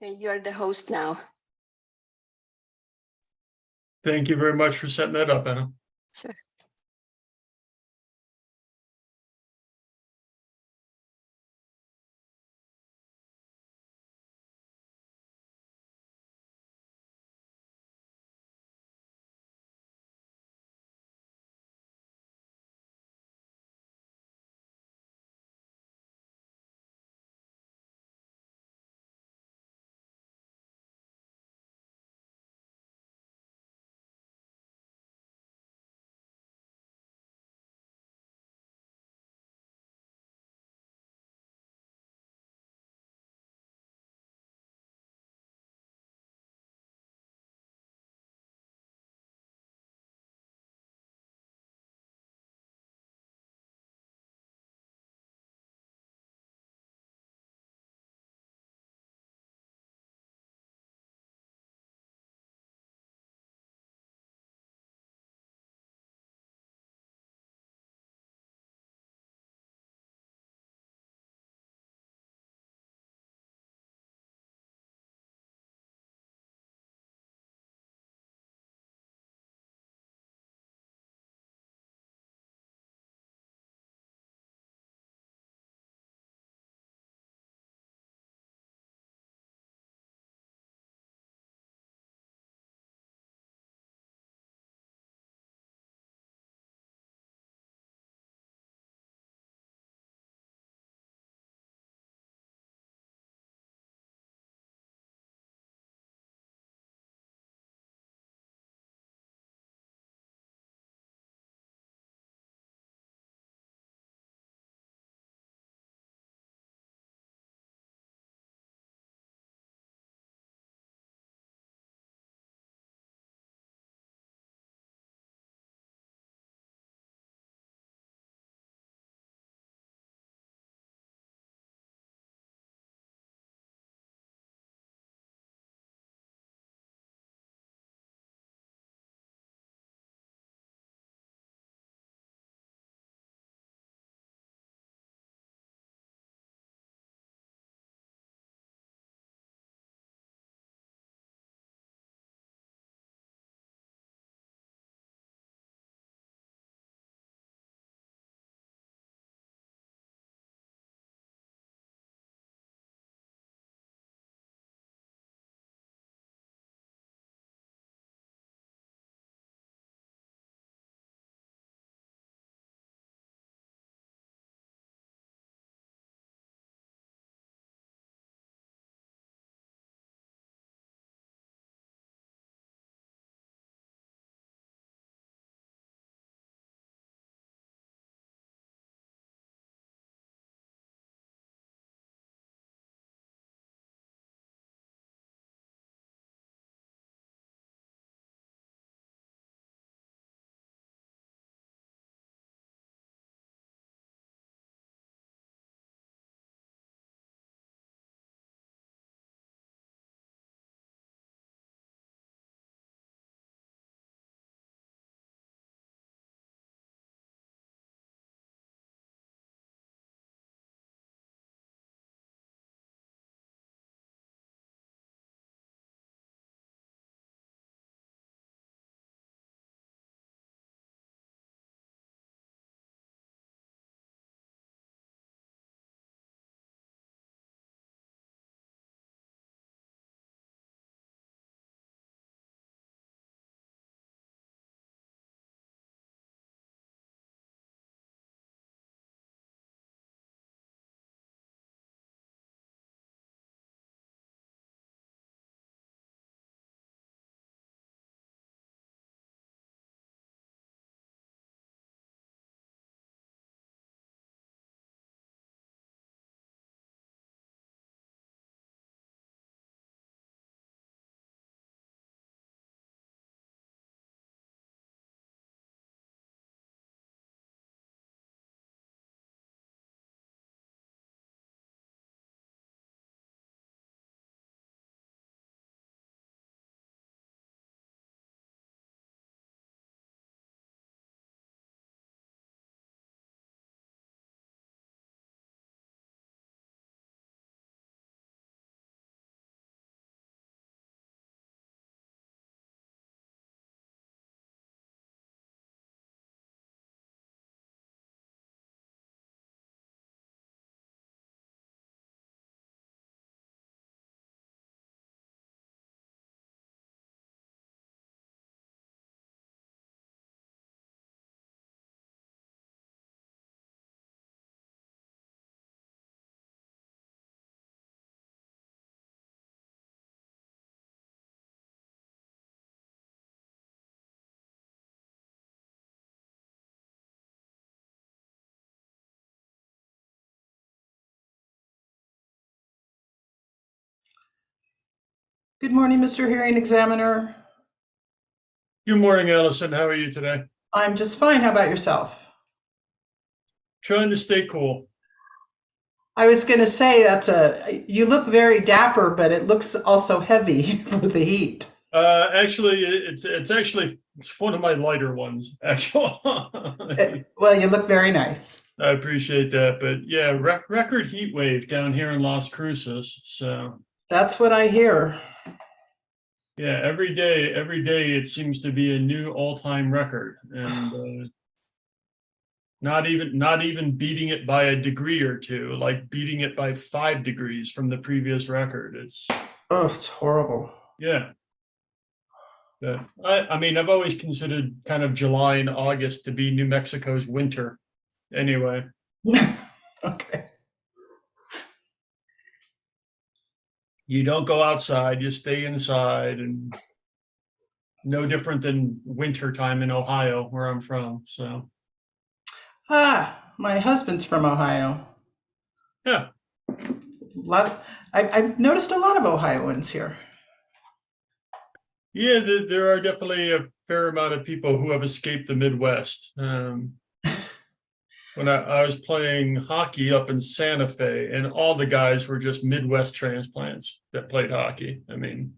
Okay, you're the host now. Thank you very much for setting that up, Anna. Sure. Good morning, Mr. Hearing Examiner. Good morning, Allison. How are you today? I'm just fine. How about yourself? Trying to stay cool. I was going to say you look very dapper, but it looks also heavy for the heat. Actually, it's one of my lighter ones, actually. Well, you look very nice. I appreciate that. But yeah, record heat wave down here in Las Cruces. So That's what I hear. yeah, every day it seems to be a new all-time record. And not even beating it by a degree or two, like beating it by 5 degrees from the previous record. It's horrible. Yeah. I mean, I've always considered kind of July and August to be New Mexico's winter. Anyway, Okay. you don't go outside, you stay inside, and no different than winter time in Ohio, where I'm from. So My husband's from Ohio. yeah, I've noticed a lot of Ohioans here. yeah, there are definitely a fair amount of people who have escaped the Midwest. When I was playing hockey up in Santa Fe, and all the guys were just Midwest transplants that played hockey. I mean,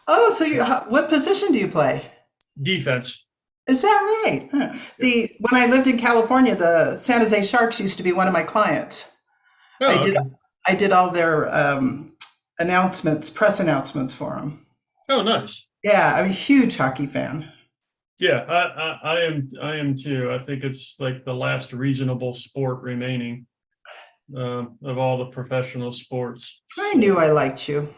What position do you play? defense. Is that right? Huh. When I lived in California, the San Jose Sharks used to be one of my clients. Oh, okay. I did all their press announcements for them. Oh, nice. Yeah, I'm a huge hockey fan. Yeah, I am too. I think it's like the last reasonable sport remaining of all the professional sports. I knew I liked you.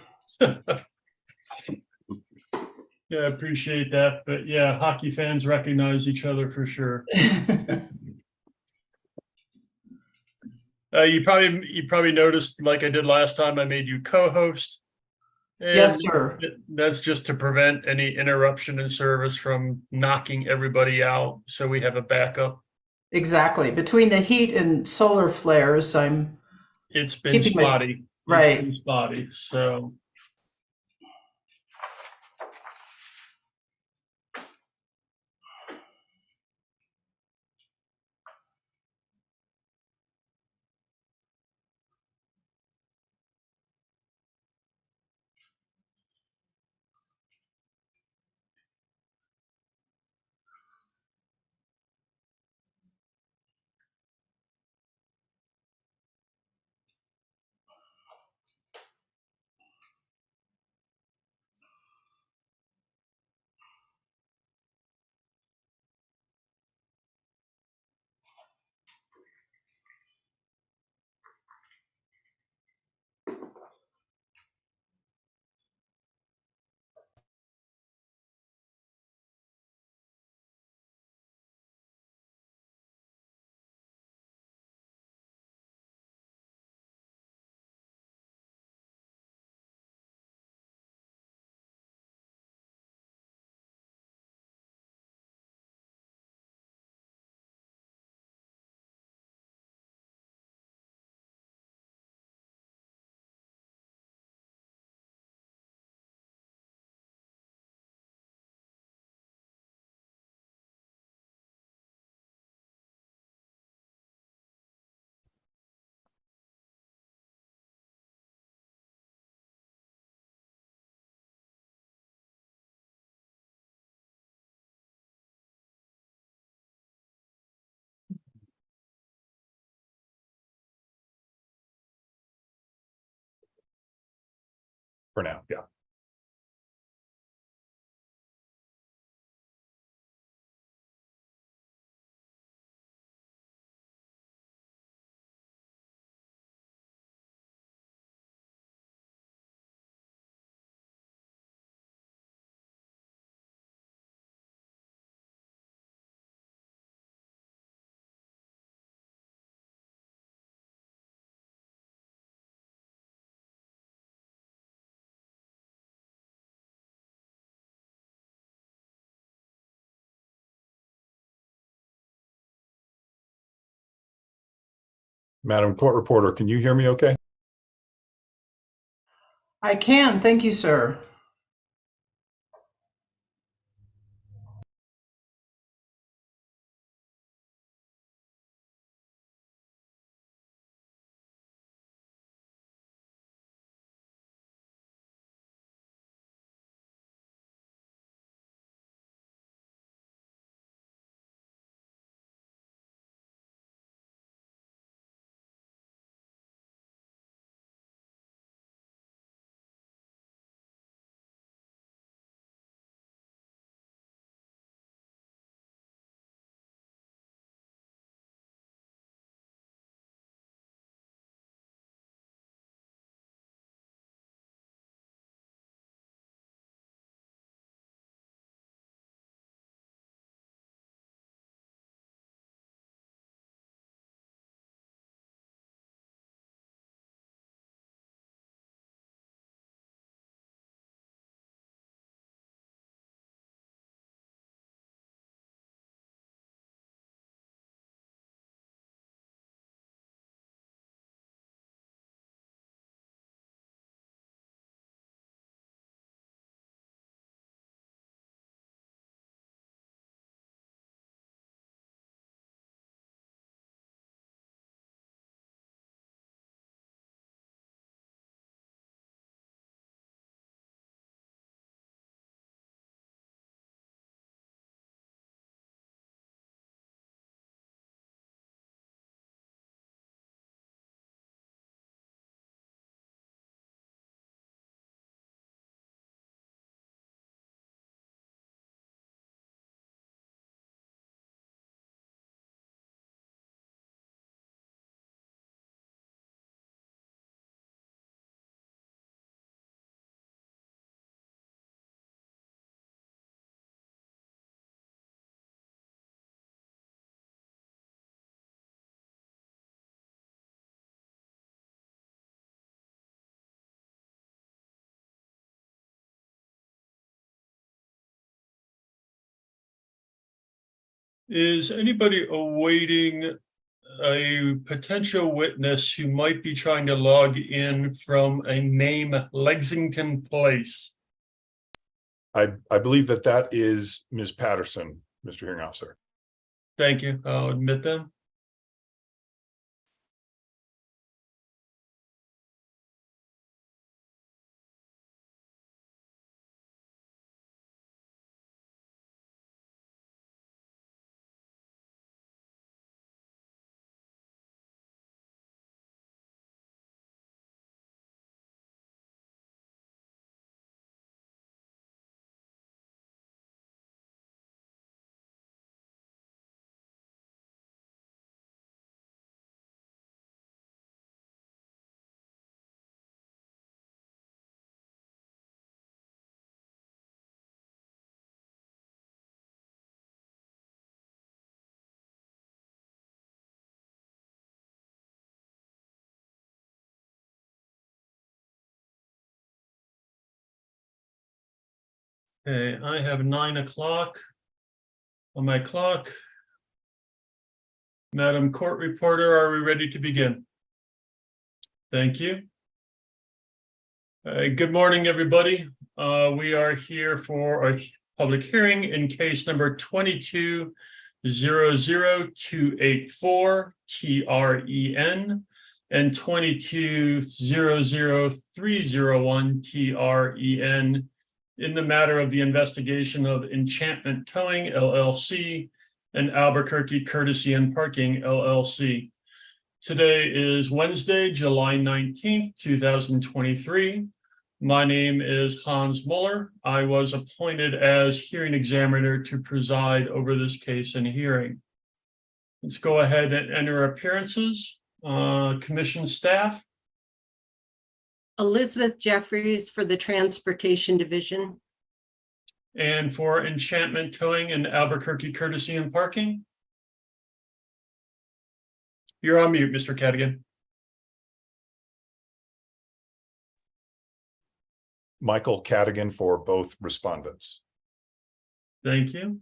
Yeah, I appreciate that. But yeah, hockey fans recognize each other for sure. You probably noticed, like I did last time, I made you co-host. And Yes, sir. that's just to prevent any interruption in service from knocking everybody out, so we have a backup. Exactly. Between the heat and solar flares, It's been spotty. Right. It's been spotty. So for now, yeah. Madam Court Reporter, can you hear me okay? I can. Thank you, sir. Is anybody awaiting a potential witness who might be trying to log in from a name Lexington Place? I believe that is Ms. Patterson, Mr. Hearing Officer. Thank you. I'll admit them. Okay, I have 9 o'clock on my clock. Madam Court Reporter, are we ready to begin? Thank you. Good morning, everybody. We are here for a public hearing in case number 22-00284 TREN and 22-00301 TREN in the matter of the investigation of Enchantment Towing LLC and Albuquerque Courtesy and Parking LLC. Today is Wednesday, July 19th, 2023. My name is Hans Muller. I was appointed as hearing examiner to preside over this case and hearing. Let's go ahead and enter appearances. Commission staff. Elizabeth Jeffries for the Transportation Division. And for Enchantment Towing and Albuquerque Courtesy and Parking. You're on mute, Mr. Cadigan. Michael Cadigan for both respondents. Thank you.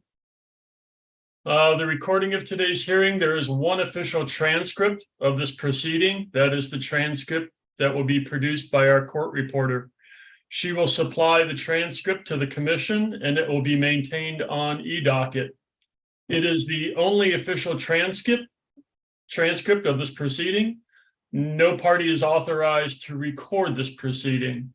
The recording of today's hearing, there is one official transcript of this proceeding. That is the transcript that will be produced by our court reporter. She will supply the transcript to the commission and it will be maintained on eDocket. It is the only official transcript of this proceeding. No party is authorized to record this proceeding.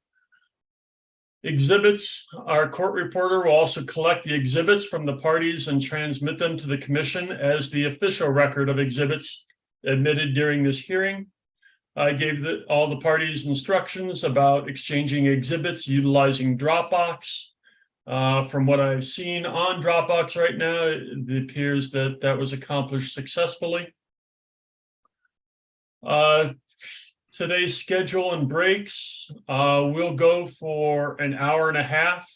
Exhibits, our court reporter will also collect the exhibits from the parties and transmit them to the commission as the official record of exhibits admitted during this hearing. I gave all the parties instructions about exchanging exhibits utilizing Dropbox. From what I've seen on Dropbox right now, it appears that that was accomplished successfully. Today's schedule and breaks, we'll go for an hour and a half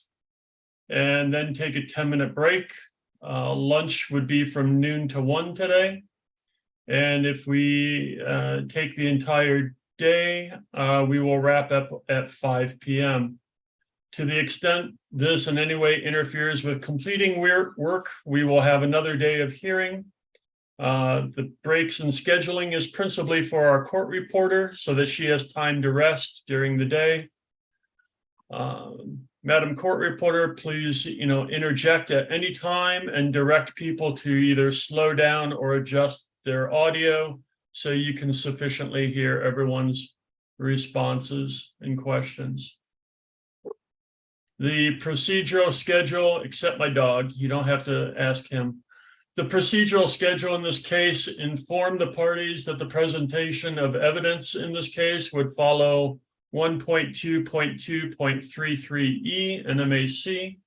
and then take a 10-minute break. Lunch would be from noon to 1 today. And if we take the entire day, we will wrap up at 5 p.m. To the extent this in any way interferes with completing work, we will have another day of hearing. The breaks in scheduling is principally for our court reporter so that she has time to rest during the day. Madam Court Reporter, please, interject at any time and direct people to either slow down or adjust their audio so you can sufficiently hear everyone's responses and questions. The procedural schedule, except my dog, you don't have to ask him. The procedural schedule in this case informed the parties that the presentation of evidence in this case would follow 1.2.2.33E NMAC,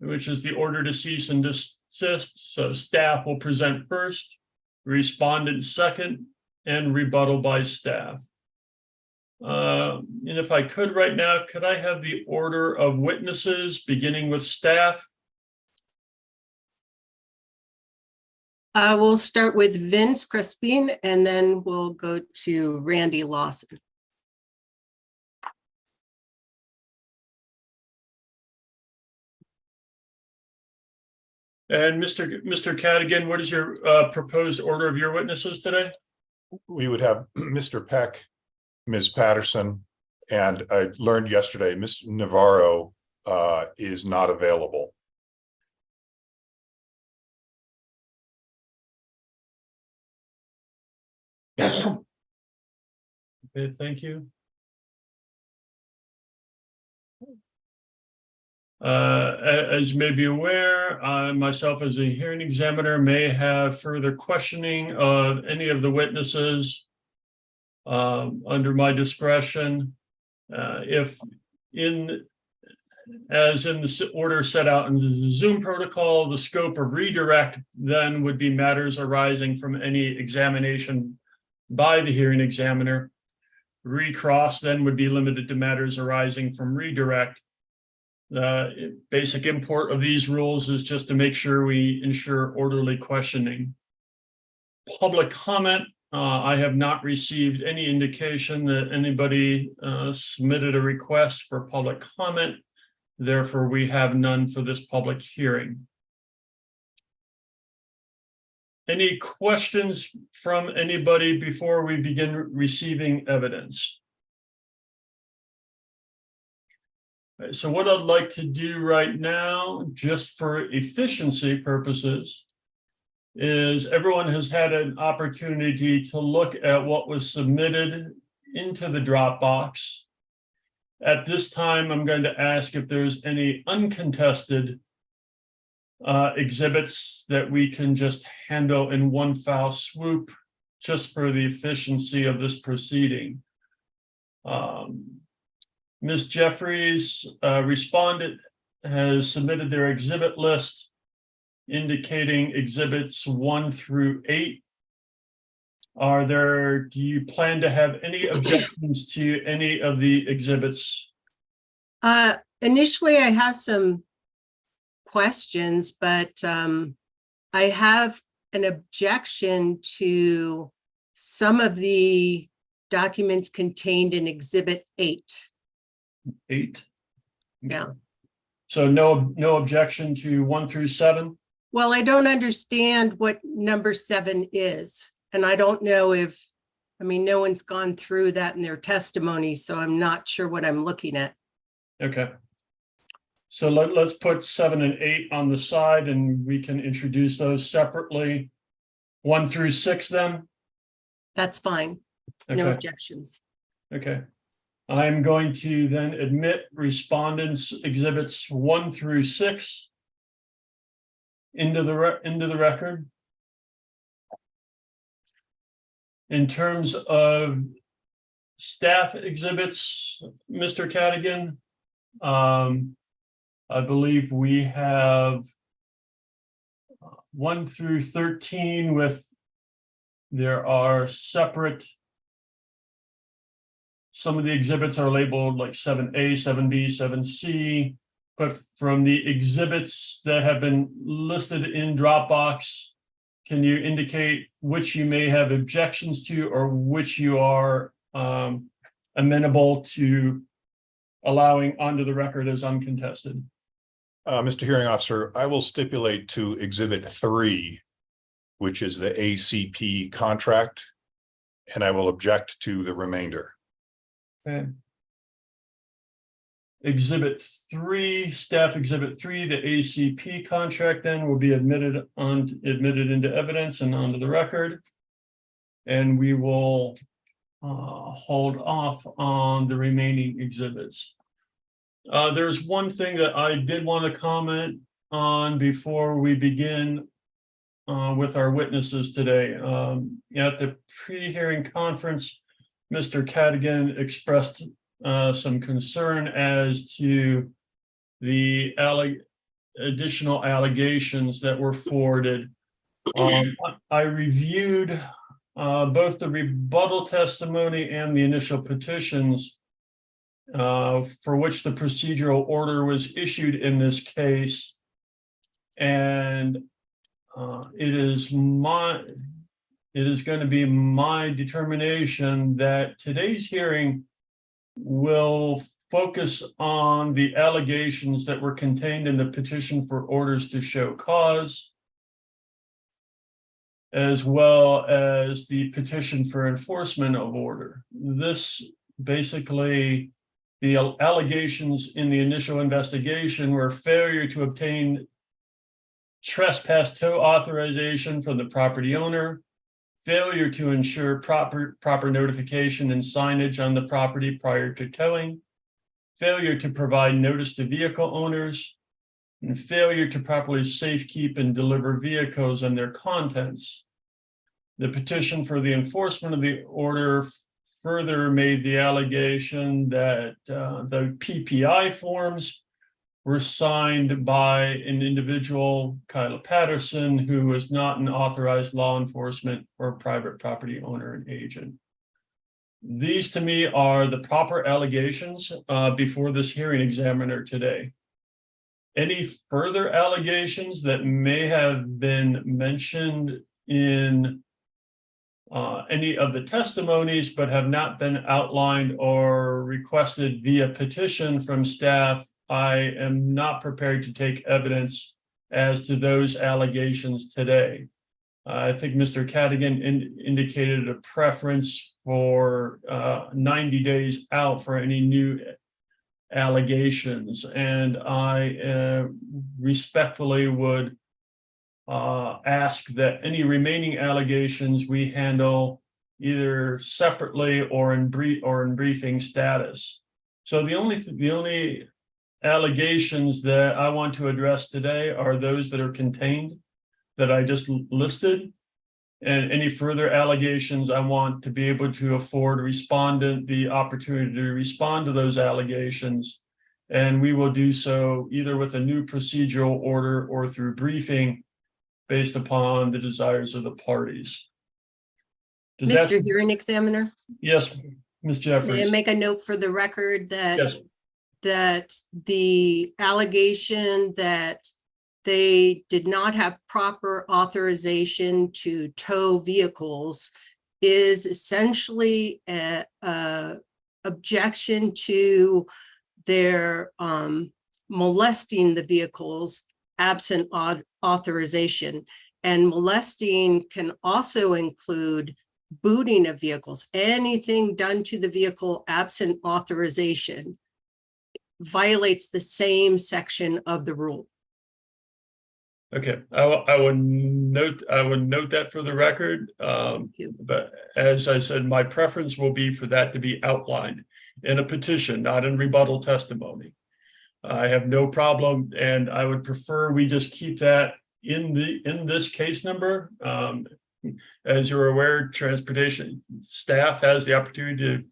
which is the order to cease and desist. So staff will present first, respondent second, and rebuttal by staff. And if I could right now, could I have the order of witnesses beginning with staff? We'll start with Vince Crespin, and then we'll go to Randy Lawson. And Mr. Cadigan, what is your proposed order of your witnesses today? We would have Mr. Peck, Ms. Patterson, and I learned yesterday, Ms. Navarro is not available. Okay, thank you. As you may be aware, I myself as a hearing examiner may have further questioning of any of the witnesses under my discretion. As in the order set out in the Zoom protocol, the scope of redirect then would be matters arising from any examination by the hearing examiner. Recross then would be limited to matters arising from redirect. The basic import of these rules is just to make sure we ensure orderly questioning. Public comment, I have not received any indication that anybody submitted a request for public comment. Therefore, we have none for this public hearing. Any questions from anybody before we begin receiving evidence? So what I'd like to do right now, just for efficiency purposes, is everyone has had an opportunity to look at what was submitted into the Dropbox. At this time, I'm going to ask if there's any uncontested exhibits that we can just handle in one foul swoop, just for the efficiency of this proceeding. Ms. Jeffries, respondent, has submitted their exhibit list indicating exhibits 1 through 8. Do you plan to have any objections to any of the exhibits? Initially, I have some questions, but I have an objection to some of the documents contained in Exhibit 8. 8? Yeah. So no objection to 1 through 7? Well, I don't understand what number 7 is. And I don't know no one's gone through that in their testimony, so I'm not sure what I'm looking at. Okay. So let's put 7 and 8 on the side, and we can introduce those separately. 1 through 6 then? That's fine. No Okay, objections. okay. I'm going to then admit respondents exhibits 1 through 6 into the record. In terms of staff exhibits, Mr. Cadigan, I believe we have 1 through 13 with, there are separate, some of the exhibits are labeled like 7A, 7B, 7C, but from the exhibits that have been listed in Dropbox, can you indicate which you may have objections to or which you are amenable to allowing onto the record as uncontested? Mr. Hearing Officer, I will stipulate to Exhibit 3, which is the ACP contract, and I will object to the remainder. Okay. Exhibit 3, staff exhibit 3, the ACP contract then will be admitted into evidence and onto the record. And we will hold off on the remaining exhibits. There's one thing that I did want to comment on before we begin with our witnesses today. At the pre-hearing conference, Mr. Cadigan expressed some concern as to the additional allegations that were forwarded. I reviewed both the rebuttal testimony and the initial petitions for which the procedural order was issued in this case. And it is going to be my determination that today's hearing will focus on the allegations that were contained in the petition for orders to show cause, as well as the petition for enforcement of order. This basically, the allegations in the initial investigation were failure to obtain trespass tow authorization from the property owner, failure to ensure proper notification and signage on the property prior to towing, failure to provide notice to vehicle owners, and failure to properly safekeep and deliver vehicles and their contents. The petition for the enforcement of the order further made the allegation that the PPI forms were signed by an individual, Kyle Patterson, who was not an authorized law enforcement or private property owner and agent. These to me are the proper allegations before this hearing examiner today. Any further allegations that may have been mentioned in any of the testimonies but have not been outlined or requested via petition from staff, I am not prepared to take evidence as to those allegations today. I think Mr. Cadigan indicated a preference for 90 days out for any new allegations, and I respectfully would ask that any remaining allegations we handle either separately or in briefing status. So the only allegations that I want to address today are those that are contained that I just listed, and any further allegations I want to be able to afford respondent the opportunity to respond to those allegations, and we will do so either with a new procedural order or through briefing based upon the desires of the parties. Mr. Hearing Examiner? Yes, Ms. Jeffries. May I make a note for the record that Yes. that the allegation that they did not have proper authorization to tow vehicles is essentially a objection to their molesting the vehicles absent authorization. And molesting can also include booting of vehicles, anything done to the vehicle absent authorization violates the same section of the rule. Okay, I would note that for the record. you. But as I said, my preference will be for that to be outlined in a petition, not in rebuttal testimony. I have no problem, and I would prefer we just keep that in this case number. As you're aware, transportation staff has the opportunity to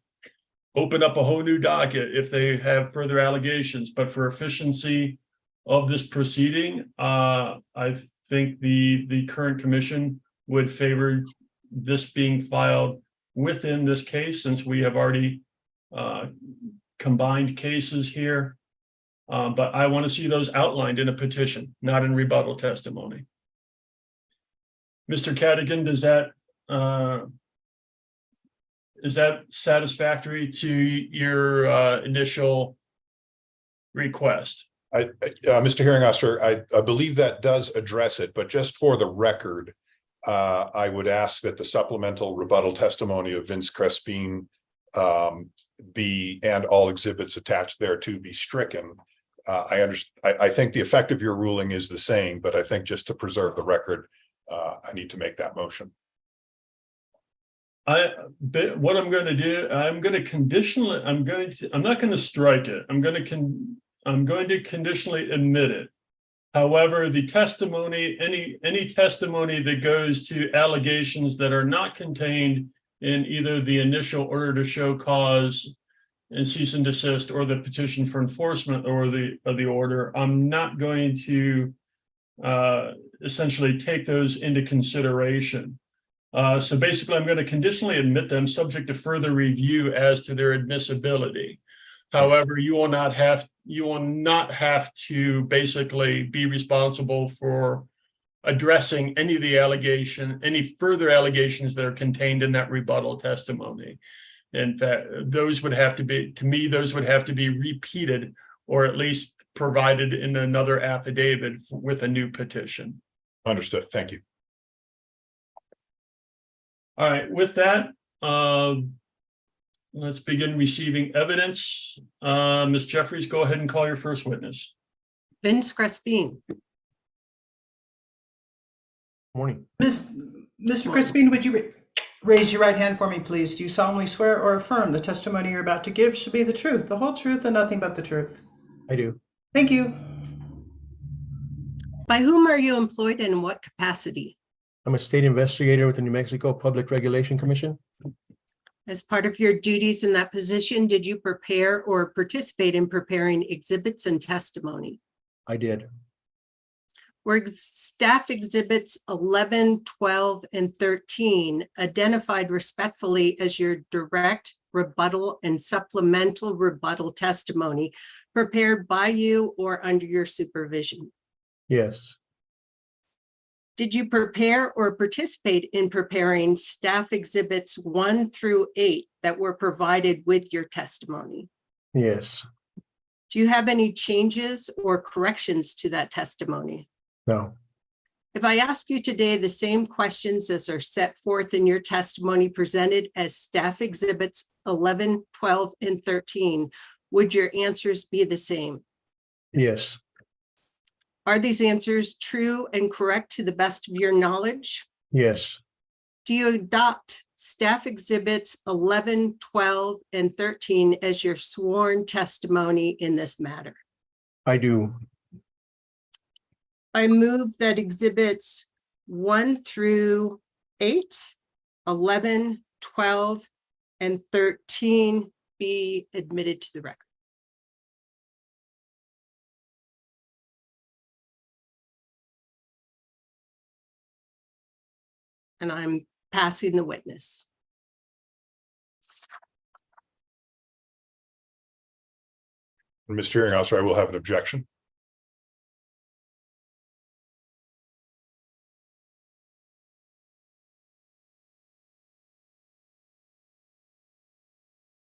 open up a whole new docket if they have further allegations, but for efficiency of this proceeding, I think the current commission would favor this being filed within this case, since we have already combined cases here. But I want to see those outlined in a petition, not in rebuttal testimony. Mr. Cadigan, is that satisfactory to your initial request? Mr. Hearing Officer, I believe that does address it, but just for the record, I would ask that the supplemental rebuttal testimony of Vince Crespin be, and all exhibits attached thereto, be stricken. I think the effect of your ruling is the same, but I think just to preserve the record, I need to make that motion. What I'm going to do, I'm going to conditionally, I'm not going to strike it. I'm going to conditionally admit it. However, the testimony, any testimony that goes to allegations that are not contained in either the initial order to show cause and cease and desist, or the petition for enforcement, or the order, I'm not going to essentially take those into consideration. So basically, I'm going to conditionally admit them, subject to further review as to their admissibility. However, you will not have to basically be responsible for addressing any of the any further allegations that are contained in that rebuttal testimony. In fact, those would have to be, to me, those would have to be repeated, or at least provided in another affidavit with a new petition. Understood. Thank you. All right, with that, let's begin receiving evidence. Ms. Jeffries, go ahead and call your first witness. Vince Crespin. Morning. Mr. Crispin, would you raise your right hand for me, please? Do you solemnly swear or affirm the testimony you're about to give should be the truth, the whole truth, and nothing but the truth? I do. Thank you. By whom are you employed and in what capacity? I'm a state investigator with the New Mexico Public Regulation Commission. As part of your duties in that position, did you prepare or participate in preparing exhibits and testimony? I did. Were staff exhibits 11, 12, and 13 identified respectfully as your direct rebuttal and supplemental rebuttal testimony prepared by you or under your supervision? Yes. Did you prepare or participate in preparing staff exhibits 1 through 8 that were provided with your testimony? Yes. Do you have any changes or corrections to that testimony? No. If I ask you today the same questions as are set forth in your testimony presented as staff exhibits 11, 12, and 13, would your answers be the same? Yes. Are these answers true and correct to the best of your knowledge? Yes. Do you adopt staff exhibits 11, 12, and 13 as your sworn testimony in this matter? I do. I move that exhibits 1 through 8, 11, 12, and 13 be admitted to the record. And I'm passing the witness. Mr. Hearing Officer, I will have an objection.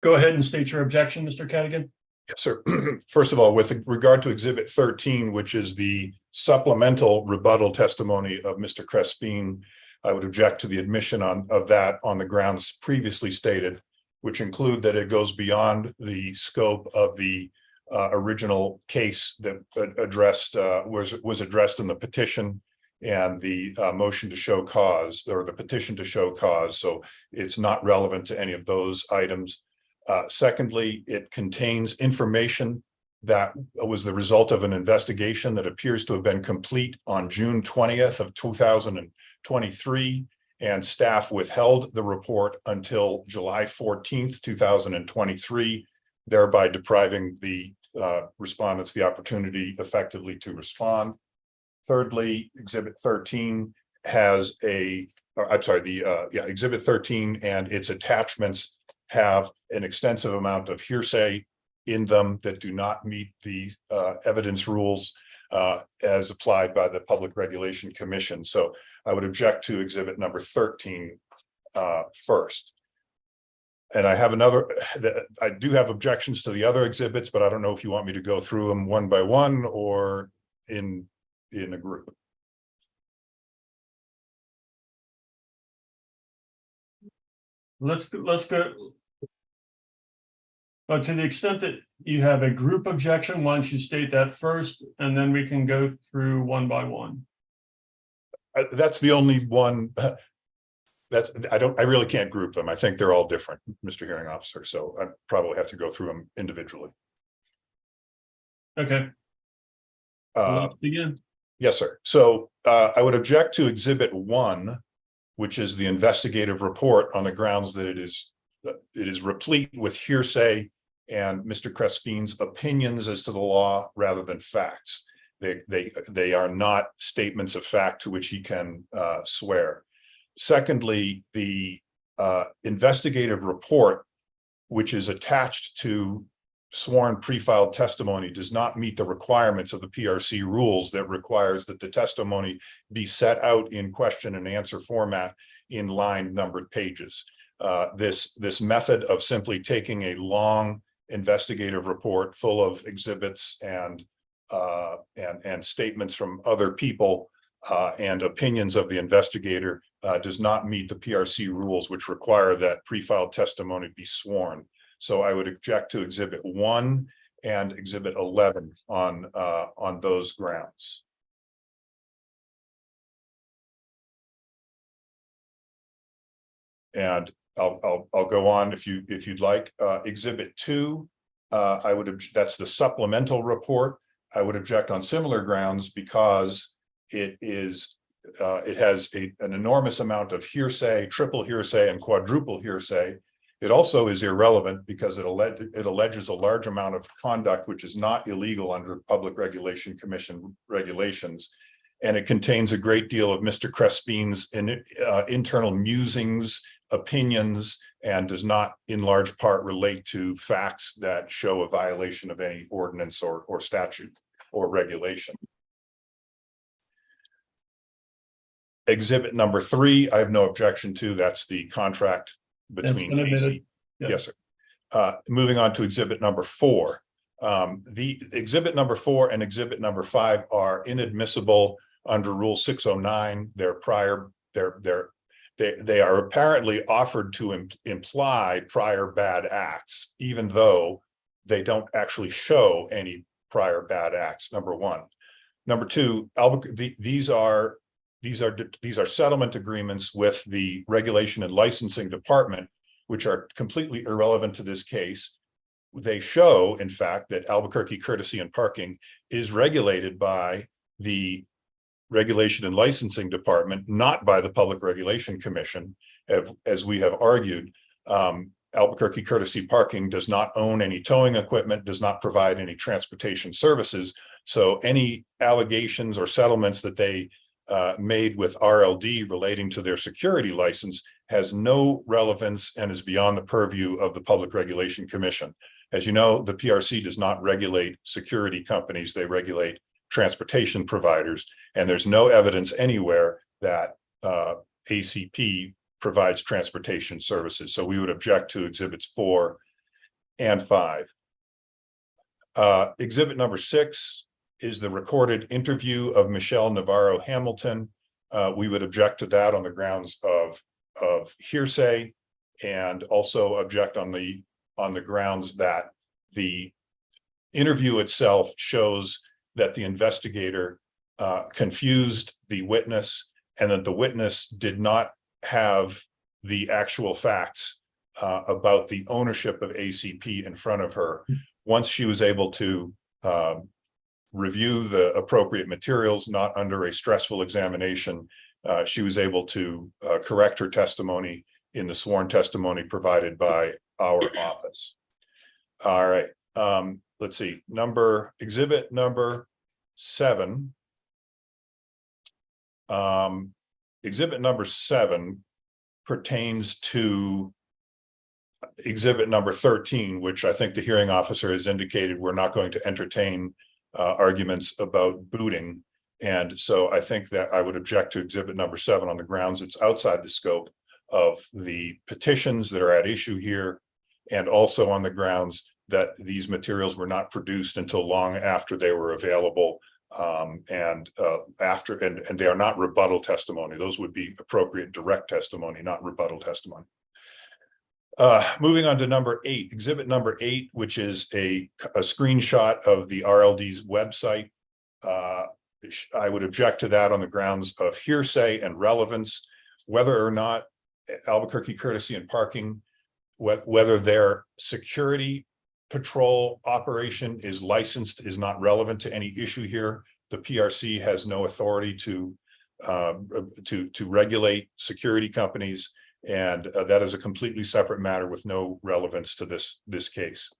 Go ahead and state your objection, Mr. Cadigan. Yes, sir. First of all, with regard to Exhibit 13, which is the supplemental rebuttal testimony of Mr. Crespin, I would object to the admission of that on the grounds previously stated, which include that it goes beyond the scope of the original case that addressed was addressed in the petition and the motion to show cause, or the petition to show cause. So it's not relevant to any of those items. Secondly, it contains information that was the result of an investigation that appears to have been complete on June 20th of 2023, and staff withheld the report until July 14th, 2023, thereby depriving the respondents the opportunity effectively to respond. Thirdly, Exhibit 13 has Exhibit 13 and its attachments have an extensive amount of hearsay in them that do not meet the evidence rules as applied by the Public Regulation Commission. So I would object to exhibit number 13 first. And I have I do have objections to the other exhibits, but I don't know if you want me to go through them one by one or in a group. Let's go. But to the extent that you have a group objection, why don't you state that first, and then we can go through one by one. That's the only one. I really can't group them. I think they're all different, Mr. Hearing Officer. So I probably have to go through them individually. Okay. Let's begin. Yes, sir. So I would object to Exhibit 1, which is the investigative report, on the grounds that it is replete with hearsay and Mr. Crespine's opinions as to the law rather than facts. They are not statements of fact to which he can swear. Secondly, the investigative report, which is attached to sworn pre-filed testimony, does not meet the requirements of the PRC rules that requires that the testimony be set out in question and answer format in line numbered pages. This method of simply taking a long investigative report full of exhibits and statements from other people and opinions of the investigator does not meet the PRC rules, which require that pre-filed testimony be sworn. So I would object to Exhibit 1 and Exhibit 11 on those grounds. And I'll go on if you'd like. Exhibit 2, that's the supplemental report. I would object on similar grounds because it has an enormous amount of hearsay, triple hearsay, and quadruple hearsay. It also is irrelevant because it alleges a large amount of conduct which is not illegal under Public Regulation Commission regulations. And it contains a great deal of Mr. Crespine's internal musings, opinions, and does not in large part relate to facts that show a violation of any ordinance or statute or regulation. Exhibit number 3, I have no objection to. That's the contract between AC. Yeah. Yes, sir. Moving on to exhibit number 4. The exhibit number 4 and exhibit number 5 are inadmissible under Rule 609. They are apparently offered to imply prior bad acts, even though they don't actually show any prior bad acts. Number 1. Number 2, these are settlement agreements with the Regulation and Licensing Department, which are completely irrelevant to this case. They show, in fact, that Albuquerque Courtesy and Parking is regulated by the Regulation and Licensing Department, not by the Public Regulation Commission. As we have argued, Albuquerque Courtesy Parking does not own any towing equipment, does not provide any transportation services. So any allegations or settlements that they made with RLD relating to their security license has no relevance and is beyond the purview of the Public Regulation Commission. As you know, the PRC does not regulate security companies, they regulate transportation providers, and there's no evidence anywhere that ACP provides transportation services. So we would object to exhibits 4 and 5. Exhibit number 6 is the recorded interview of Michelle Navarro Hamilton. We would object to that on the grounds of hearsay, and also object on the grounds that the interview itself shows that the investigator confused the witness, and that the witness did not have the actual facts about the ownership of ACP in front of her. Once she was able to review the appropriate materials, not under a stressful examination, she was able to correct her testimony in the sworn testimony provided by our office. All right, let's see, exhibit number 7. Exhibit number 7 pertains to exhibit number 13, which I think the hearing officer has indicated we're not going to entertain arguments about booting. And so I think that I would object to exhibit number 7 on the grounds it's outside the scope of the petitions that are at issue here, and also on the grounds that these materials were not produced until long after they were available, and they are not rebuttal testimony. Those would be appropriate direct testimony, not rebuttal testimony. Moving on to number 8, exhibit number 8, which is a screenshot of the RLD's website. I would object to that on the grounds of hearsay and relevance, whether or not Albuquerque Courtesy and Parking, whether their security patrol operation is licensed, is not relevant to any issue here. The PRC has no authority to regulate security companies, and that is a completely separate matter with no relevance to this case.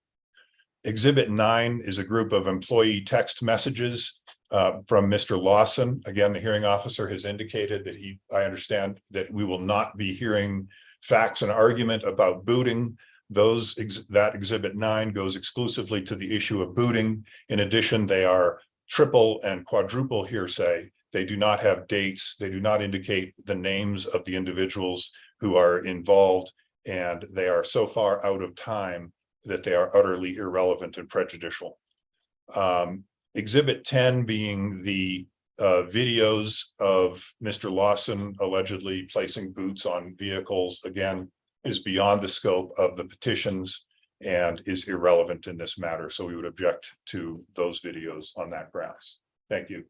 Exhibit 9 is a group of employee text messages from Mr. Lawson. Again, the hearing officer has indicated that I understand that we will not be hearing facts and argument about booting. That exhibit 9 goes exclusively to the issue of booting. In addition, they are triple and quadruple hearsay. They do not have dates. They do not indicate the names of the individuals who are involved, and they are so far out of time that they are utterly irrelevant and prejudicial. Exhibit 10 being the videos of Mr. Lawson allegedly placing boots on vehicles, again, is beyond the scope of the petitions and is irrelevant in this matter. So we would object to those videos on that grounds. Thank you.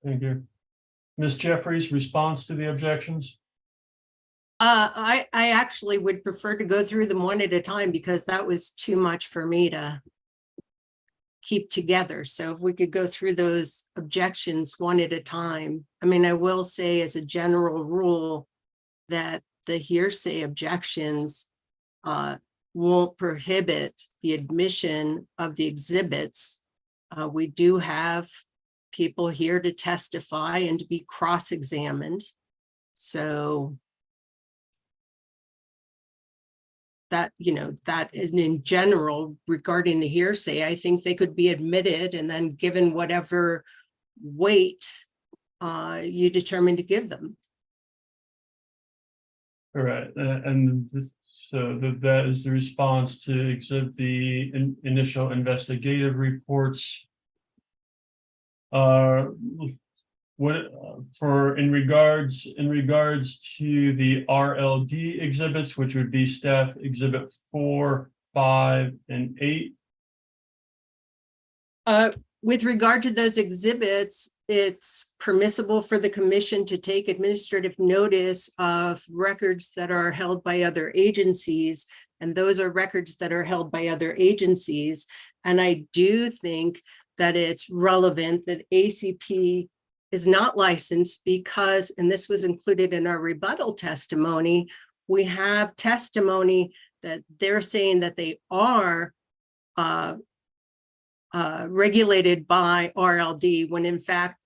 Thank you. Ms. Jeffries, response to the objections? I actually would prefer to go through them one at a time, because that was too much for me to keep together. So if we could go through those objections one at a time. I mean, I will say as a general rule that the hearsay objections won't prohibit the admission of the exhibits. We do have people here to testify and to be cross-examined. So that, that is in general regarding the hearsay, I think they could be admitted and then given whatever weight you determine to give them. All right, that is the response to exhibit the initial investigative reports. In regards to the RLD exhibits, which would be staff exhibit 4, 5, and 8. With regard to those exhibits, it's permissible for the commission to take administrative notice of records that are held by other agencies, and those are records that are held by other agencies. And I do think that it's relevant that ACP is not licensed because, and this was included in our rebuttal testimony, we have testimony that they're saying that they are regulated by RLD, when in fact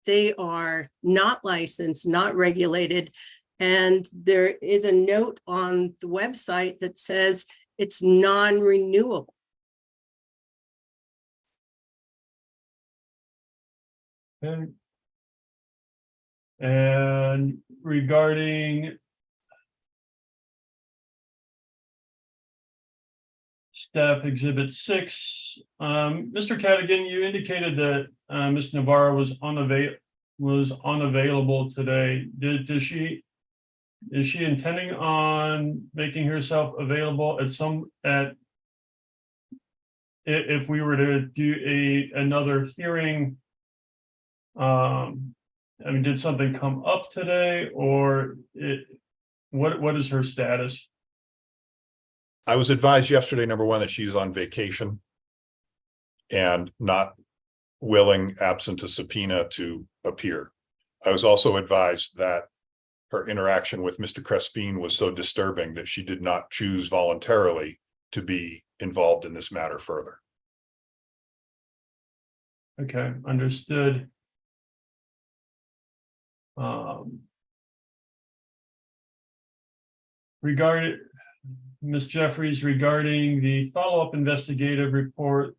they are not licensed, not regulated. And there is a note on the website that says it's non-renewable. Okay. And regarding staff exhibit 6, Mr. Cadigan, you indicated that Ms. Navarro was unavailable today. Is she intending on making herself available at if we were to do another hearing, I mean, did something come up today, or what is her status? I was advised yesterday, number one, that she's on vacation and not willing, absent a subpoena, to appear. I was also advised that her interaction with Mr. Crespin was so disturbing that she did not choose voluntarily to be involved in this matter further. Okay, understood. Regarding Ms. Jeffries, regarding the follow-up investigative report,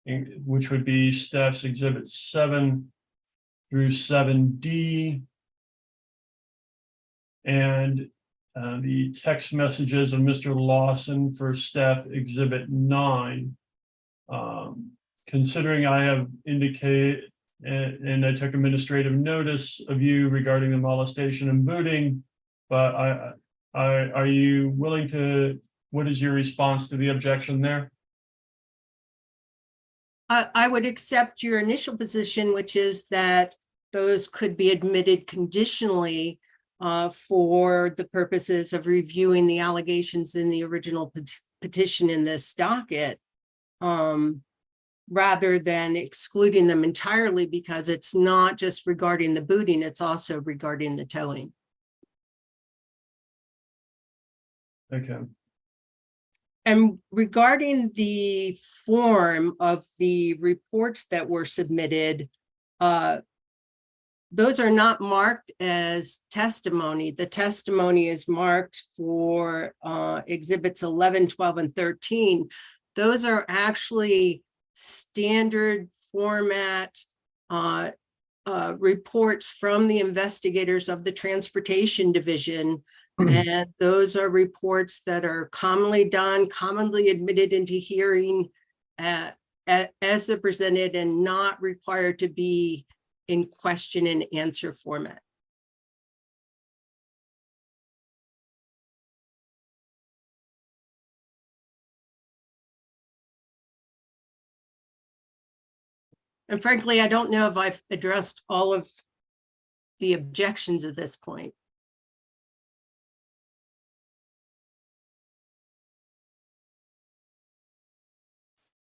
which would be staff's exhibit 7 through 7D, and the text messages of Mr. Lawson for staff exhibit 9. Considering I have indicated, and I took administrative notice of you regarding the molestation and booting, but are you willing to, what is your response to the objection there? I would accept your initial position, which is that those could be admitted conditionally for the purposes of reviewing the allegations in the original petition in this docket, rather than excluding them entirely, because it's not just regarding the booting, it's also regarding the towing. Okay. And regarding the form of the reports that were submitted, those are not marked as testimony. The testimony is marked for exhibits 11, 12, and 13. Those are actually standard format reports from the investigators of the Transportation Division. And those are reports that are commonly done, commonly admitted into hearing as they're presented, and not required to be in question and answer format. And frankly, I don't know if I've addressed all of the objections at this point.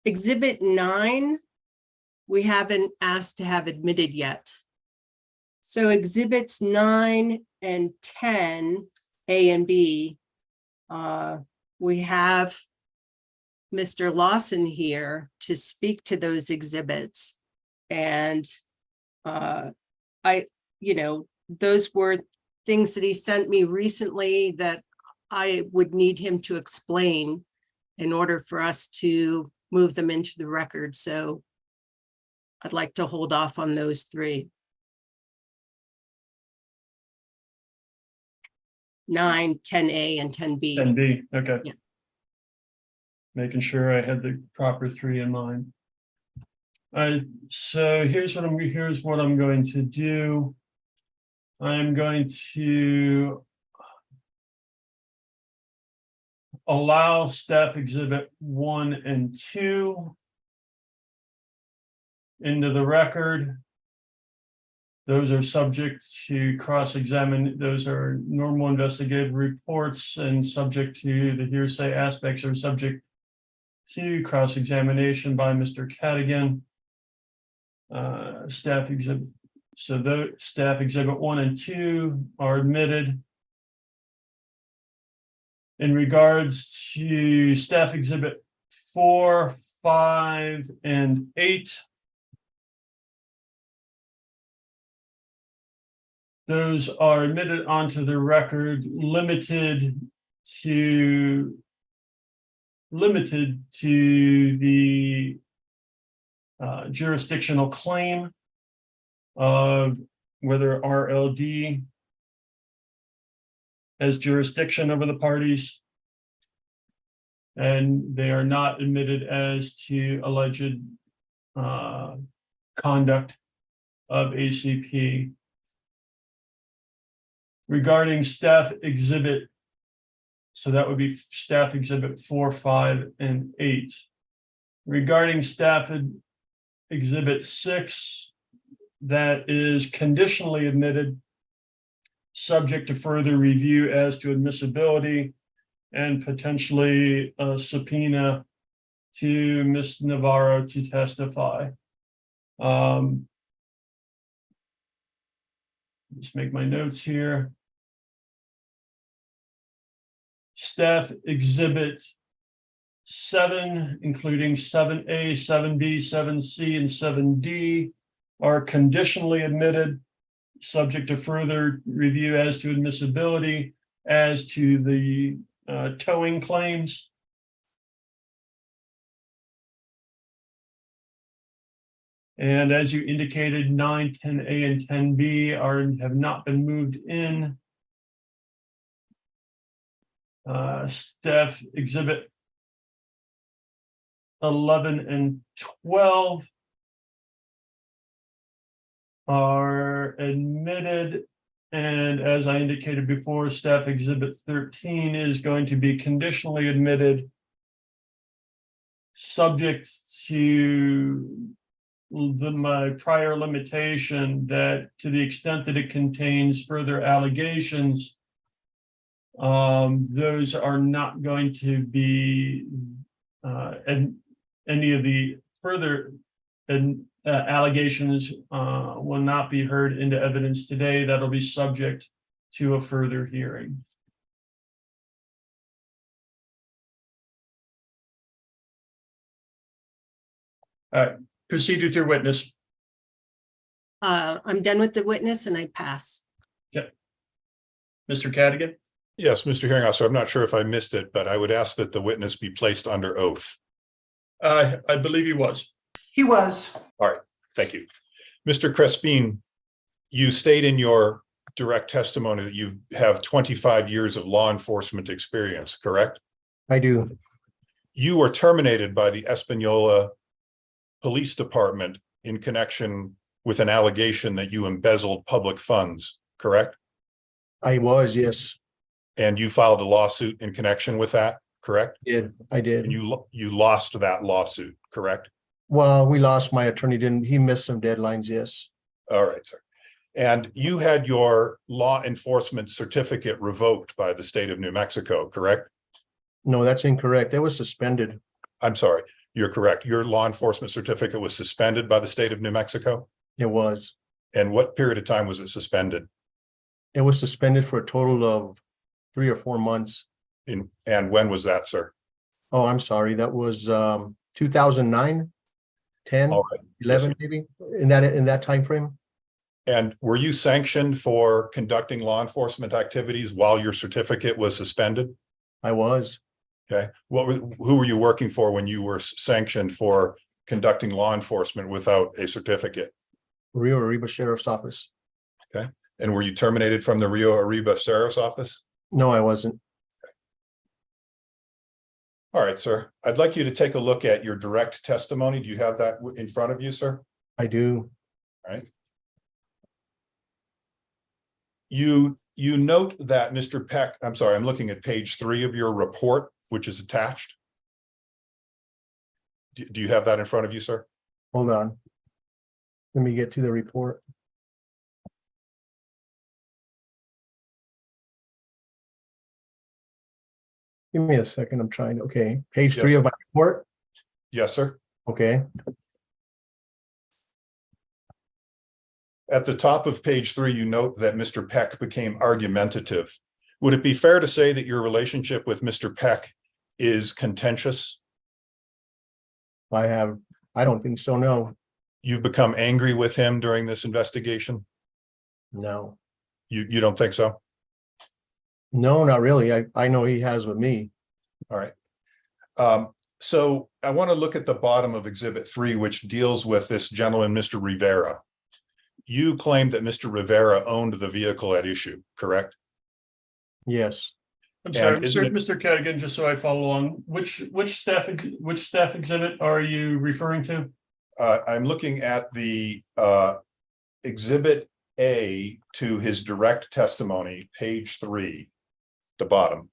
Exhibit 9, we haven't asked to have admitted yet. So exhibits 9 and 10, A and B, we have Mr. Lawson here to speak to those exhibits. And those were things that he sent me recently that I would need him to explain in order for us to move them into the record. So I'd like to hold off on those 3. 9, 10A, and 10B. 10B, okay. Yeah. Making sure I had the proper 3 in mind. So here's what I'm going to do. I'm going to allow staff exhibit 1 and 2 into the record. Those are subject to cross-examine. Those are normal investigative reports, and subject to the hearsay aspects are subject to cross-examination by Mr. Cadigan. Staff exhibit. So the staff exhibit 1 and 2 are admitted. In regards to staff exhibit 4, 5, and 8, those are admitted onto the record, limited to the jurisdictional claim of whether RLD has jurisdiction over the parties, and they are not admitted as to alleged conduct of ACP. Regarding staff exhibit So that would be staff exhibit 4, 5, and 8. Regarding staff exhibit 6, that is conditionally admitted, subject to further review as to admissibility and potentially a subpoena to Ms. Navarro to testify. Just make my notes here. Staff exhibit 7, including 7A, 7B, 7C, and 7D, are conditionally admitted, subject to further review as to admissibility, as to the towing claims. And as you indicated, 9, 10A, and 10B have not been moved in. Staff exhibit 11 and 12 are admitted, and as I indicated before, staff exhibit 13 is going to be conditionally admitted, subject to my prior limitation that to the extent that it contains further allegations, those are not going to be and any of the further allegations will not be heard into evidence today. That'll be subject to a further hearing. All right, proceed with your witness. I'm done with the witness and I pass. Yep. Mr. Cadigan? Yes, Mr. Hearing Officer, I'm not sure if I missed it, but I would ask that the witness be placed under oath. I believe he was. He was. All right, thank you. Mr. Crespin, you state in your direct testimony that you have 25 years of law enforcement experience, correct? I do. You were terminated by the Espanola Police Department in connection with an allegation that you embezzled public funds, correct? I was, yes. And you filed a lawsuit in connection with that, correct? I did. And you lost that lawsuit, correct? Well, we lost, my attorney he missed some deadlines, yes. All right, sir. And you had your law enforcement certificate revoked by the state of New Mexico, correct? No, that's incorrect. It was suspended. I'm sorry, you're correct. Your law enforcement certificate was suspended by the state of New Mexico? It was. And what period of time was it suspended? It was suspended for a total of 3 or 4 months. And when was that, sir? Oh, I'm sorry. That was 2009, 10, All right. 11, Yes, maybe in that time frame. and were you sanctioned for conducting law enforcement activities while your certificate was suspended? I was. Okay. Who were you working for when you were sanctioned for conducting law enforcement without a certificate? Rio Arriba Sheriff's Office. Okay. And were you terminated from the Rio Arriba Sheriff's Office? No, I wasn't. All right, sir. I'd like you to take a look at your direct testimony. Do you have that in front of you, sir? I do. All right. You note that Mr. Peck, I'm sorry, I'm looking at page 3 of your report, which is attached. Do you have that in front of you, sir? Hold on. Let me get to the report. Give me a second. I'm trying to, okay. Page 3 of my report. Yes, sir. Okay. At the top of page 3, you note that Mr. Peck became argumentative. Would it be fair to say that your relationship with Mr. Peck is contentious? I don't think so. No. You've become angry with him during this investigation? No. You don't think so? No, not really. I know he has with me. All right. So I want to look at the bottom of Exhibit 3, which deals with this gentleman, Mr. Rivera. You claimed that Mr. Rivera owned the vehicle at issue, correct? Yes. I'm sorry, And isn't it- Mr. Cadigan, just so I follow along, which staff exhibit are you referring to? I'm looking at the Exhibit A to his direct testimony, page 3, the bottom.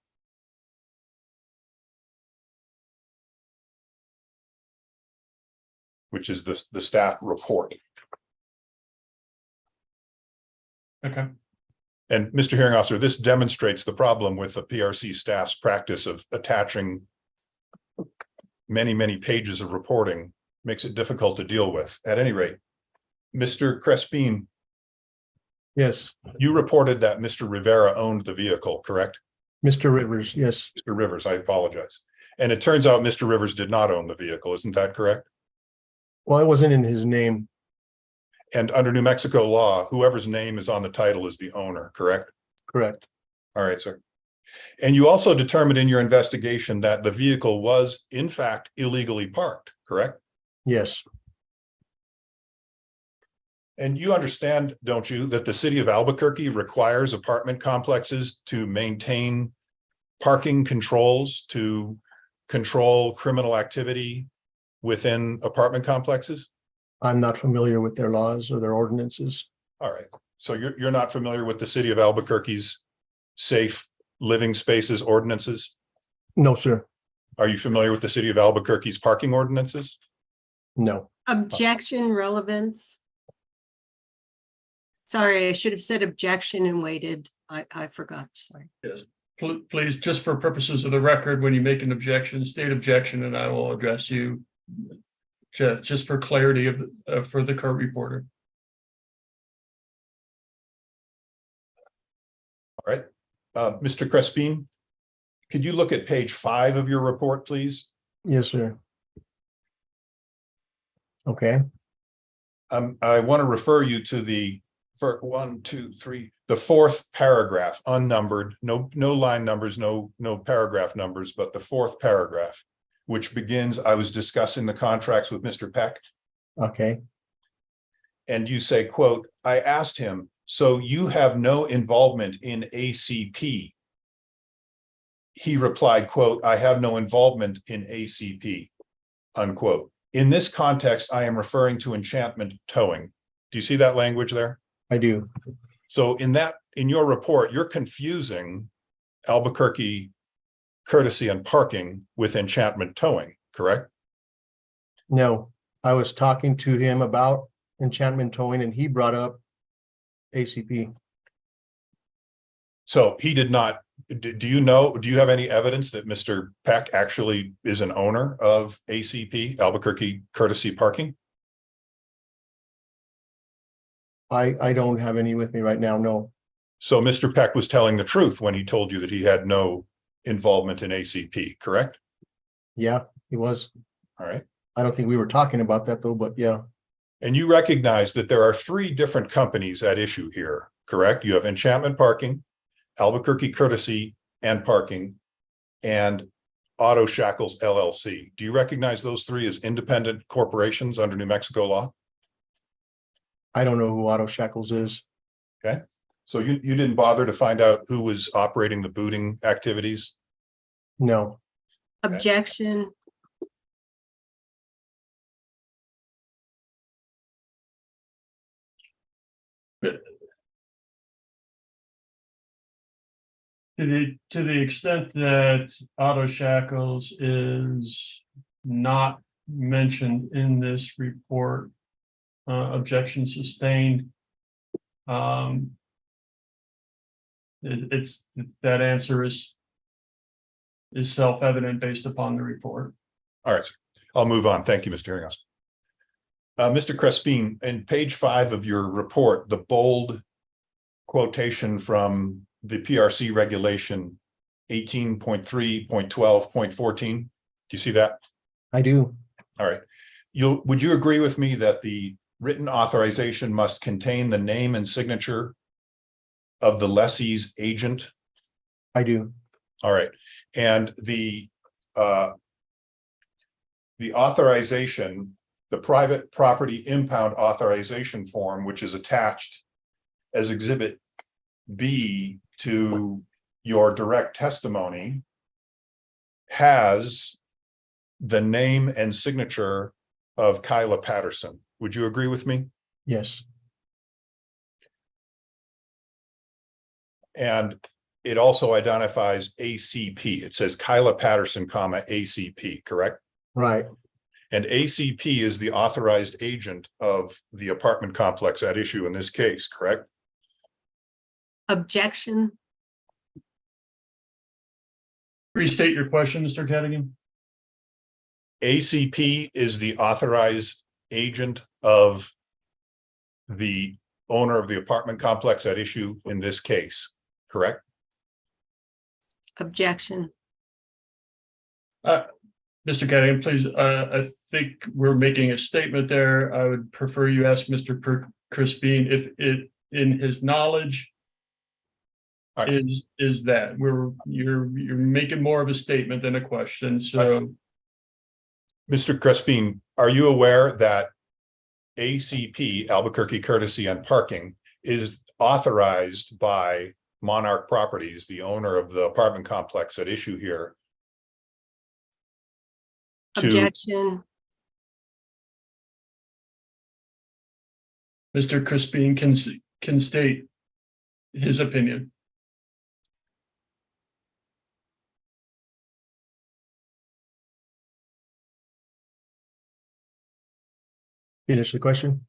which is the staff report. Okay. And Mr. Hearing Officer, this demonstrates the problem with the PRC staff's practice of attaching many, many pages of reporting, makes it difficult to deal with. At any rate, Mr. Crespin, Yes, you reported that Mr. Rivera owned the vehicle, correct? Mr. Rivers, yes, Mr. Rivers, I apologize. And it turns out Mr. Rivers did not own the vehicle, isn't that correct? well, it wasn't in his name, And under New Mexico law, whoever's name is on the title is the owner, correct? correct, All right, sir. And you also determined in your investigation that the vehicle was in fact illegally parked, correct? yes, And you understand, don't you, that the city of Albuquerque requires apartment complexes to maintain parking controls to control criminal activity within apartment complexes? I'm not familiar with their laws or their ordinances. All right, so you're not familiar with the city of Albuquerque's safe living spaces ordinances? No, sir, Are you familiar with the city of Albuquerque's parking ordinances? no, Objection relevance. Sorry, I should have said objection and waited. I forgot, sorry. Yes. Please, just for purposes of the record, when you make an objection, state objection, and I will address you. Just for clarity of for the court reporter. All right, Mr. Crespin, could you look at page 5 of your report, please? yes, sir. Okay, I want to refer you to the the fourth paragraph, unnumbered, no line numbers, no paragraph numbers, but the fourth paragraph, which begins, I was discussing the contracts with Mr. Peck. okay, And you say, quote, I asked him, so you have no involvement in ACP? He replied, quote, I have no involvement in ACP, unquote. In this context, I am referring to Enchantment towing. Do you see that language there? I do, So in your report, you're confusing Albuquerque courtesy and parking with Enchantment towing, correct? no, I was talking to him about Enchantment towing and he brought up ACP. So he did not, do you have any evidence that Mr. Peck actually is an owner of ACP, Albuquerque Courtesy Parking? I don't have any with me right now, no, So Mr. Peck was telling the truth when he told you that he had no involvement in ACP, correct? yeah, he was. All right. I don't think we were talking about that though, but yeah, And you recognize that there are 3 different companies at issue here, correct? You have Enchantment Parking, Albuquerque Courtesy and Parking, and Auto Shackles LLC. Do you recognize those 3 as independent corporations under New Mexico law? I don't know who Auto Shackles is. Okay, so you didn't bother to find out who was operating the booting activities? No, Objection. To the extent that Auto Shackles is not mentioned in this report, objection sustained. It's that answer is self-evident based upon the report. All right, sir. I'll move on. Thank you, Mr. Hearinghouse. Mr. Crespin, in page 5 of your report, the bold quotation from the PRC regulation 18.3.12.14. Do you see that? I do. All right. Would you agree with me that the written authorization must contain the name and signature of the lessee's agent? I do. All right. And the authorization, the private property impound authorization form, which is attached as Exhibit B to your direct testimony, has the name and signature of Kyla Patterson. Would you agree with me? Yes, And it also identifies ACP. It says Kyla Patterson, ACP, correct? right. And ACP is the authorized agent of the apartment complex at issue in this case, correct? Objection. Restate your question, Mr. Cadigan. ACP is the authorized agent of the owner of the apartment complex at issue in this case, correct? Objection. Mr. Cadigan, please, I think we're making a statement there. I would prefer you ask Mr. Crispin if it, in his knowledge, All right. is that you're making more of a statement than a question. So, Mr. Crispin, are you aware that ACP, Albuquerque Courtesy and Parking, is authorized by Monarch Properties, the owner of the apartment complex at issue here, to Objection. Mr. Crispin can state his opinion. Finish the question?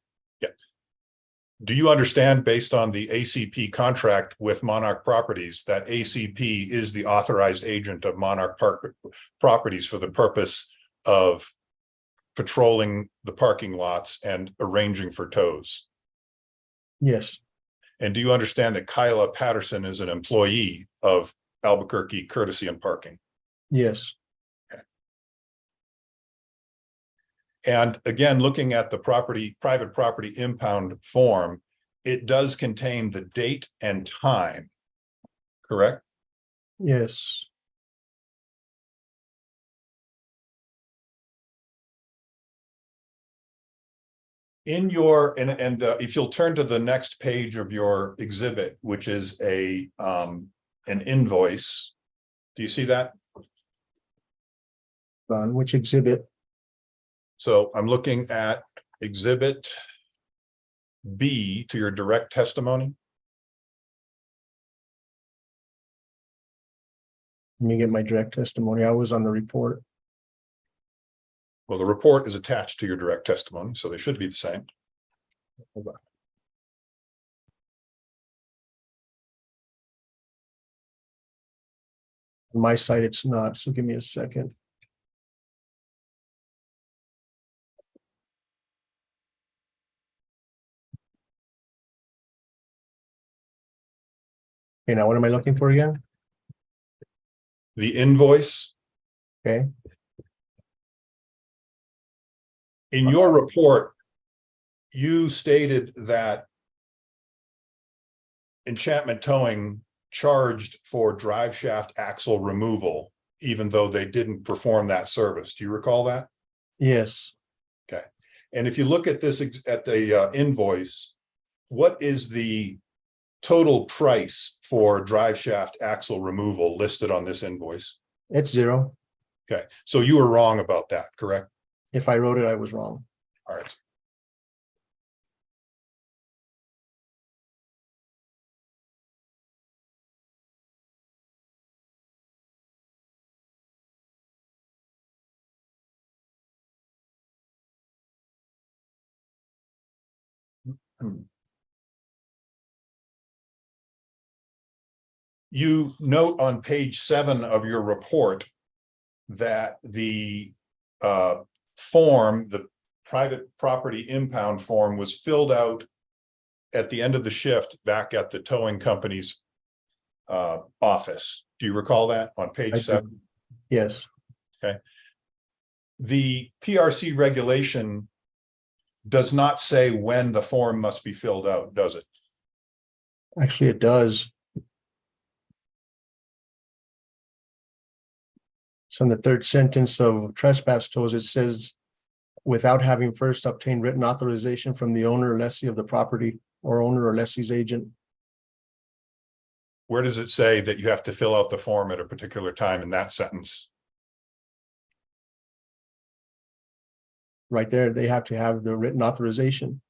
do you understand, based on the ACP contract with Monarch Properties, that ACP is the authorized agent of Monarch Properties for the purpose of patrolling the parking lots and arranging for tows? Yes, And do you understand that Kyla Patterson is an employee of Albuquerque Courtesy and Parking? yes, And again, looking at the private property impound form, it does contain the date and time, correct? yes. In your, and if you'll turn to the next page of your exhibit, which is an invoice. Do you see that? On which exhibit? So I'm looking at exhibit B to your direct testimony. Let me get my direct testimony. I was on the report. Well, the report is attached to your direct testimony, so they should be the same. Hold on. On my side, it's not, so give me a second. Okay, now what am I looking for again? The invoice. Okay, In your report, you stated that Enchantment Towing charged for drive shaft axle removal, even though they didn't perform that service. Do you recall that? yes, And if you look at this, at the invoice, what is the total price for drive shaft axle removal listed on this invoice? it's 0. Okay, so you were wrong about that, correct? If I wrote it, I was wrong. All right. You note on page 7 of your report that the form, the private property impound form, was filled out at the end of the shift back at the towing company's office. Do you recall that on I page do. 7? Yes, The PRC regulation does not say when the form must be filled out, does it? actually, it does. So in the 3rd sentence of trespass tolls, it says, without having first obtained written authorization from the owner or lessee of the property, or owner or lessee's agent. Where does it say that you have to fill out the form at a particular time in that sentence? Right there, they have to have the written authorization.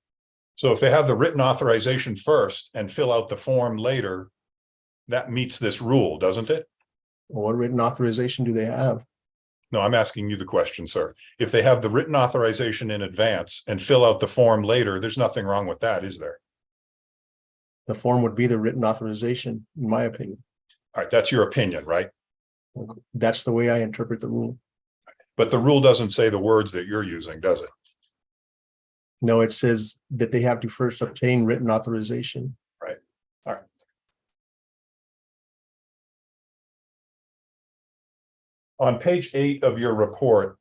So if they have the written authorization first and fill out the form later, that meets this rule, doesn't it? What written authorization do they have? No, I'm asking you the question, sir. If they have the written authorization in advance and fill out the form later, there's nothing wrong with that, is there? The form would be the written authorization, in my opinion. All right, that's your opinion, right? That's the way I interpret the rule. But the rule doesn't say the words that you're using, does it? No, it says that they have to first obtain written authorization. Right. All right. On page 8 of your report,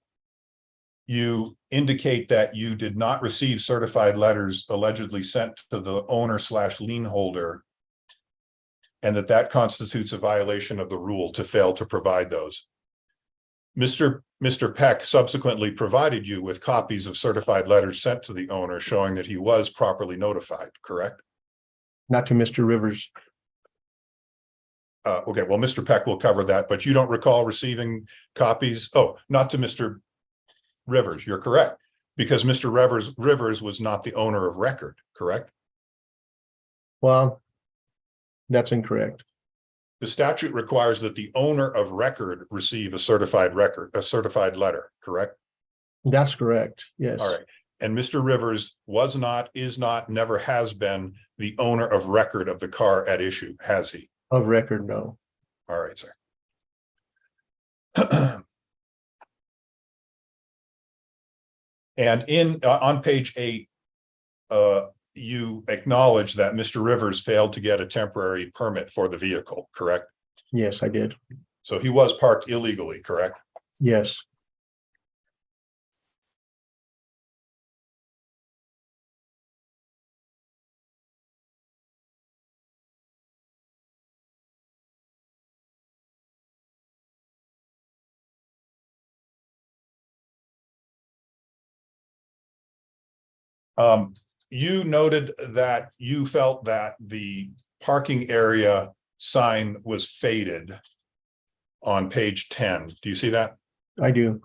you indicate that you did not receive certified letters allegedly sent to the owner/lien holder, and that constitutes a violation of the rule to fail to provide those. Mr. Peck subsequently provided you with copies of certified letters sent to the owner showing that he was properly notified, correct? Not to Mr. Rivers. Okay, well, Mr. Peck will cover that, but you don't recall receiving copies? Oh, not to Mr. Rivers, you're correct, because Mr. Rivers was not the owner of record, correct? Well, that's incorrect. The statute requires that the owner of record receive a certified letter, correct? That's correct. Yes. All right. And Mr. Rivers was not, is not, never has been the owner of record of the car at issue, has he? Of record, no. All right, sir. And on page 8, you acknowledge that Mr. Rivers failed to get a temporary permit for the vehicle, correct? Yes, I did. So he was parked illegally, correct? Yes. You noted that you felt that the parking area sign was faded on page 10. Do you see that? I do.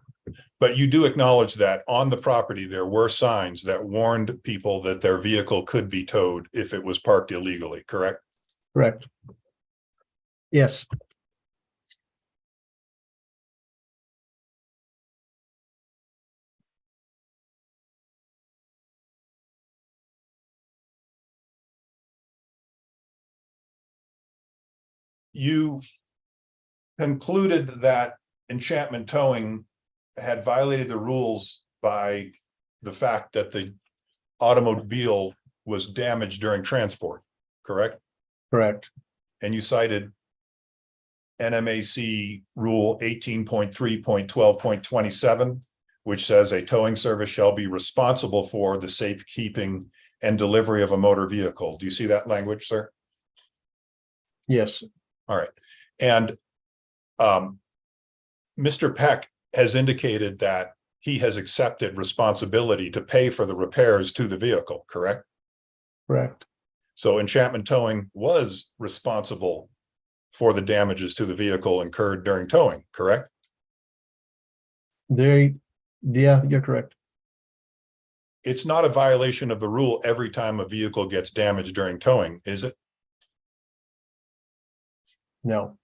But you do acknowledge that on the property, there were signs that warned people that their vehicle could be towed if it was parked illegally, correct? Correct. Yes. You concluded that Enchantment Towing had violated the rules by the fact that the automobile was damaged during transport, correct? Correct. And you cited NMAC Rule 18.3.12.27, which says a towing service shall be responsible for the safekeeping and delivery of a motor vehicle. Do you see that language, sir? Yes. All right. And Mr. Peck has indicated that he has accepted responsibility to pay for the repairs to the vehicle, correct? Correct. So Enchantment Towing was responsible for the damages to the vehicle incurred during towing, correct? Yeah, you're correct. It's not a violation of the rule every time a vehicle gets damaged during towing, is it? No.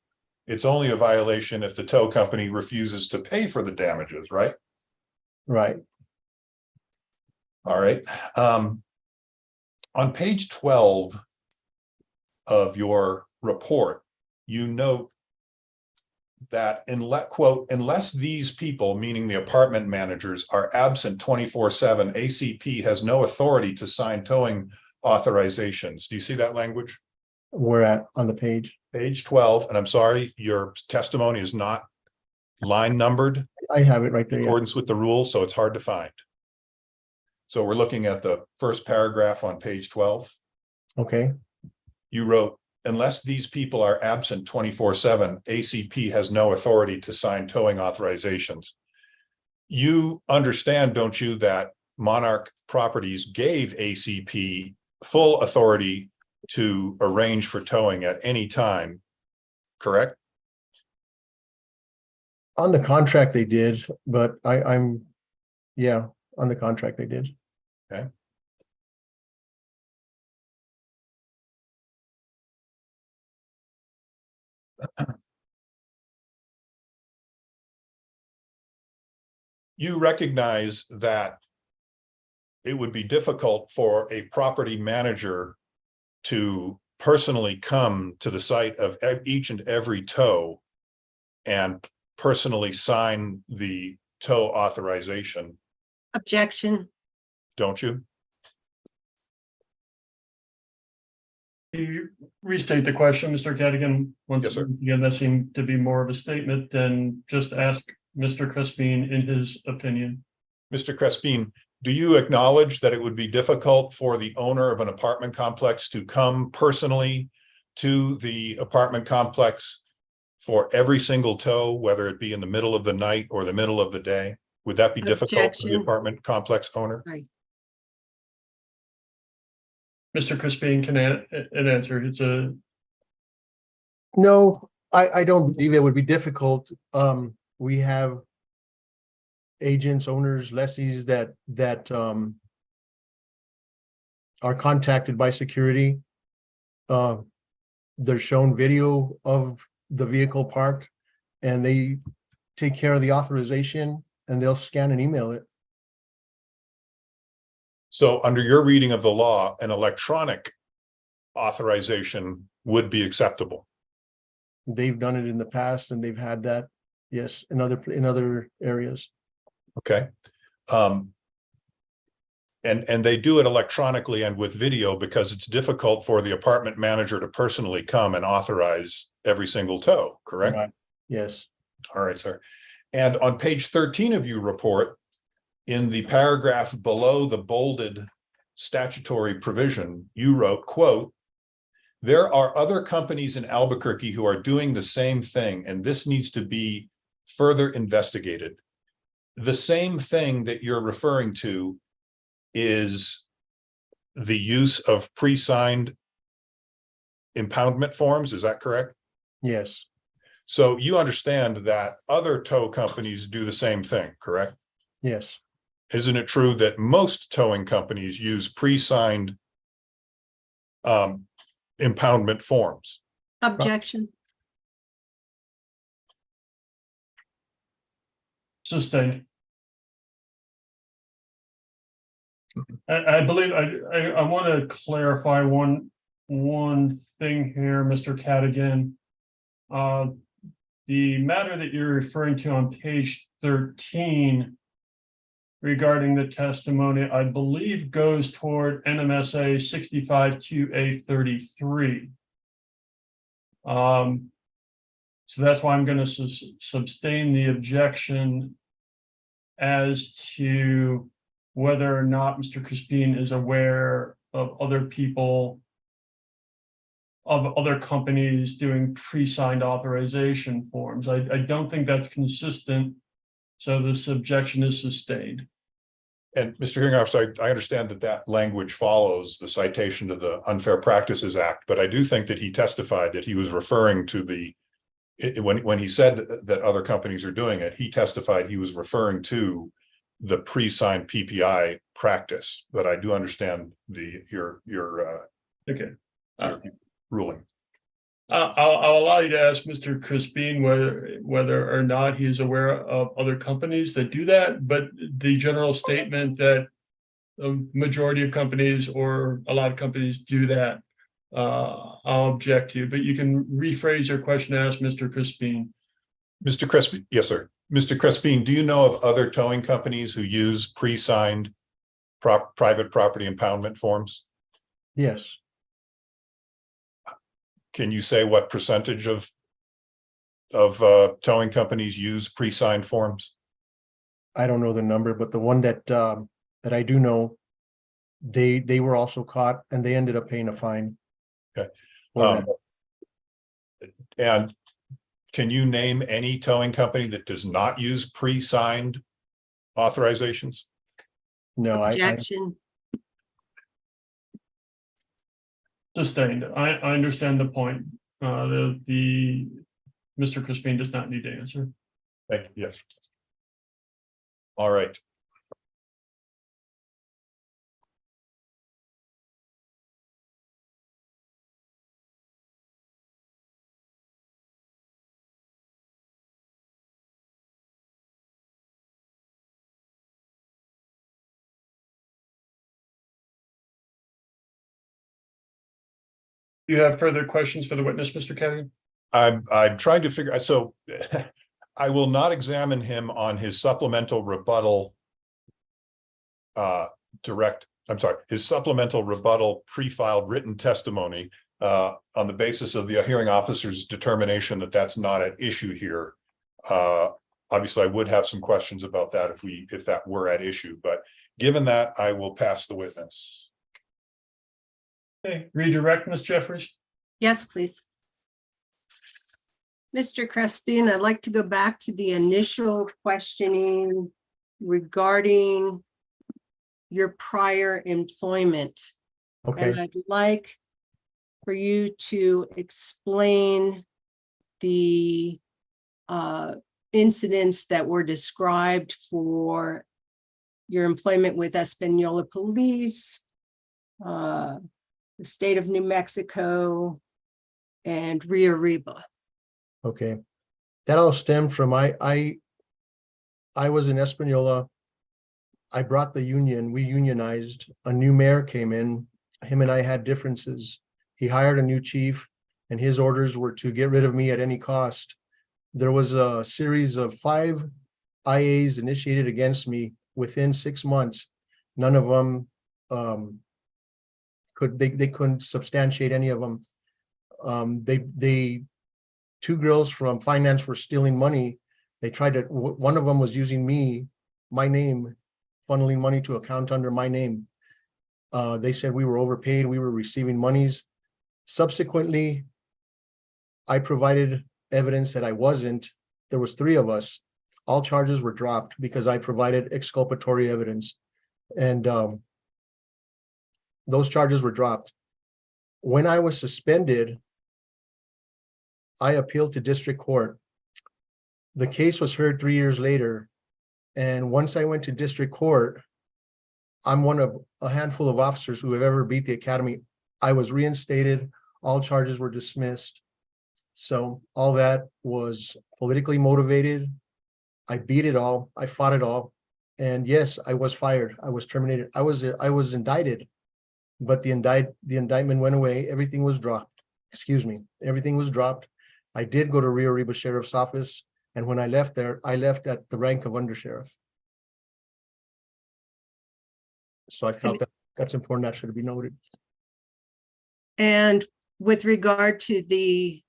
It's only a violation if the tow company refuses to pay for the damages, right? Right. All right. On page 12 of your report, you note that unless these people, meaning the apartment managers, are absent 24/7, ACP has no authority to sign towing authorizations. Do you see that language? We're at on the page. Page 12, and I'm sorry, your testimony is not line numbered I have it right there. in Yeah. accordance with the rules, so it's hard to find. So we're looking at the first paragraph on page 12. Okay. You wrote, unless these people are absent 24/7, ACP has no authority to sign towing authorizations. You understand, don't you, that Monarch Properties gave ACP full authority to arrange for towing at any time, correct? On the contract they did, but yeah, on the contract they did. Okay. you recognize that it would be difficult for a property manager to personally come to the site of each and every tow and personally sign the tow authorization, Objection. don't you? You restate the question, Mr. Cadigan. Once Yes, sir. again, that seemed to be more of a statement than just ask Mr. Crispin in his opinion. Mr. Crespin, do you acknowledge that it would be difficult for the owner of an apartment complex to come personally to the apartment complex for every single tow, whether it be in the middle of the night or the middle of the day? Would that be difficult for the Objection. apartment complex owner? Right. Mr. Crispin can answer. It's a No, I don't believe it would be difficult. We have agents, owners, lessees that are contacted by security. They're shown video of the vehicle parked, and they take care of the authorization, and they'll scan and email it. So under your reading of the law, an electronic authorization would be acceptable. They've done it in the past, and they've had that, yes, in other areas. Okay. And they do it electronically and with video because it's difficult for the apartment manager to personally come and authorize every single tow, correct? Right. Yes. All right, sir. And on page 13 of your report, in the paragraph below the bolded statutory provision, you wrote, quote, "There are other companies in Albuquerque who are doing the same thing, and this needs to be further investigated." The same thing that you're referring to is the use of pre-signed impoundment forms, is that correct? Yes. So you understand that other tow companies do the same thing, correct? Yes. Isn't it true that most towing companies use pre-signed impoundment forms? Objection. sustained. I believe I want to clarify one thing here, Mr. Cadigan. The matter that you're referring to on page 13 regarding the testimony, I believe goes toward NMSA 65-2A33. So that's why I'm going to sustain the objection as to whether or not Mr. Crispin is aware of other people, of other companies doing pre-signed authorization forms. I don't think that's consistent, so this objection is sustained. And Mr. Hearing Officer, I understand that language follows the citation to the Unfair Practices Act, but I do think that he testified that he was referring to when he said that other companies are doing it, he testified he was referring to the pre-signed PPI practice. But I do understand your ruling. I'll allow you to ask Mr. Crispin whether or not he is aware of other companies that do that, but the general statement that a majority of companies or a lot of companies do that, I'll object to. But you can rephrase your question to ask Mr. Crispin. Mr. Crispin, yes, sir. Mr. Crispin, do you know of other towing companies who use pre-signed private property impoundment forms? Yes. Can you say what percentage of towing companies use pre-signed forms? I don't know the number, but the one that I do know, they were also caught and they ended up paying a fine. Okay. for that. And can you name any towing company that does not use pre-signed authorizations? No, Objection. Sustained. I understand the point. The Mr. Crispin does not need to answer. Thank you. Yes. All right. You have further questions for the witness, Mr. Kevin? I'm trying to figure, so I will not examine him on his supplemental rebuttal his supplemental rebuttal pre-filed written testimony on the basis of the hearing officer's determination that that's not at issue here. Obviously, I would have some questions about that if that were at issue, but given that, I will pass the witness. Okay, redirect, Ms. Jeffries. Yes, please. Mr. Crespin, I'd like to go back to the initial questioning regarding your prior employment. Okay, And I'd like for you to explain the incidents that were described for your employment with Espanola Police, the state of New Mexico, and Rio Arriba. okay. That all stemmed from I was in Espanola. I brought the union, we unionized, a new mayor came in, him and I had differences. He hired a new chief and his orders were to get rid of me at any cost. There was a series of 5 IAs initiated against me within 6 months. None of them they couldn't substantiate any of them. They 2 girls from finance were stealing money. They tried to, one of them was using my name, funneling money to account under my name. They said we were overpaid, we were receiving monies. Subsequently, I provided evidence that I wasn't. There was 3 of us. All charges were dropped because I provided exculpatory evidence. And those charges were dropped. When I was suspended, I appealed to district court. The case was heard 3 years later. And once I went to district court, I'm one of a handful of officers who have ever beat the academy. I was reinstated, all charges were dismissed. So all that was politically motivated. I beat it all, I fought it all. And yes, I was fired, I was terminated, I was indicted, but the indictment went away, everything was dropped. Excuse me, everything was dropped. I did go to Rio Arriba Sheriff's Office, and when I left there, I left at the rank of undersheriff. So I felt that that's important, that should be noted. And with regard to the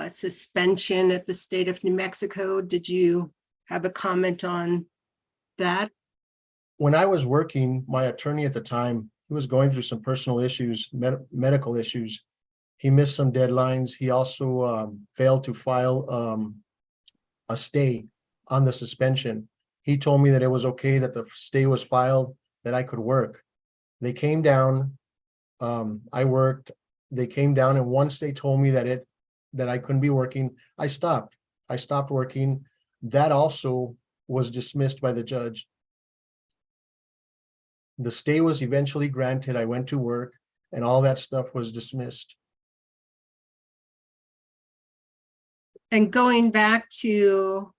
suspension at the state of New Mexico, did you have a comment on that? When I was working, my attorney at the time, he was going through some personal issues, medical issues. He missed some deadlines. He also failed to file a stay on the suspension. He told me that it was okay that the stay was filed, that I could work. They came down, I worked, they came down, and once they told me that I couldn't be working, I stopped working. That also was dismissed by the judge. The stay was eventually granted. I went to work and all that stuff was dismissed. And going back to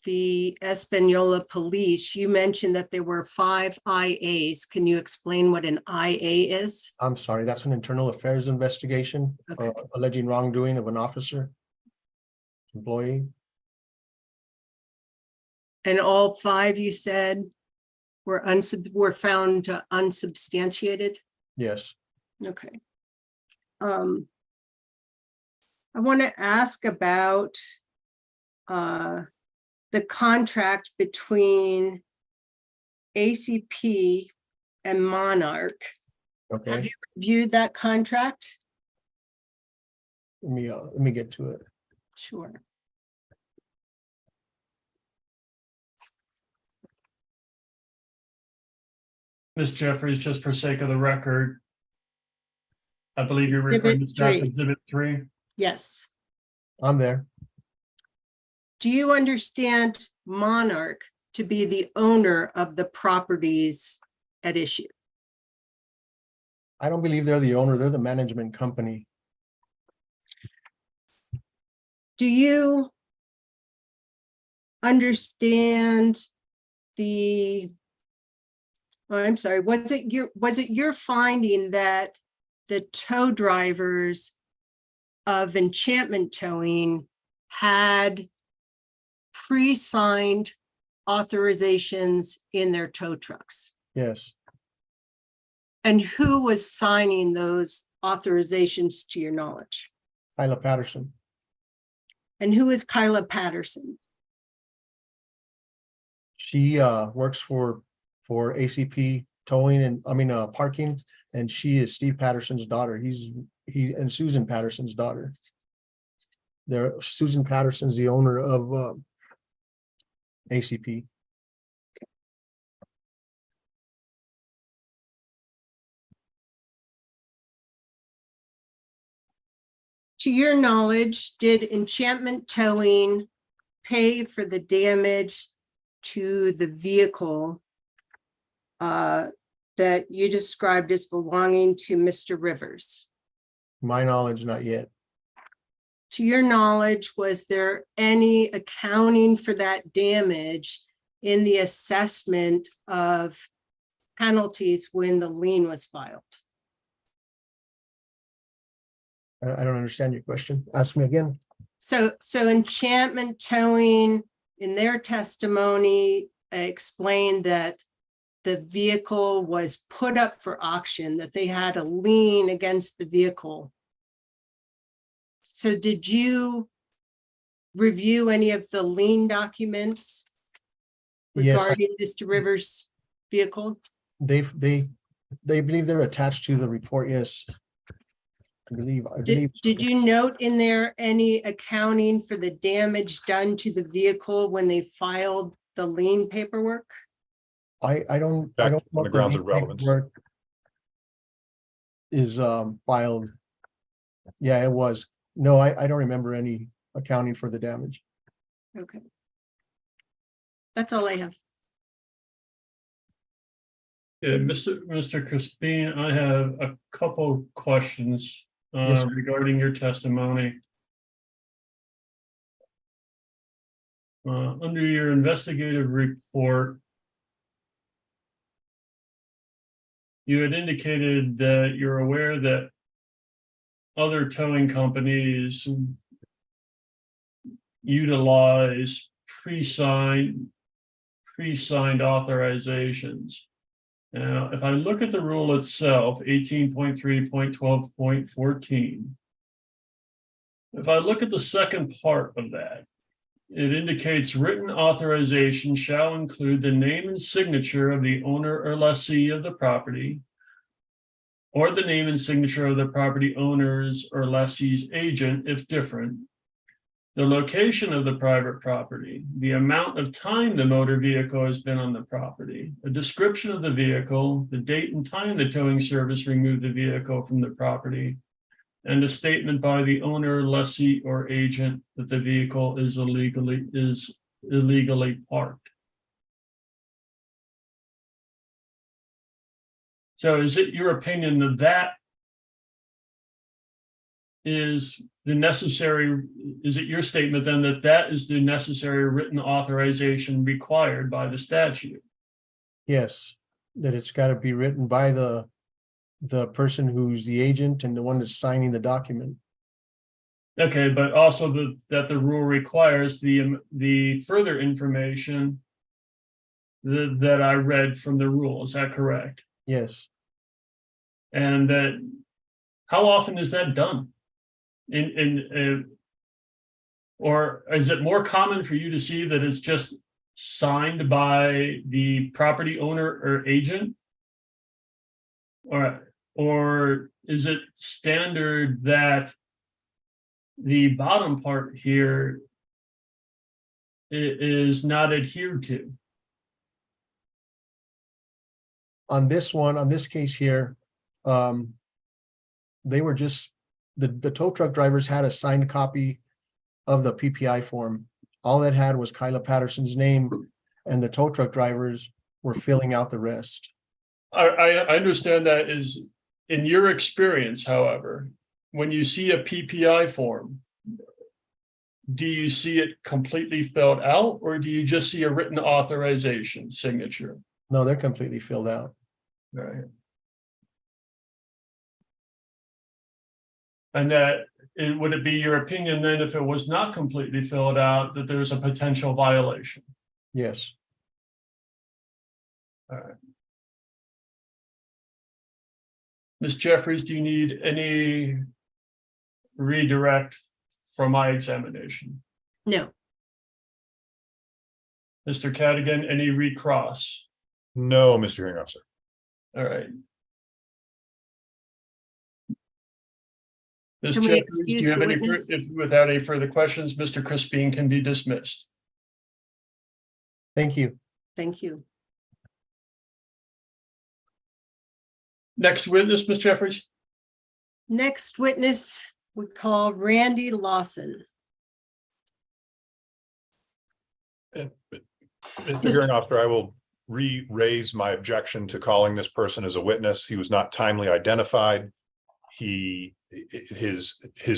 the Espanola Police, you mentioned that there were 5 IAs. Can you explain what an IA is? I'm sorry, that's an internal affairs investigation, Okay. Alleging wrongdoing of an officer, employee. And all 5, you said, were found unsubstantiated? Yes. Okay. I want to ask about the contract between ACP and Monarch. Have Okay, you reviewed that contract? let me get to it. Sure. Ms. Jeffries, just for sake of the record, I believe you're referring to Exhibit staff 3. exhibit 3. Yes. I'm there. Do you understand Monarch to be the owner of the properties at issue? I don't believe they're the owner, they're the management company. Do you understand the, oh, I'm sorry, was it your finding that the tow drivers of Enchantment Towing had pre-signed authorizations in their tow trucks. Yes, And who was signing those authorizations to your knowledge? Kyla Patterson. And who is Kyla Patterson? She works for ACP towing and parking, and she is Steve Patterson's daughter. He and Susan Patterson's daughter. Susan Patterson's the owner of ACP. To your knowledge, did Enchantment Towing pay for the damage to the vehicle that you described as belonging to Mr. Rivers? My knowledge, not yet. To your knowledge, was there any accounting for that damage in the assessment of penalties when the lien was filed? I don't understand your question. Ask me again. So Enchantment Towing, in their testimony, explained that the vehicle was put up for auction, that they had a lien against the vehicle. So did you review any of the lien documents Yes, regarding Mr. Rivers' vehicle? they believe they're attached to the report. Yes. I believe. Did you note in there any accounting for the damage done to the vehicle when they filed the lien paperwork? I don't Back know on the what grounds the of relevance. paperwork is filed. Yeah, it was. No, I don't remember any accounting for the damage. Okay. That's all I have. Yeah, Mr. Crispin, I have a couple questions Yes, sir. regarding your testimony. Under your investigative report, you had indicated that you're aware that other towing companies utilize pre-signed authorizations. Now, if I look at the rule itself, 18.3.12.14, if I look at the second part of that, it indicates written authorization shall include the name and signature of the owner or lessee of the property, or the name and signature of the property owner's or lessee's agent, if different, the location of the private property, the amount of time the motor vehicle has been on the property, a description of the vehicle, the date and time the towing service removed the vehicle from the property, and a statement by the owner, lessee, or agent that the vehicle is illegally parked. So is it your opinion that that is the necessary, is it your statement then that that is the necessary written authorization required by the statute? Yes, that it's got to be written by the person who's the agent and the one that's signing the document. Okay, but also that the rule requires the further information that I read from the rule. Is that correct? Yes. And that, how often is that done? Or is it more common for you to see that it's just signed by the property owner or agent? Or is it standard that the bottom part here is not adhered to? On this case here, they were just, the tow truck drivers had a signed copy of the PPI form. All that had was Kyla Patterson's name, and the tow truck drivers were filling out the rest. I understand that. Is in your experience, however, when you see a PPI form, do you see it completely filled out, or do you just see a written authorization signature? No, they're completely filled out. Right. And that would it be your opinion then, if it was not completely filled out, that there's a potential violation? Yes. All right. Ms. Jeffries, do you need any redirect from my examination? No, Mr. Cadigan, any recross? No, Mr. Hearing Officer. All right. Ms. Can we Jeffries, do excuse you have the any, witness? without any further questions, Mr. Crispin can be dismissed. Thank you. thank you. Next witness, Ms. Jeffries. Next witness, we call Randy Lawson. Mr. Hearing Officer, I will raise my objection to calling this person as a witness. He was not timely identified. His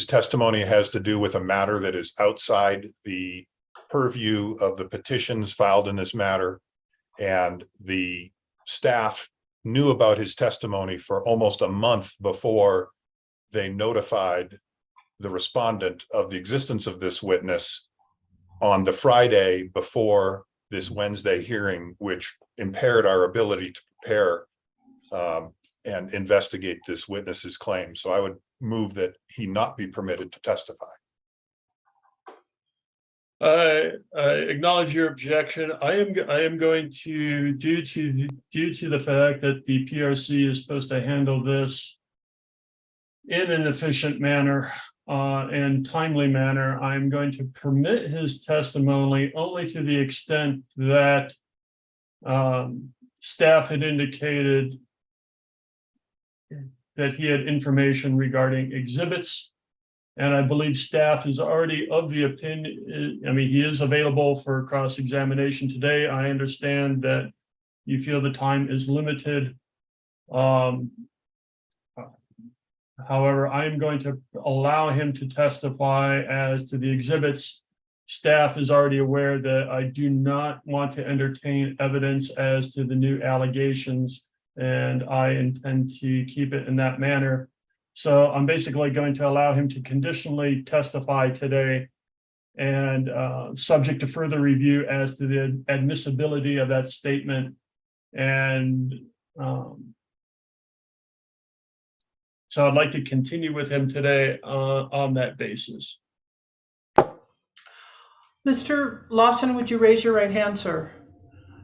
testimony has to do with a matter that is outside the purview of the petitions filed in this matter. And the staff knew about his testimony for almost a month before they notified the respondent of the existence of this witness on the Friday before this Wednesday hearing, which impaired our ability to prepare and investigate this witness's claim. So I would move that he not be permitted to testify. I acknowledge your objection. I am going to, due to the fact that the PRC is supposed to handle this in an efficient manner and timely manner, I'm going to permit his testimony only to the extent that staff had indicated that he had information regarding exhibits. And I believe staff is already of the opinion, I mean, he is available for cross-examination today. I understand that you feel the time is limited. However, I am going to allow him to testify as to the exhibits. Staff is already aware that I do not want to entertain evidence as to the new allegations, and I intend to keep it in that manner. So I'm basically going to allow him to conditionally testify today, and subject to further review as to the admissibility of that statement. And so I'd like to continue with him today on that basis. Mr. Lawson, would you raise your right hand, sir?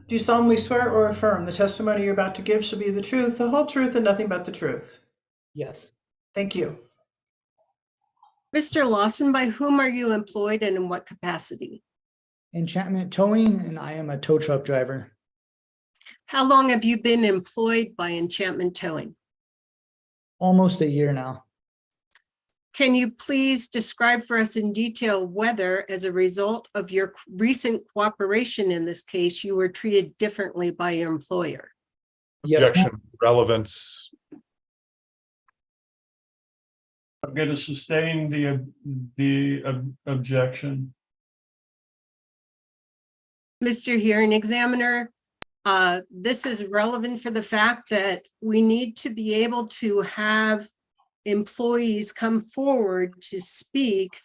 Do you solemnly swear or affirm the testimony you're about to give shall be the truth, the whole truth, and nothing but the truth? Yes. Thank you. Mr. Lawson, by whom are you employed and in what capacity? Enchantment Towing, and I am a tow truck driver. How long have you been employed by Enchantment Towing? Almost a year now. Can you please describe for us in detail whether, as a result of your recent cooperation in this case, you were treated differently by your employer? Yes, ma'am. Objection, relevance. I'm going to sustain the objection. Mr. Hearing Examiner, this is relevant for the fact that we need to be able to have employees come forward to speak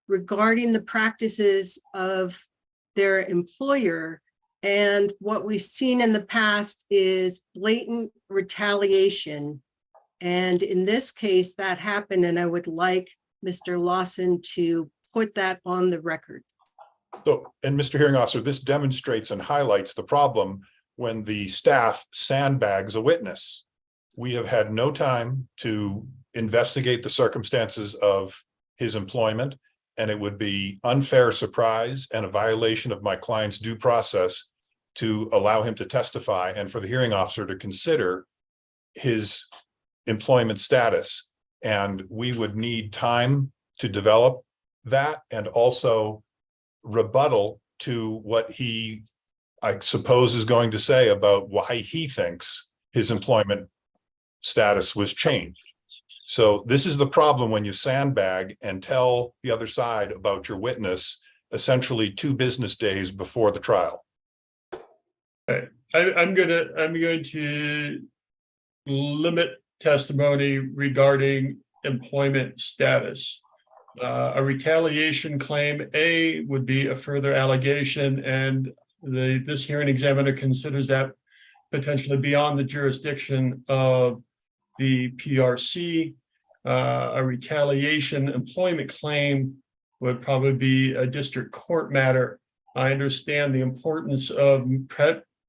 regarding the practices of their employer. And what we've seen in the past is blatant retaliation. And in this case, that happened, and I would like Mr. Lawson to put that on the record. So, and Mr. Hearing Officer, this demonstrates and highlights the problem when the staff sandbags a witness. We have had no time to investigate the circumstances of his employment, and it would be unfair surprise and a violation of my client's due process to allow him to testify and for the hearing officer to consider his employment status. And we would need time to develop that and also rebuttal to what he, I suppose, is going to say about why he thinks his employment status was changed. So this is the problem when you sandbag and tell the other side about your witness essentially 2 business days before the trial. Okay. I'm going to limit testimony regarding employment status. A retaliation claim, A, would be a further allegation, and this hearing examiner considers that potentially beyond the jurisdiction of the PRC. A retaliation employment claim would probably be a district court matter. I understand the importance of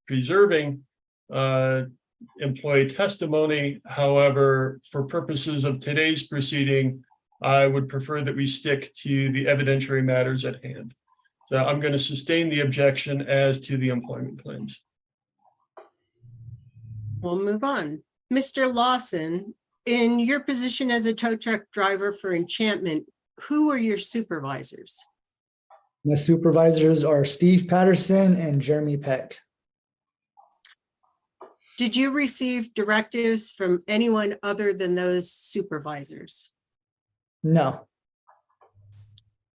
preserving employee testimony. However, for purposes of today's proceeding, I would prefer that we stick to the evidentiary matters at hand. So I'm going to sustain the objection as to the employment claims. We'll move on. Mr. Lawson, in your position as a tow truck driver for Enchantment, who are your supervisors? The supervisors are Steve Patterson and Jeremy Peck. Did you receive directives from anyone other than those supervisors? No.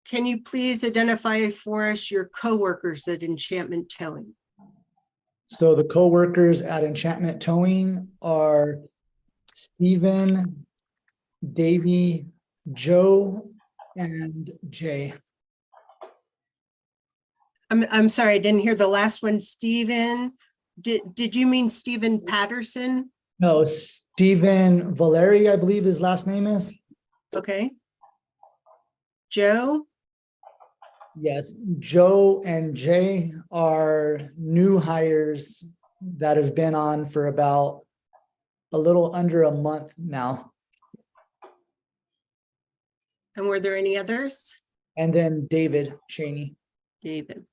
Can you please identify for us your coworkers at Enchantment Towing? So the co-workers at Enchantment Towing are Stephen, Davey, Joe, and Jay. I'm sorry, I didn't hear the last one. Stephen, did you mean Stephen Patterson? No, Stephen Valeri, I believe his last name is. Okay. Joe? Yes, Joe and Jay are new hires that have been on for about a little under a month now. And were there any others? And then David Cheney. David.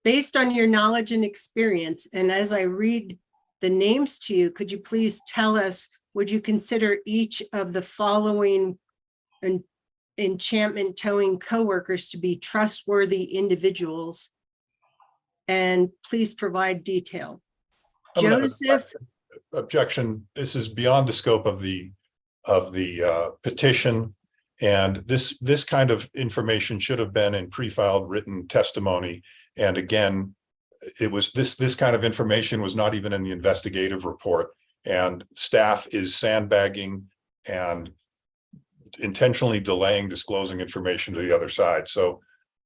Based on your knowledge and experience, and as I read the names to you, could you please tell us, would you consider each of the following Enchantment Towing coworkers to be trustworthy individuals? And please provide detail. I'm gonna- Joseph, Objection. This is beyond the scope of the petition. And this kind of information should have been in pre-filed written testimony. And again, it was this kind of information was not even in the investigative report, and staff is sandbagging and intentionally delaying disclosing information to the other side. So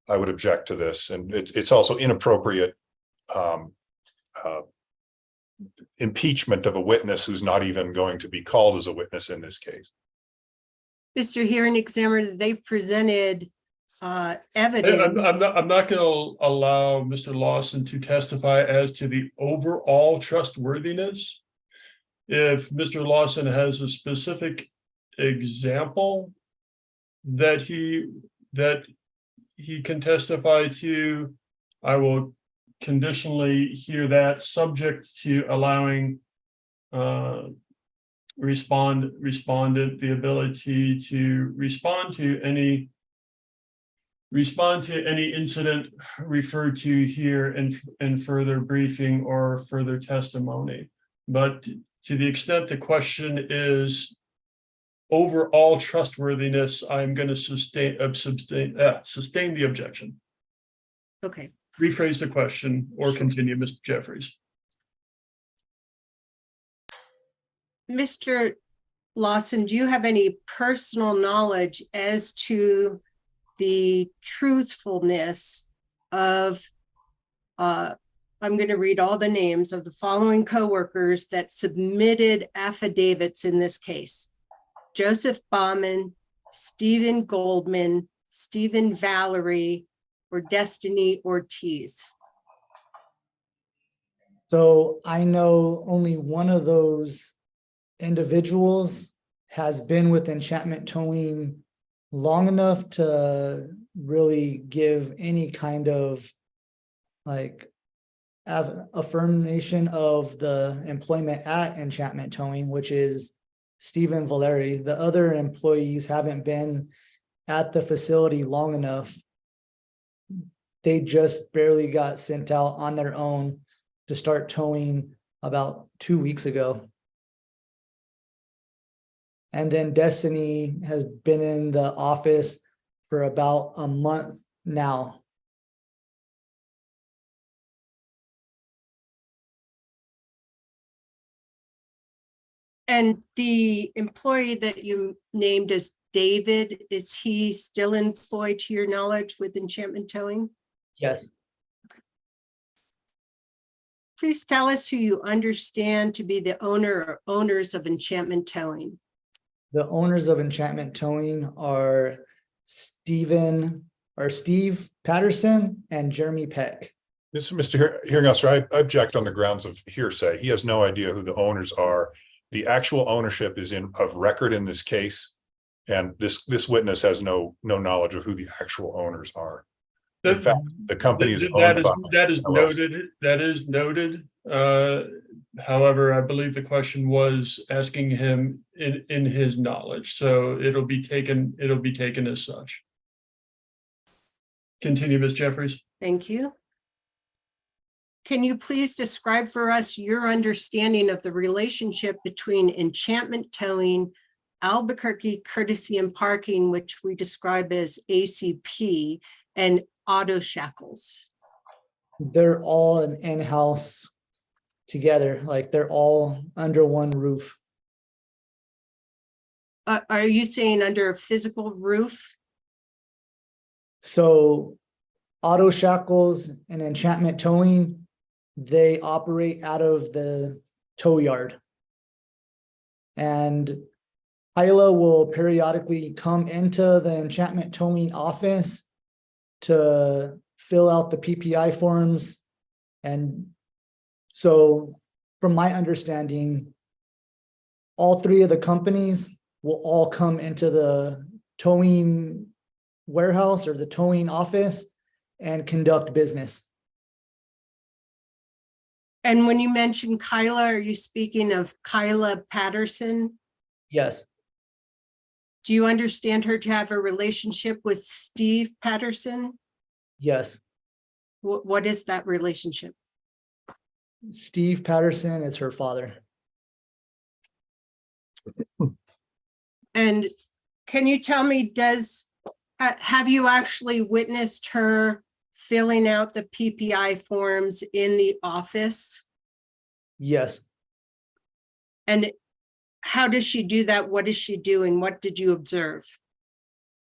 I would object to this, and it's also inappropriate impeachment of a witness who's not even going to be called as a witness in this case. Mr. Hearing Examiner, they presented evidence. I'm not going to allow Mr. Lawson to testify as to the overall trustworthiness. If Mr. Lawson has a specific example that he can testify to, I will conditionally hear that, subject to allowing respondent the ability to respond to any incident referred to here in further briefing or further testimony. But to the extent the question is overall trustworthiness, I'm going to sustain the objection. Okay. Rephrase the question or continue, Mr. Jeffries. Mr. Lawson, do you have any personal knowledge as to the truthfulness of, I'm going to read all the names of the following coworkers that submitted affidavits in this case: Joseph Bauman, Stephen Goldman, Stephen Valerie, or Destiny Ortiz? So I know only one of those individuals has been with Enchantment Towing long enough to really give any kind of like affirmation of the employment at Enchantment Towing, which is Stephen Valeri. The other employees haven't been at the facility long enough. They just barely got sent out on their own to start towing about 2 weeks ago. And then Destiny has been in the office for about a month now. And the employee that you named as David, is he still employed to your knowledge with Enchantment Towing? Yes, Please tell us who you understand to be the owner or owners of Enchantment Towing. the owners of Enchantment Towing are Steve Patterson and Jeremy Peck. This is Mr. Hearing Officer. I object on the grounds of hearsay. He has no idea who the owners are. The actual ownership is of record in this case. And this witness has no knowledge of who the actual owners are. In fact, the company is owned by That is LLC. noted. However, I believe the question was asking him in his knowledge, so it'll be taken as such. Continue, Ms. Jeffries. Thank you. Can you please describe for us your understanding of the relationship between Enchantment Towing, Albuquerque Courtesy and Parking, which we describe as ACP, and Auto Shackles? They're all an in-house together, like they're all under one roof. Are you saying under a physical roof? So Auto Shackles and Enchantment Towing, they operate out of the tow yard. And Hyla will periodically come into the Enchantment Towing office to fill out the PPI forms. And so from my understanding, all three of the companies will all come into the towing warehouse or the towing office and conduct business. And when you mention Kyla, are you speaking of Kyla Patterson? Yes, Do you understand her to have a relationship with Steve Patterson? yes. What is that relationship? Steve Patterson is her father. And can you tell me, have you actually witnessed her filling out the PPI forms in the office? Yes. And how does she do that? What is she doing? What did you observe?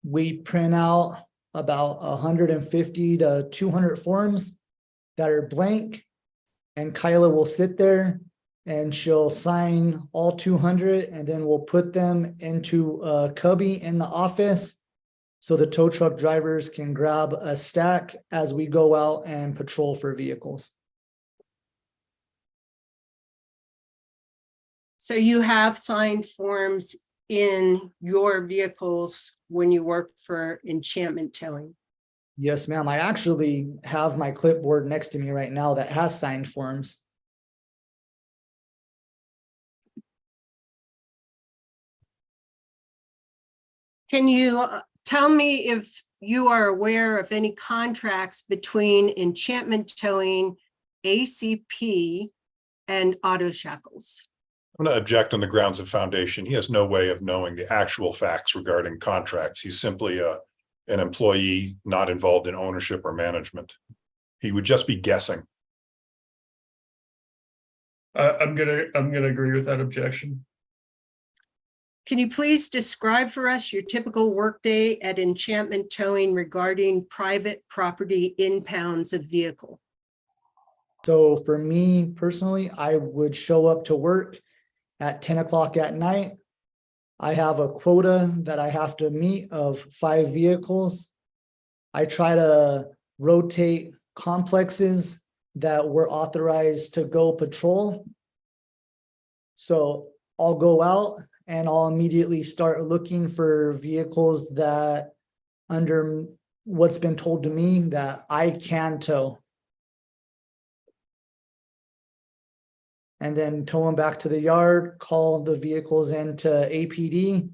We print out about 150 to 200 forms that are blank, and Kyla will sit there and she'll sign all 200, and then we'll put them into a cubby in the office so the tow truck drivers can grab a stack as we go out and patrol for vehicles. So you have signed forms in your vehicles when you work for Enchantment Towing? Yes, ma'am. I actually have my clipboard next to me right now that has signed forms. Can you tell me if you are aware of any contracts between Enchantment Towing, ACP, and Auto Shackles? I'm going to object on the grounds of foundation. He has no way of knowing the actual facts regarding contracts. He's simply an employee not involved in ownership or management. He would just be guessing. I'm gonna agree with that objection. Can you please describe for us your typical workday at Enchantment Towing regarding private property impounds of vehicle? So for me personally, I would show up to work at 10 o'clock at night. I have a quota that I have to meet of 5 vehicles. I try to rotate complexes that were authorized to go patrol. So I'll go out and I'll immediately start looking for vehicles that, under what's been told to me, that I can tow. And then tow them back to the yard, call the vehicles into APD.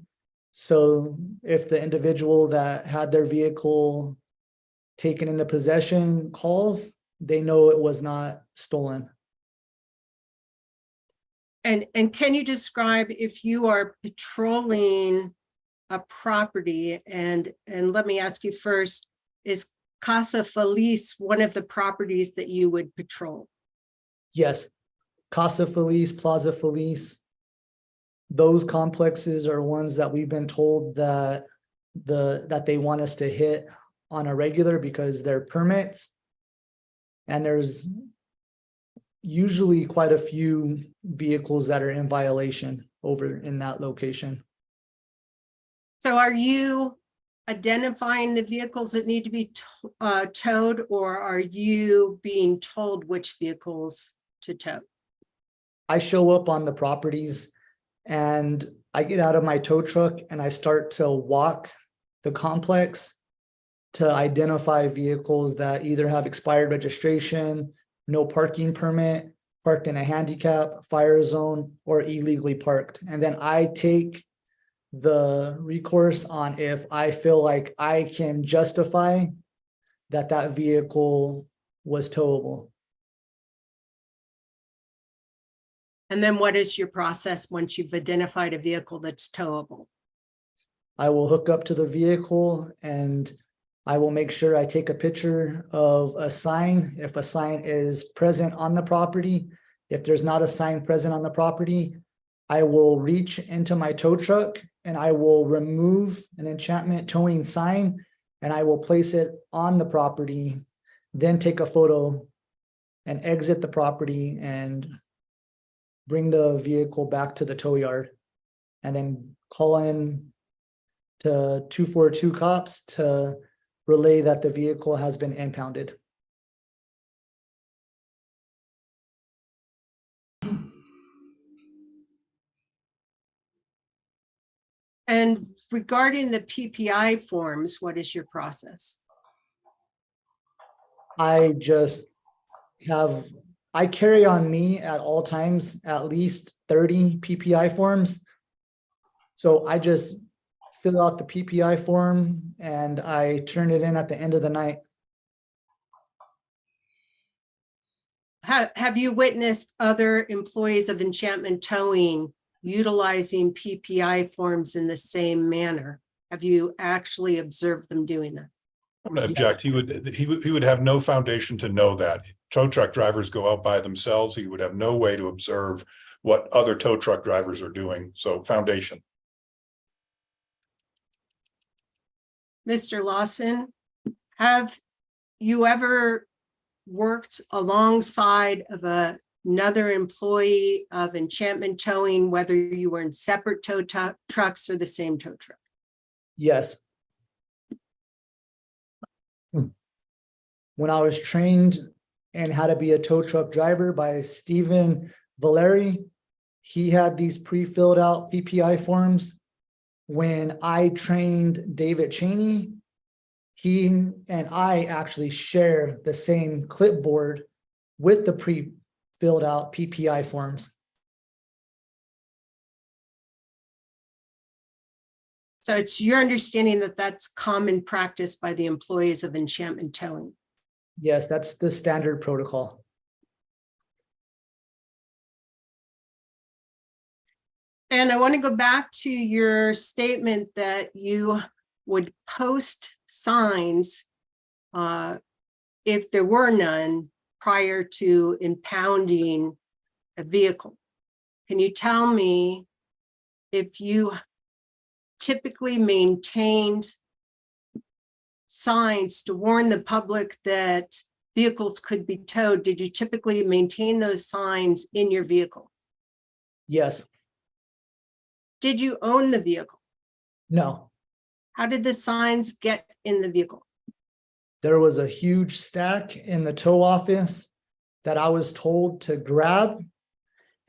So if the individual that had their vehicle taken into possession calls, they know it was not stolen. And can you describe, if you are patrolling a property, and let me ask you first, is Casa Feliz one of the properties that you would patrol? Yes, Casa Feliz, Plaza Feliz. those complexes are ones that we've been told that they want us to hit on a regular because they're permits. And there's usually quite a few vehicles that are in violation over in that location. So are you identifying the vehicles that need to be towed, or are you being told which vehicles to tow? I show up on the properties and I get out of my tow truck and I start to walk the complex to identify vehicles that either have expired registration, no parking permit, parked in a handicap, fire zone, or illegally parked. And then I take the recourse on if I feel like I can justify that vehicle was towable. And then what is your process once you've identified a vehicle that's towable? I will hook up to the vehicle and I will make sure I take a picture of a sign. If a sign is present on the property, if there's not a sign present on the property, I will reach into my tow truck and I will remove an Enchantment towing sign and I will place it on the property, then take a photo and exit the property and bring the vehicle back to the tow yard and then call in to 242 cops to relay that the vehicle has been impounded. And regarding the PPI forms, what is your process? I carry on me at all times at least 30 PPI forms. So I just fill out the PPI form and I turn it in at the end of the night. Have you witnessed other employees of Enchantment Towing utilizing PPI forms in the same manner? Have you actually observed them doing that? I'm going to object. He would have no foundation to know that. Tow truck drivers go out by themselves. He would have no way to observe what other tow truck drivers are doing. So foundation. Mr. Lawson, have you ever worked alongside of another employee of Enchantment Towing, whether you were in separate tow trucks or the same tow truck? Yes. When I was trained in how to be a tow truck driver by Stephen Valeri, he had these pre-filled out PPI forms. When I trained David Cheney, he and I actually share the same clipboard with the pre-filled out PPI forms. So it's your understanding that that's common practice by the employees of Enchantment Towing? Yes, that's the standard protocol. And I want to go back to your statement that you would post signs if there were none prior to impounding a vehicle. Can you tell me if you typically maintained signs to warn the public that vehicles could be towed? Did you typically maintain those signs in your vehicle? Yes. Did you own the vehicle? No. How did the signs get in the vehicle? There was a huge stack in the tow office that I was told to grab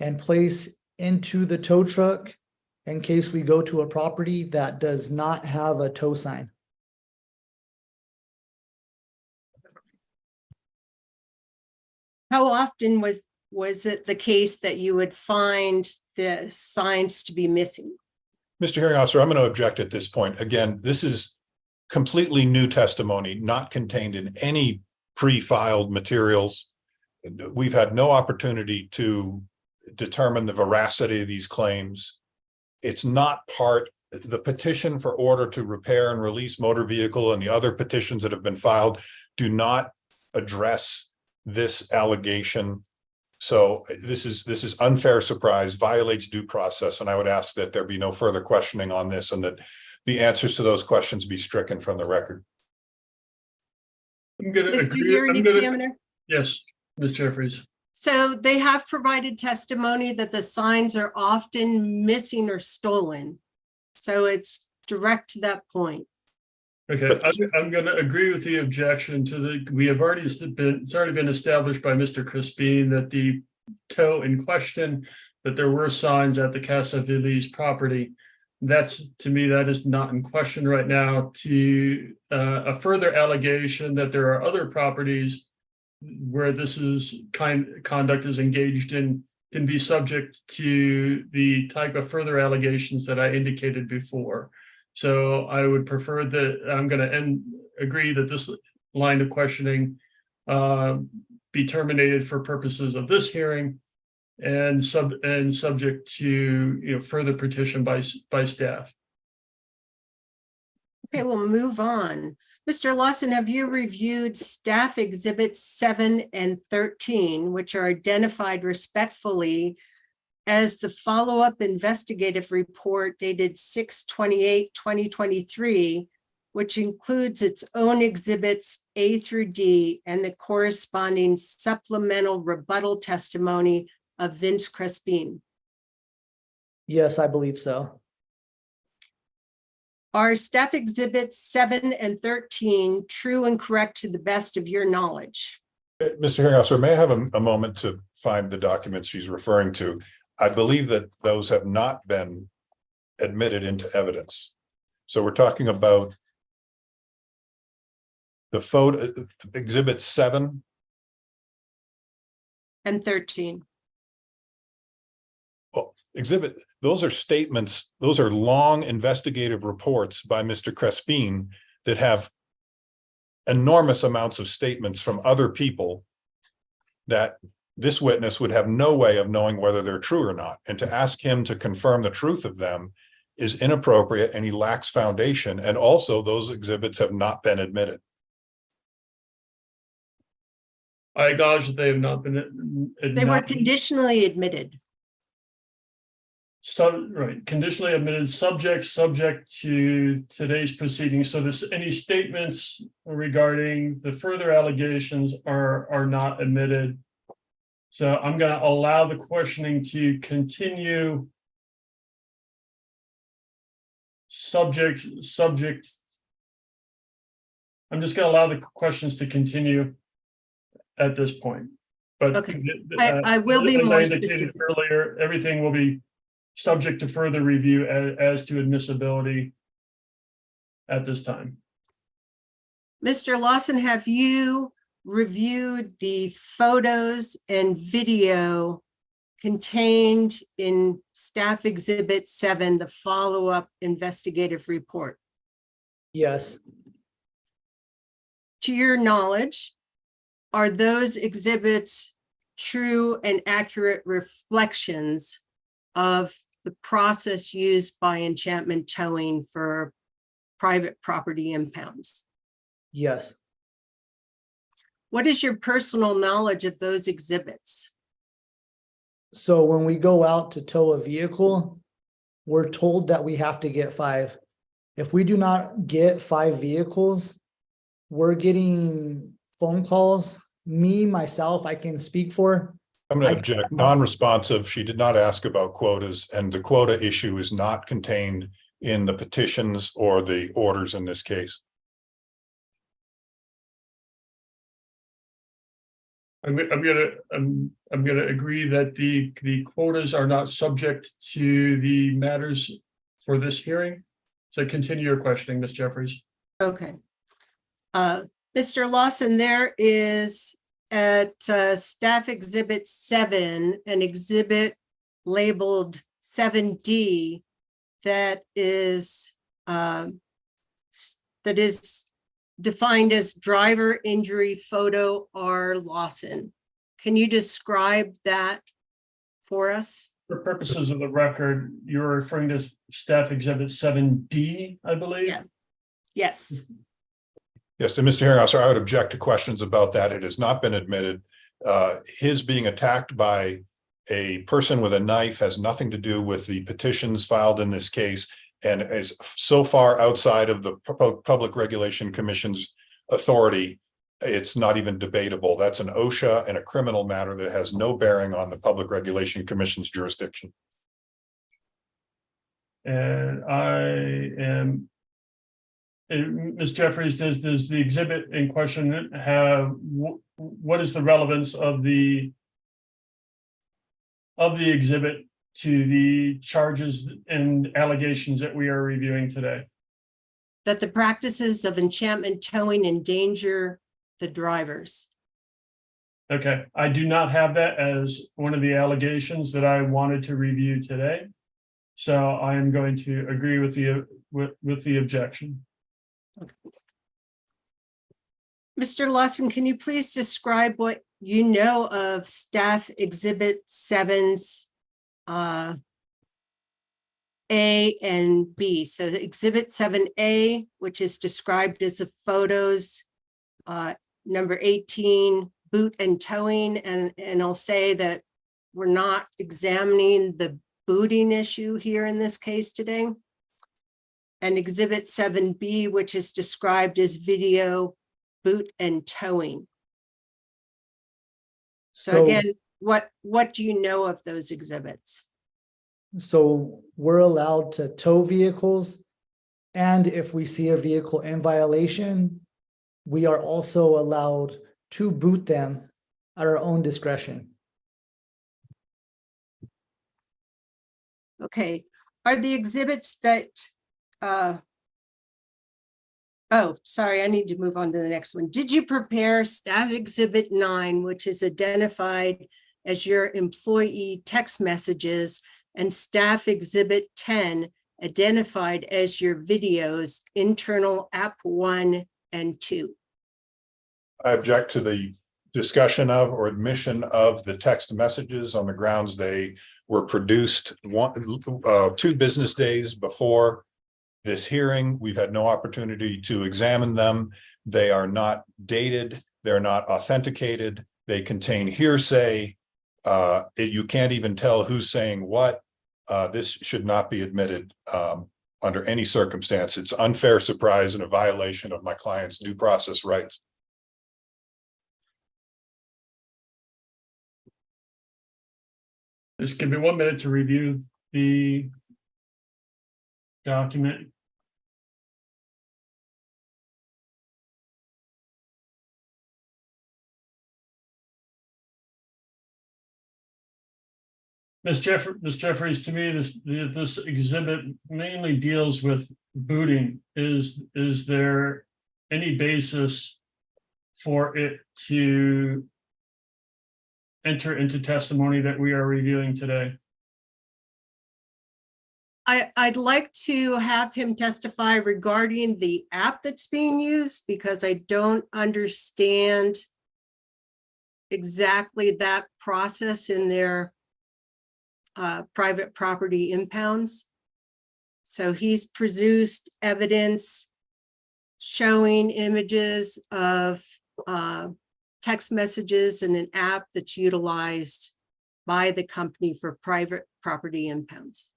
and place into the tow truck in case we go to a property that does not have a tow sign. How often was it the case that you would find the signs to be missing? Mr. Hearing Officer, I'm going to object at this point. Again, this is completely new testimony, not contained in any pre-filed materials. We've had no opportunity to determine the veracity of these claims. It's not part, the petition for order to repair and release motor vehicle and the other petitions that have been filed do not address this allegation. So this is unfair surprise, violates due process, and I would ask that there be no further questioning on this and that the answers to those questions be stricken from the record. I'm gonna Mr. agree. Hearing I'm gonna, Examiner? yes, Ms. Jeffries. So they have provided testimony that the signs are often missing or stolen. So it's direct to that point. Okay, I'm going to agree with the objection to it's already been established by Mr. Crispin that the tow in question, that there were signs at the Casa Villis property. To me, that is not in question right now. To a further allegation that there are other properties where this is conduct is engaged in can be subject to the type of further allegations that I indicated before. So I would prefer that I'm going to agree that this line of questioning be terminated for purposes of this hearing and subject to further petition by staff. Okay, we'll move on. Mr. Lawson, have you reviewed staff exhibits 7 and 13, which are identified respectfully as the follow-up investigative report dated 6/28/2023, which includes its own exhibits A through D and the corresponding supplemental rebuttal testimony of Vince Crispin? Yes, I believe so. Are staff exhibits 7 and 13 true and correct to the best of your knowledge? Mr. Hearing Officer, may I have a moment to find the documents she's referring to? I believe that those have not been admitted into evidence. So we're talking about the photo, exhibit 7 and 13. Well, those are statements, those are long investigative reports by Mr. Crispin that have enormous amounts of statements from other people that this witness would have no way of knowing whether they're true or not. And to ask him to confirm the truth of them is inappropriate, and he lacks foundation. And also those exhibits have not been admitted. I acknowledge that they have not been. They were conditionally admitted. Conditionally admitted, subject to today's proceedings. So any statements regarding the further allegations are not admitted. So I'm going to allow the questioning to continue. Subject. I'm just going to allow the questions to continue at this point. But okay. I will be more specific. Earlier, everything will be subject to further review as to admissibility at this time. Mr. Lawson, have you reviewed the photos and video contained in staff exhibit 7, the follow-up investigative report? Yes. To your knowledge, are those exhibits true and accurate reflections of the process used by Enchantment Towing for private property impounds? Yes. What is your personal knowledge of those exhibits? So when we go out to tow a vehicle, we're told that we have to get 5. If we do not get 5 vehicles, we're getting phone calls. Myself, I can speak for. I'm going to object. Non-responsive. She did not ask about quotas, and the quota issue is not contained in the petitions or the orders in this case. I'm gonna agree that the quotas are not subject to the matters for this hearing. So continue your questioning, Ms. Jeffries. Okay. Mr. Lawson, there is at staff exhibit 7, an exhibit labeled 7D that is defined as driver injury photo R. Lawson. Can you describe that for us? For purposes of the record, you're referring to staff exhibit 7D, I believe? Yeah. Yes. Yes, and Mr. Hearing Officer, I would object to questions about that. It has not been admitted. His being attacked by a person with a knife has nothing to do with the petitions filed in this case and is so far outside of the Public Regulation Commission's authority, it's not even debatable. That's an OSHA and a criminal matter that has no bearing on the Public Regulation Commission's jurisdiction. And Ms. Jeffries, does the exhibit in question have, what is the relevance of the exhibit to the charges and allegations that we are reviewing today? That the practices of enchantment towing endanger the drivers. Okay, I do not have that as one of the allegations that I wanted to review today. So I am going to agree with the objection. Okay. Mr. Lawson, can you please describe what you know of Staff Exhibit 7's A and B? So the Exhibit 7A, which is described as the photos, number 18, boot and towing, and I'll say that we're not examining the booting issue here in this case today. And Exhibit 7B, which is described as video, boot and towing. So again, what do you know of those exhibits? So we're allowed to tow vehicles. And if we see a vehicle in violation, we are also allowed to boot them at our own discretion. Okay, are the exhibits that, oh, sorry, I need to move on to the next one. Did you prepare Staff Exhibit 9, which is identified as your employee text messages, and Staff Exhibit 10, identified as your videos, internal app 1 and 2? I object to the discussion of or admission of the text messages on the grounds they were produced 2 business days before this hearing. We've had no opportunity to examine them. They are not dated. They're not authenticated. They contain hearsay. You can't even tell who's saying what. This should not be admitted under any circumstance. It's unfair surprise and a violation of my client's due process rights. Just give me 1 minute to review the document. Ms. Jeffries, to me, this exhibit mainly deals with booting. Is there any basis for it to enter into testimony that we are reviewing today? I'd like to have him testify regarding the app that's being used, because I don't understand exactly that process in their private property impounds. So he's produced evidence showing images of text messages and an app that's utilized by the company for private property impounds.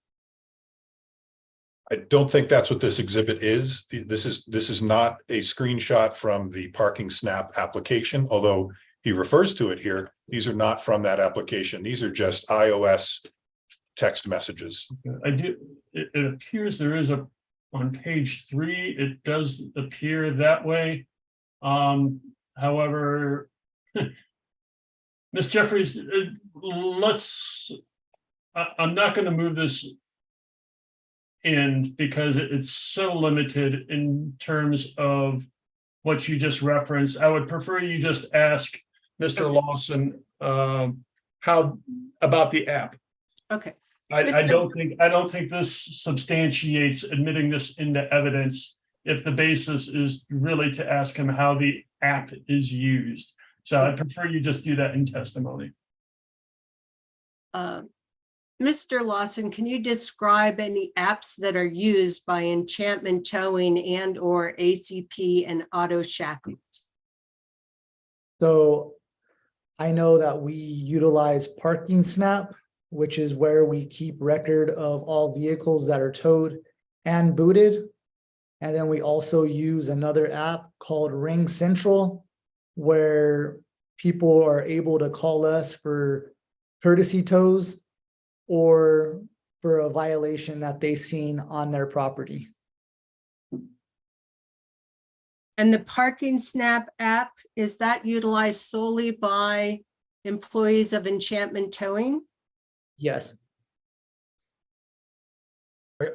I don't think that's what this exhibit is. This is not a screenshot from the Parking Snap application, although he refers to it here. These are not from that application. These are just iOS text messages. It appears there is on page 3, it does appear that way. However, Ms. Jeffries, I'm not going to move this in because it's so limited in terms of what you just referenced. I would prefer you just ask Mr. Lawson how about the app. Okay. I don't think this substantiates admitting this into evidence if the basis is really to ask him how the app is used. So I prefer you just do that in testimony. Mr. Lawson, can you describe any apps that are used by Enchantment Towing and or ACP and Auto Shackles? So I know that we utilize Parking Snap, which is where we keep record of all vehicles that are towed and booted. And then we also use another app called Ring Central, where people are able to call us for courtesy tows or for a violation that they seen on their property. And the Parking Snap app, is that utilized solely by employees of Enchantment Towing? Yes,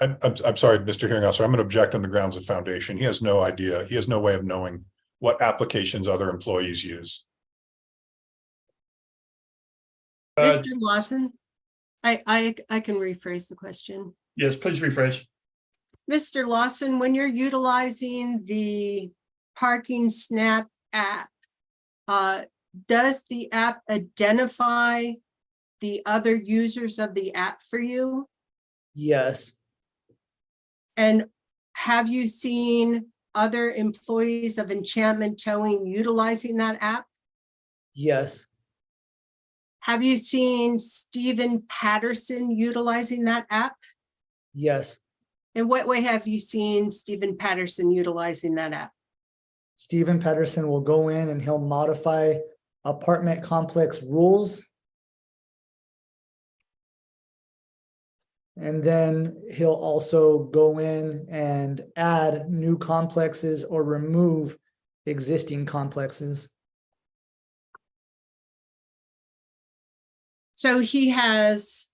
I'm sorry, Mr. Hearinghouse, I'm going to object on the grounds of foundation. He has no idea. He has no way of knowing what applications other employees use. Mr. Lawson, I can rephrase the question. Yes, please rephrase. Mr. Lawson, when you're utilizing the Parking Snap app, does the app identify the other users of the app for you? yes, And have you seen other employees of Enchantment Towing utilizing that app? yes, Have you seen Stephen Patterson utilizing that app? yes. In what way have you seen Stephen Patterson utilizing that app? Stephen Patterson will go in and he'll modify apartment complex rules. And then he'll also go in and add new complexes or remove existing complexes. So he has,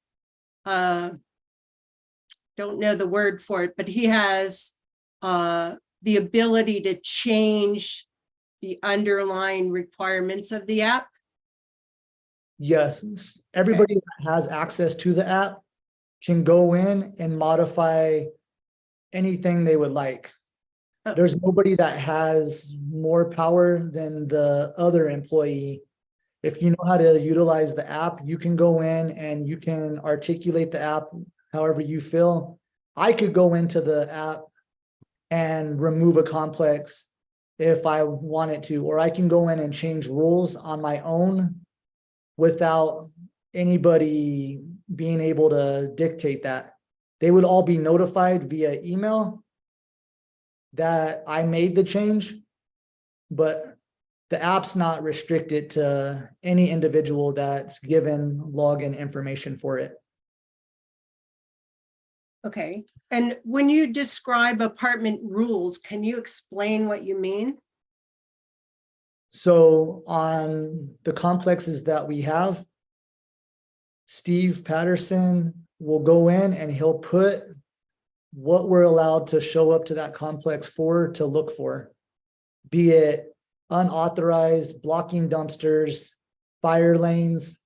don't know the word for it, but he has the ability to change the underlying requirements of the app. Yes, everybody that has access to the app can go in and modify anything they would like. Oh. There's nobody that has more power than the other employee. If you know how to utilize the app, you can go in and you can articulate the app however you feel. I could go into the app and remove a complex if I wanted to, or I can go in and change rules on my own without anybody being able to dictate that. They would all be notified via email that I made the change, but the app's not restricted to any individual that's given login information for it. Okay, and when you describe apartment rules, can you explain what you mean? So on the complexes that we have, Steve Patterson will go in and he'll put what we're allowed to show up to that complex for, to look for, be it unauthorized blocking dumpsters, fire lanes,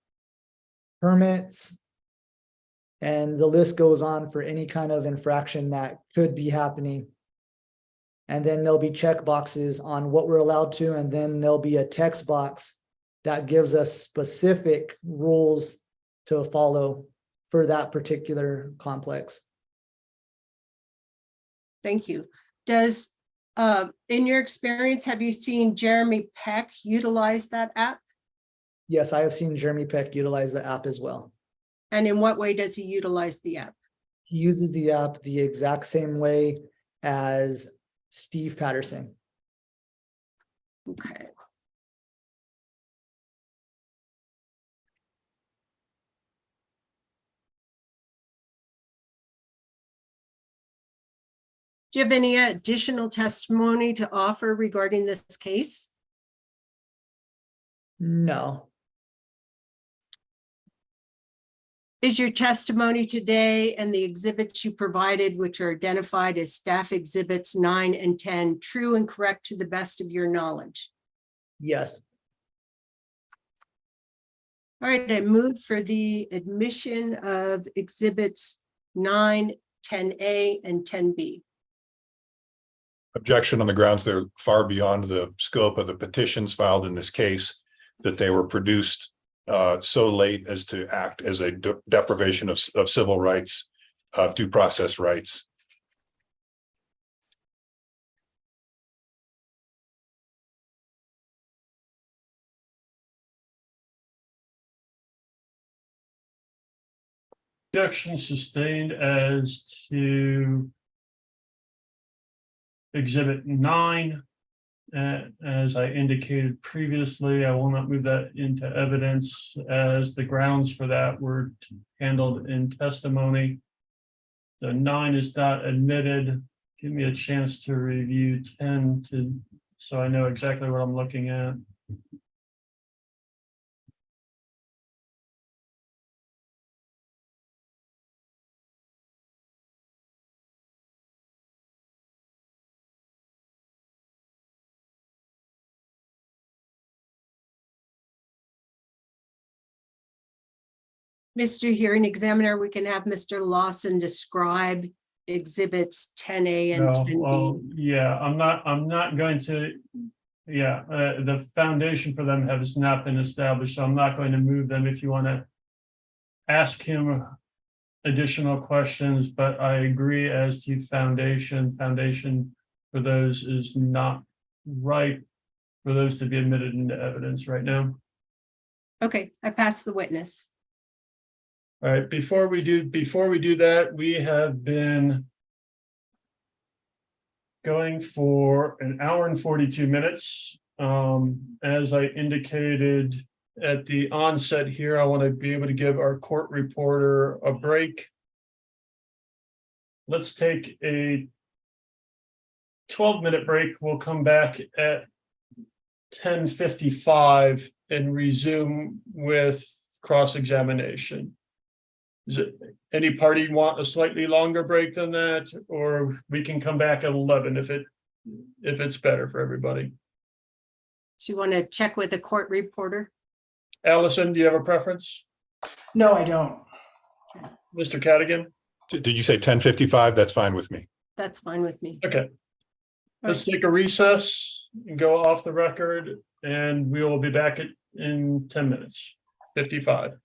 permits, and the list goes on for any kind of infraction that could be happening. And then there'll be check boxes on what we're allowed to, and then there'll be a text box that gives us specific rules to follow for that particular complex. Thank you. Does, in your experience, have you seen Jeremy Peck utilize that app? Yes, I have seen Jeremy Peck utilize the app as well. And in what way does he utilize the app? He uses the app the exact same way as Steve Patterson. Okay. Do you have any additional testimony to offer regarding this case? No. Is your testimony today and the exhibits you provided, which are identified as staff exhibits 9 and 10, true and correct to the best of your knowledge? Yes. All right, I move for the admission of exhibits 9, 10A, and 10B. Objection on the grounds they're far beyond the scope of the petitions filed in this case, that they were produced so late as to act as a deprivation of civil rights, due process rights. Objection sustained as to Exhibit 9. As I indicated previously, I will not move that into evidence as the grounds for that were handled in testimony. So 9 is not admitted. Give me a chance to review 10 so I know exactly what I'm looking at. Mr. Hearing Examiner, we can have Mr. Lawson describe exhibits 10A and No, 10B. well, yeah, I'm not going to, yeah, the foundation for them has not been established, so I'm not going to move them. If you want to ask him additional questions, but I agree as to foundation for those is not right for those to be admitted into evidence right now. Okay, I pass the witness. All right, before we do that, we have been going for an hour and 42 minutes. As I indicated at the onset here, I want to be able to give our court reporter a break. Let's take a 12-minute break. We'll come back at 10:55 and resume with cross-examination. Is it any party want a slightly longer break than that, or we can come back at 11 if it's better for everybody? So you want to check with the court reporter? Allison, do you have a preference? No, I don't. Mr. Cadigan? Did you say 10:55? That's fine with me. That's fine with me. Okay. Let's take a recess and go off the record, and we will be back in 10 minutes. 55.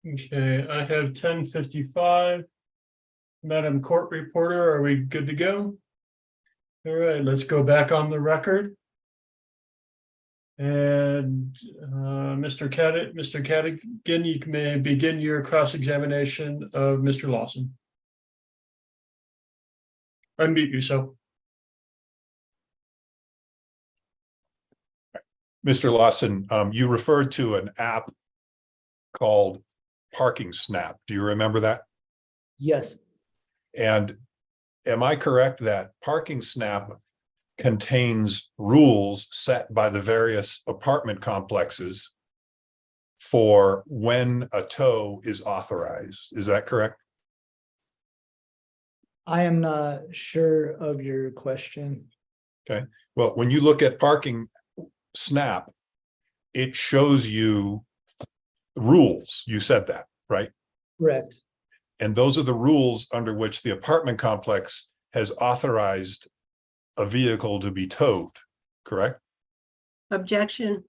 Okay, I have 10:55. Madam Court Reporter, are we good to go? All right, let's go back on the record. And Mr. Cadigan, you may begin your cross-examination of Mr. Lawson. Unmute yourself. Mr. Lawson, you referred to an app called Parking Snap. Do you remember that? Yes, And am I correct that Parking Snap contains rules set by the various apartment complexes for when a tow is authorized? Is that correct? I am not sure of your question. Well, when you look at Parking Snap, it shows you rules. You said that, right? Correct. And those are the rules under which the apartment complex has authorized a vehicle to be towed, correct? Objection.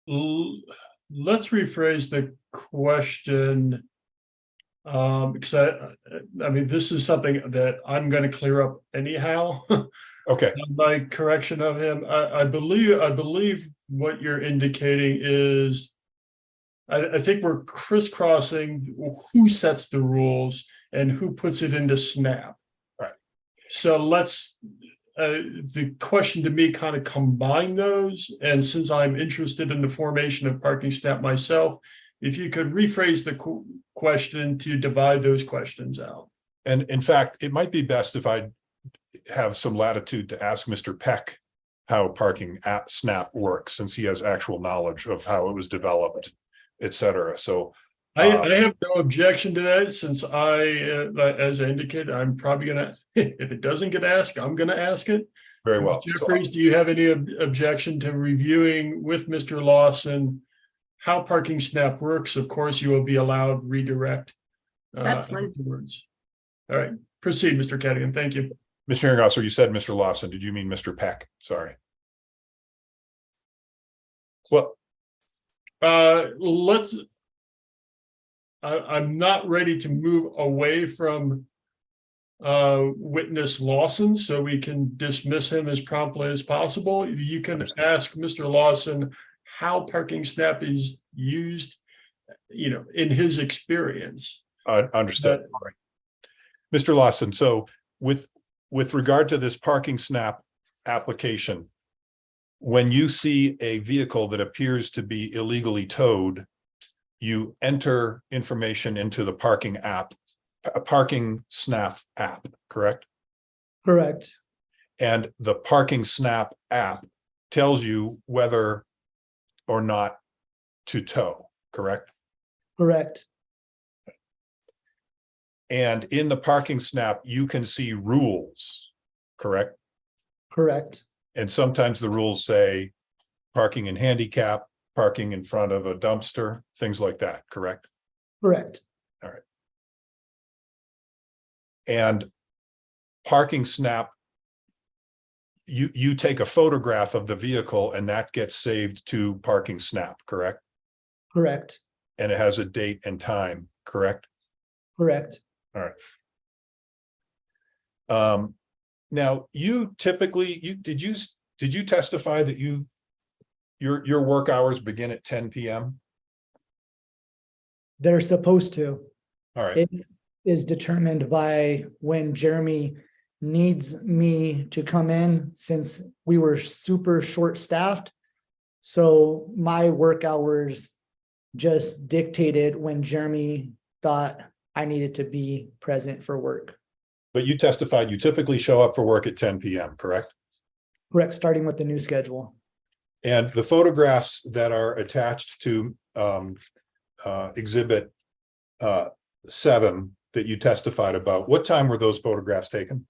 Let's rephrase the question. Because I mean, this is something that I'm going to clear up anyhow. Okay, My correction of him, I believe what you're indicating is, I think we're crisscrossing who sets the rules and who puts it into Snap. Right. So let's, the question to me kind of combine those. And since I'm interested in the formation of Parking Snap myself, if you could rephrase the question to divide those questions out. and in fact, it might be best if I have some latitude to ask Mr. Peck how Parking Snap works, since he has actual knowledge of how it was developed, et cetera. So I have no objection to that, since as I indicated, I'm probably gonna, if it doesn't get asked, I'm gonna ask it. very well. So Jeffries, do you have any objection to reviewing with Mr. Lawson how Parking Snap works? Of course, you will be allowed redirect. That's fine. Afterwards. All right, proceed, Mr. Cadigan. Thank you. Mr. Hearing Officer, you said Mr. Lawson. Did you mean Mr. Peck? Sorry. Well, I'm not ready to move away from witness Lawson, so we can dismiss him as promptly as possible. You can ask Mr. Lawson how Parking Snap is used, in his experience. understood. All right. Mr. Lawson, so with regard to this Parking Snap application, when you see a vehicle that appears to be illegally towed, you enter information into the parking Snap app, correct? Correct. And the Parking Snap app tells you whether or not to tow, correct? Correct. And in the Parking Snap, you can see rules, correct? Correct. And sometimes the rules say parking in handicap, parking in front of a dumpster, things like that, correct? Correct. All right. And Parking Snap, you take a photograph of the vehicle and that gets saved to Parking Snap, correct? Correct. And it has a date and time, correct? Correct. All right. Now you typically, did you testify that your work hours begin at 10 p.m.? They're supposed to. All right. It is determined by when Jeremy needs me to come in, since we were super short-staffed. So my work hours just dictated when Jeremy thought I needed to be present for work. But you testified you typically show up for work at 10 p.m., correct? Correct, starting with the new schedule. And the photographs that are attached to Exhibit 7 that you testified about, what time were those photographs taken?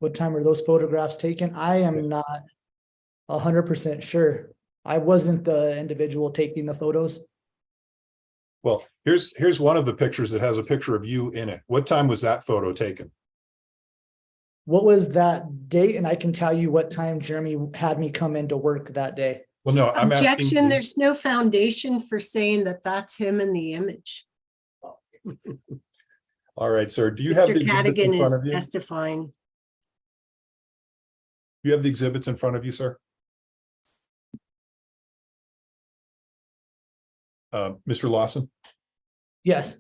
What time were those photographs taken? I am not 100% sure. I wasn't the individual taking the photos. Well, here's one of the pictures that has a picture of you in it. What time was that photo taken? What was that date? And I can tell you what time Jeremy had me come into work that day. Well, no, I'm asking. Objection, there's no foundation for saying that that's him in the image. All right, sir. Do you have the Mr. exhibits Cadigan in front is of you? Do testifying. you have the exhibits in front of you, sir? Mr. Lawson, Yes,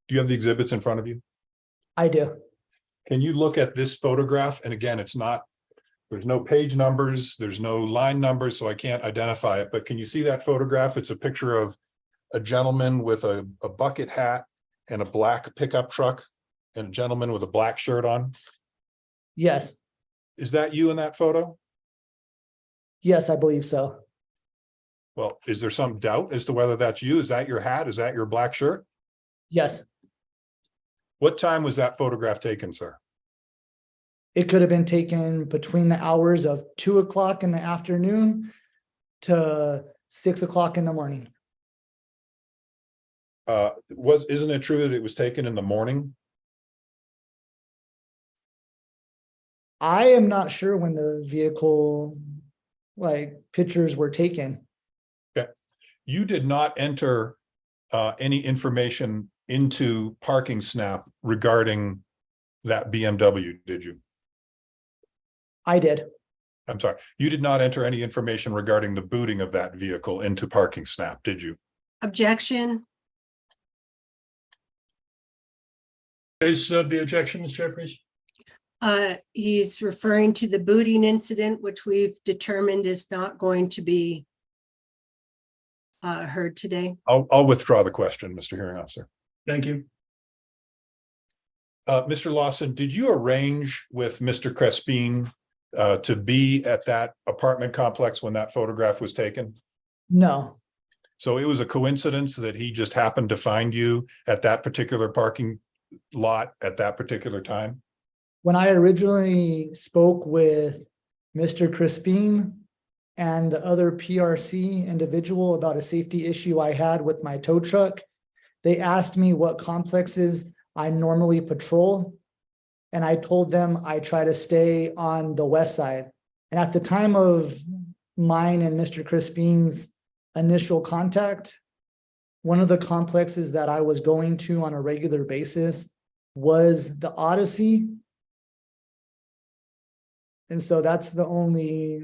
do you have the exhibits in front of you? I do. Can you look at this photograph? And again, it's not, there's no page numbers, there's no line numbers, so I can't identify it, but can you see that photograph? It's a picture of a gentleman with a bucket hat and a black pickup truck and a gentleman with a black shirt on. Yes, Is that you in that photo? yes, I believe so. Well, is there some doubt as to whether that's you? Is that your hat? Is that your black shirt? Yes, What time was that photograph taken, sir? it could have been taken between the hours of 2 o'clock in the afternoon to 6 o'clock in the morning. Isn't it true that it was taken in the morning? I am not sure when the vehicle, like, pictures were taken. You did not enter any information into Parking Snap regarding that BMW, did you? I did. I'm sorry, you did not enter any information regarding the booting of that vehicle into Parking Snap, did you? Objection, Is the objection, Ms. Jeffries? he's referring to the booting incident, which we've determined is not going to be heard today. I'll withdraw the question, Mr. Hearing Officer. Thank you. Mr. Lawson, did you arrange with Mr. Crespin to be at that apartment complex when that photograph was taken? No, So it was a coincidence that he just happened to find you at that particular parking lot at that particular time? when I originally spoke with Mr. Crispin and the other PRC individual about a safety issue I had with my tow truck, they asked me what complexes I normally patrol. And I told them I try to stay on the west side. And at the time of mine and Mr. Crispin's initial contact, one of the complexes that I was going to on a regular basis was the Odyssey. And so that's the only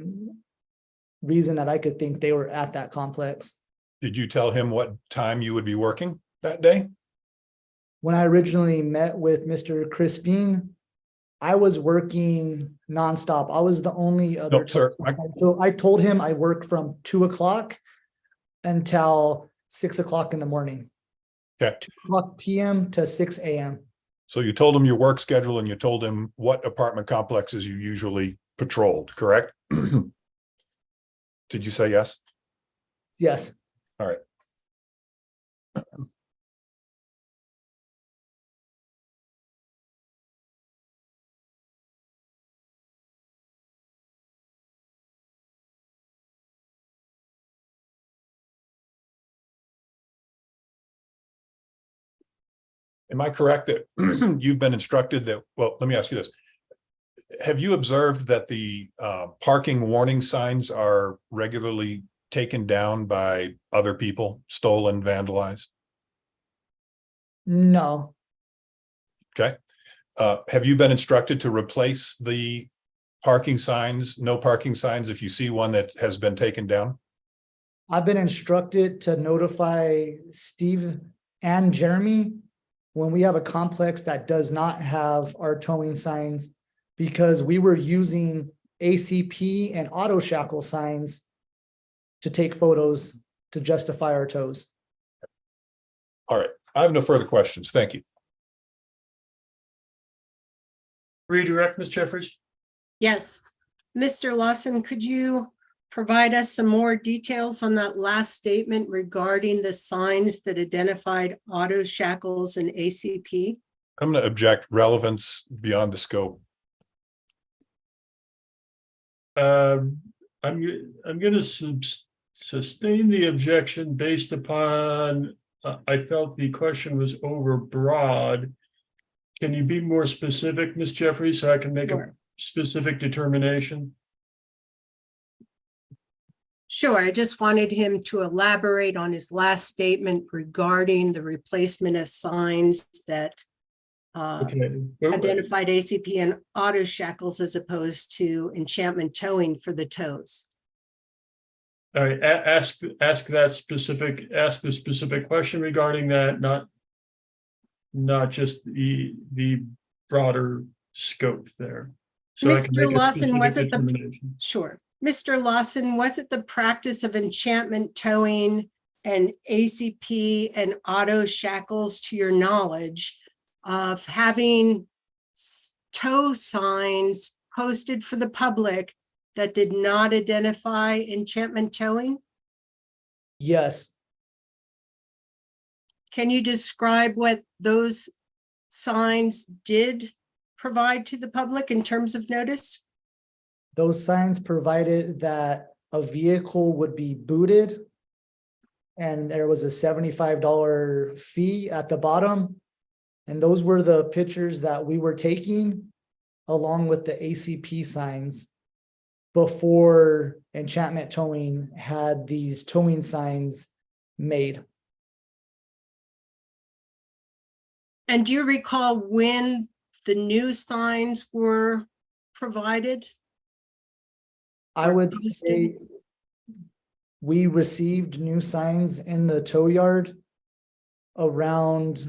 reason that I could think they were at that complex. Did you tell him what time you would be working that day? When I originally met with Mr. Crispin, I was working nonstop. I was the only other. No, sir. So I told him I work from 2 o'clock until 6 o'clock in the morning. Okay. 2 o'clock PM to 6 AM. So you told him your work schedule and you told him what apartment complexes you usually patrolled, correct? Did you say yes? Yes. All right. Am I correct that you've been instructed that, well, let me ask you this. Have you observed that the parking warning signs are regularly taken down by other people, stolen, vandalized? No, Okay. Have you been instructed to replace the parking signs, no parking signs, if you see one that has been taken down? I've been instructed to notify Steve and Jeremy when we have a complex that does not have our towing signs, because we were using ACP and auto shackle signs to take photos to justify our tows. All right. I have no further questions. Thank you. Redirect, Ms. Jeffries? Yes. Mr. Lawson, could you provide us some more details on that last statement regarding the signs that identified auto shackles and ACP? I'm going to object. Relevance beyond the scope. I'm going to sustain the objection based upon, I felt the question was overbroad. Can you be more specific, Ms. Jeffries, so I can make a specific determination? Sure, I just wanted him to elaborate on his last statement regarding the replacement of signs that Okay. identified ACP and auto shackles as opposed to enchantment towing for the tows. All right, ask the specific question regarding that, not just the broader scope there. So I can Mr. make a Lawson, was specific it the, determination. sure. Mr. Lawson, was it the practice of enchantment towing and ACP and auto shackles, to your knowledge, of having tow signs posted for the public that did not identify enchantment towing? Yes, Can you describe what those signs did provide to the public in terms of notice? those signs provided that a vehicle would be booted and there was a $75 fee at the bottom. And those were the pictures that we were taking along with the ACP signs before Enchantment Towing had these towing signs made. And do you recall when the new signs were provided? I Or would posted? say we received new signs in the tow yard around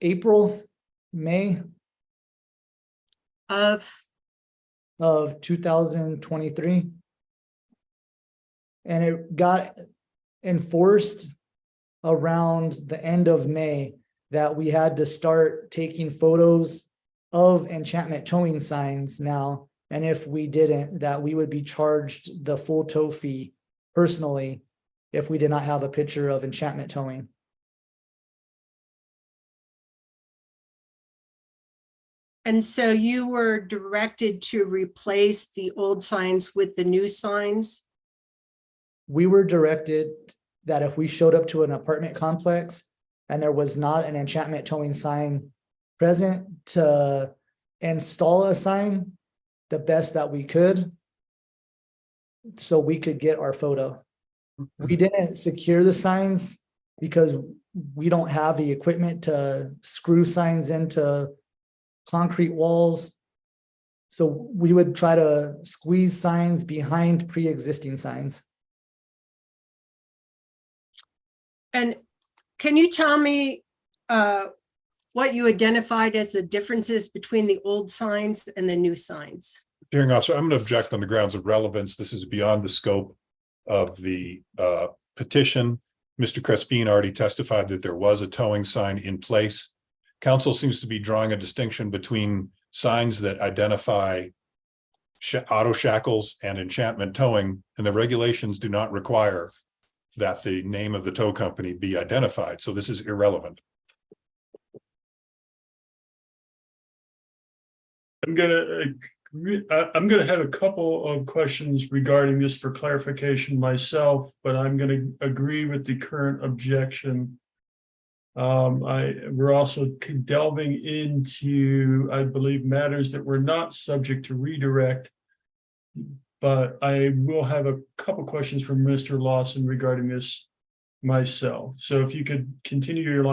April, May Of, of 2023. And it got enforced around the end of May that we had to start taking photos of enchantment towing signs now. And if we didn't, that we would be charged the full tow fee personally if we did not have a picture of enchantment towing. and so you were directed to replace the old signs with the new signs? We were directed that if we showed up to an apartment complex and there was not an enchantment towing sign present, to install a sign the best that we could so we could get our photo. We didn't secure the signs because we don't have the equipment to screw signs into concrete walls. So we would try to squeeze signs behind pre-existing signs. And can you tell me what you identified as the differences between the old signs and the new signs? Hearing officer, I'm going to object on the grounds of relevance. This is beyond the scope of the petition. Mr. Crespin already testified that there was a towing sign in place. Council seems to be drawing a distinction between signs that identify auto shackles and enchantment towing, and the regulations do not require that the name of the tow company be identified. So this is irrelevant. I'm gonna have a couple of questions regarding this for clarification myself, but I'm gonna agree with the current objection. We're also delving into, I believe, matters that were not subject to redirect. But I will have a couple questions from Mr. Lawson regarding this myself. So if you could continue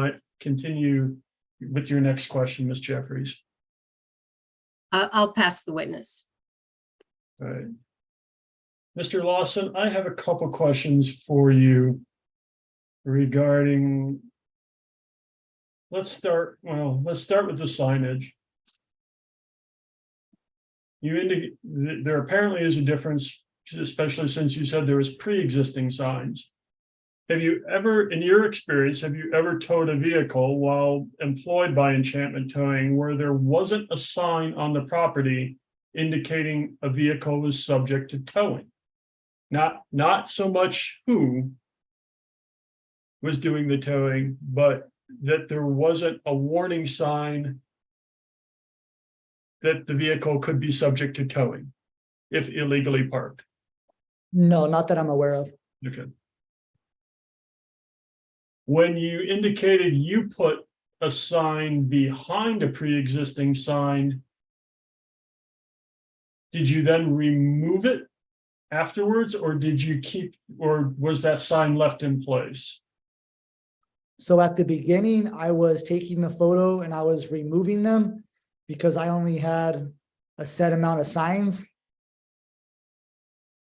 with your next question, Ms. Jeffries. I'll pass the witness. All right. Mr. Lawson, I have a couple questions for you regarding, let's start with the signage. You indicate there apparently is a difference, especially since you said there was pre-existing signs. Have you ever, in your experience, have you ever towed a vehicle while employed by Enchantment Towing where there wasn't a sign on the property indicating a vehicle was subject to towing? Not so much who was doing the towing, but that there wasn't a warning sign that the vehicle could be subject to towing if illegally parked. No, not that I'm aware of. Okay. When you indicated you put a sign behind a pre-existing sign, did you then remove it afterwards, or did you keep, or was that sign left in place? So at the beginning, I was taking the photo and I was removing them because I only had a set amount of signs.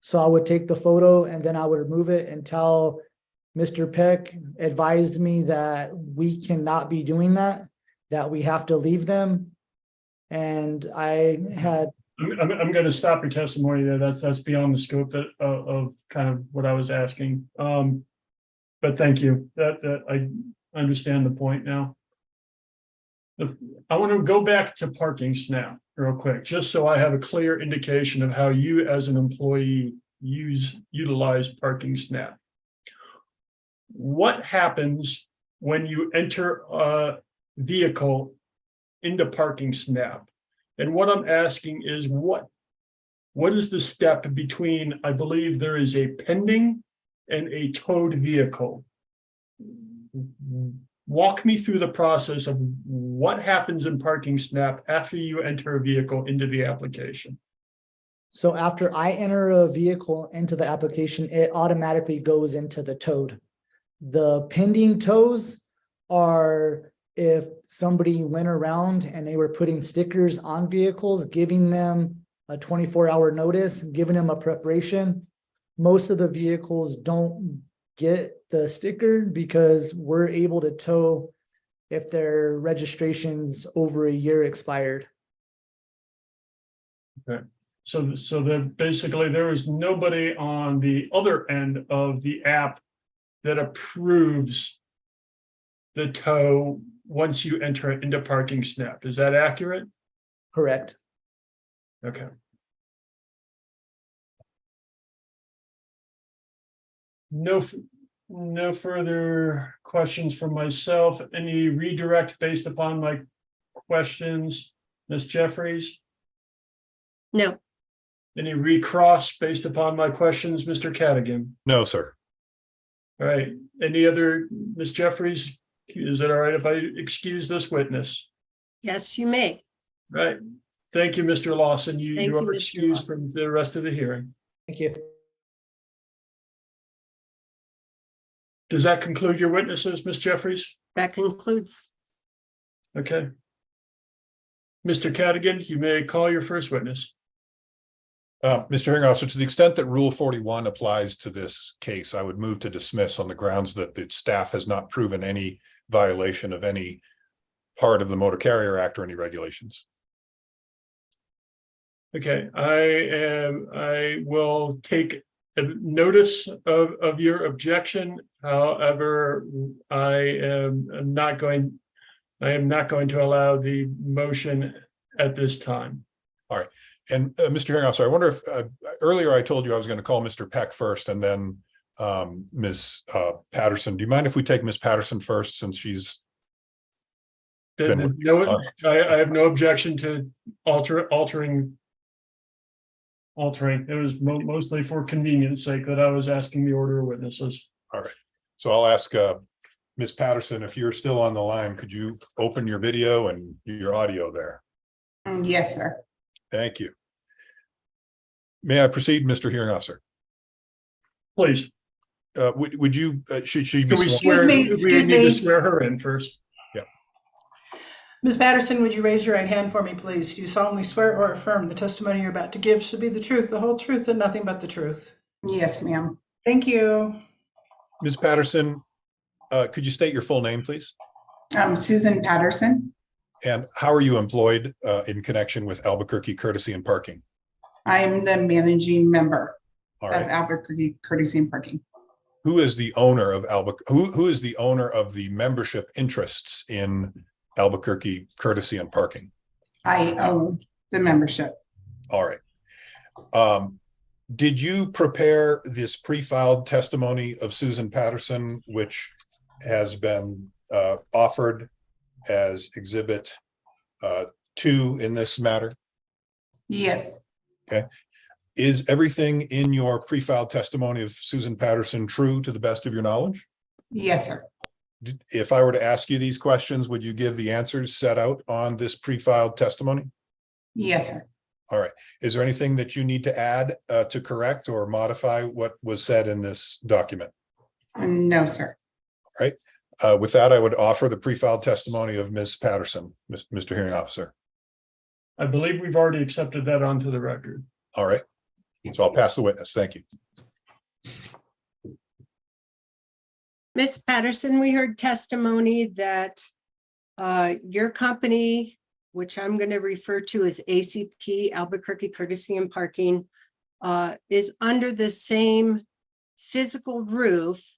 So I would take the photo and then I would remove it until Mr. Peck advised me that we cannot be doing that, that we have to leave them. And I had, I'm going to stop your testimony there. That's beyond the scope of kind of what I was asking. But thank you. That I understand the point now. I want to go back to parking snap real quick, just so I have a clear indication of how you as an employee utilize parking snap. What happens when you enter a vehicle into parking snap? And what I'm asking is what is the step between, I believe there is a pending and a towed vehicle? Walk me through the process of what happens in parking snap after you enter a vehicle into the application. so after I enter a vehicle into the application, it automatically goes into the towed. The pending tows are if somebody went around and they were putting stickers on vehicles, giving them a 24-hour notice, giving them a preparation. Most of the vehicles don't get the sticker because we're able to tow if their registration's over a year expired. Okay. So then basically there is nobody on the other end of the app that approves the tow once you enter it into parking snap. Is that accurate? Correct. Okay. No further questions from myself. Any redirect based upon my questions, Ms. Jeffries? No, Any recross based upon my questions, Mr. Cadigan? No, sir. All right. Any other, Ms. Jeffries? Is it all right if I excuse this witness? yes, you may. Right. Thank you, Mr. Lawson. Thank You you, are Mr. excused Lawson. from the rest of the hearing. Thank you. Does that conclude your witnesses, Ms. Jeffries? That concludes. Okay. Mr. Cadigan, you may call your first witness. Mr. Hearing Officer, to the extent that Rule 41 applies to this case, I would move to dismiss on the grounds that the staff has not proven any violation of any part of the Motor Carrier Act or any regulations. Okay, I will take notice of your objection. However, I am not going to allow the motion at this time. All right. And Mr. Hearing Officer, I wonder if earlier I told you I was going to call Mr. Peck first and then Ms. Patterson. Do you mind if we take Ms. Patterson first, since she's No, I have no objection to altering. It was mostly for convenience sake that I was asking the order of witnesses. all right? So I'll ask Ms. Patterson, if you're still on the line, could you open your video and your audio there? Yes, sir. Thank you. May I proceed, Mr. Hearing Officer? Please. Would you, should she be Can we sworn? swear? We Excuse need to me. swear her in first. Ms. Patterson, would you raise your right hand for me, please? Do you solemnly swear or affirm the testimony you're about to give should be the truth, the whole truth, and nothing but the truth? Yes, ma'am. Thank you. Ms. Patterson, could you state your full name, please? Susan Patterson. And how are you employed in connection with Albuquerque Courtesy and Parking? I am the managing member All of right. Albuquerque Courtesy and Parking. Who is the owner of who is the owner of the membership interests in Albuquerque Courtesy and Parking? I own the membership. All right. Did you prepare this pre-filed testimony of Susan Patterson, which has been offered as exhibit 2 in this matter? Yes, Is everything in your pre-filed testimony of Susan Patterson true to the best of your knowledge? yes, sir. If I were to ask you these questions, would you give the answers set out on this pre-filed testimony? Yes, sir. All right. Is there anything that you need to add to correct or modify what was said in this document? No, sir. With that, I would offer the pre-filed testimony of Ms. Patterson, Mr. Hearing Officer. I believe we've already accepted that onto the record. All right. So I'll pass the witness. Thank you. Ms. Patterson, we heard testimony that your company, which I'm going to refer to as ACP, Albuquerque Courtesy and Parking, is under the same physical roof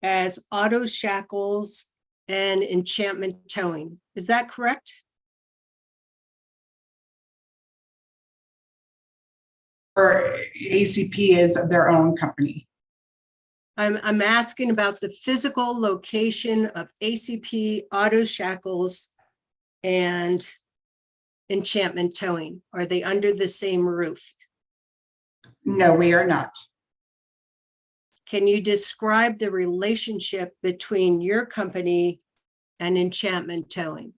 as Auto Shackles and Enchantment Towing. Is that correct? Or ACP is their own company. I'm asking about the physical location of ACP, Auto Shackles, and Enchantment Towing. Are they under the same roof? No, we are not. Can you describe the relationship between your company and Enchantment Towing?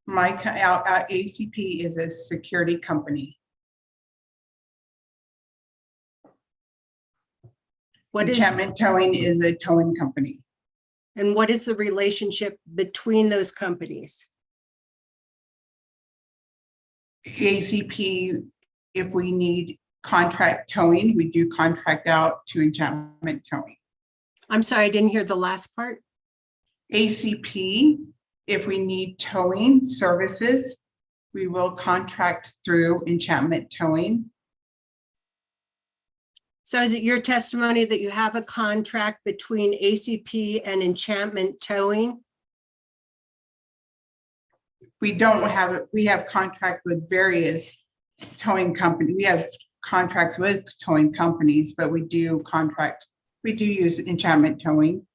ACP is a security company. What is, Enchantment Towing is a towing company. and what is the relationship between those companies? ACP, if we need contract towing, we do contract out to Enchantment Towing. I'm sorry, I didn't hear the last part. ACP, if we need towing services, we will contract through Enchantment Towing. So is it your testimony that you have a contract between ACP and Enchantment Towing? We don't have it. We have contract with various towing companies. We have contracts with towing companies, but we do use Enchantment Towing.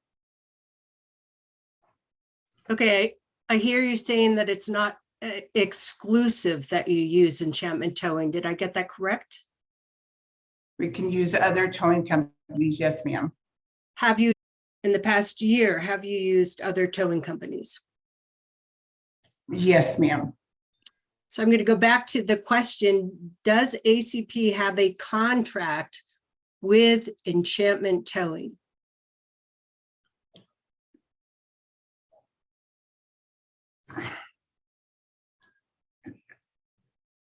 Okay, I hear you saying that it's not exclusive that you use Enchantment Towing. Did I get that correct? We can use other towing companies. Yes, ma'am. Have you, in the past year, have you used other towing companies? Yes, ma'am. So I'm going to go back to the question, does ACP have a contract with Enchantment Towing? I'm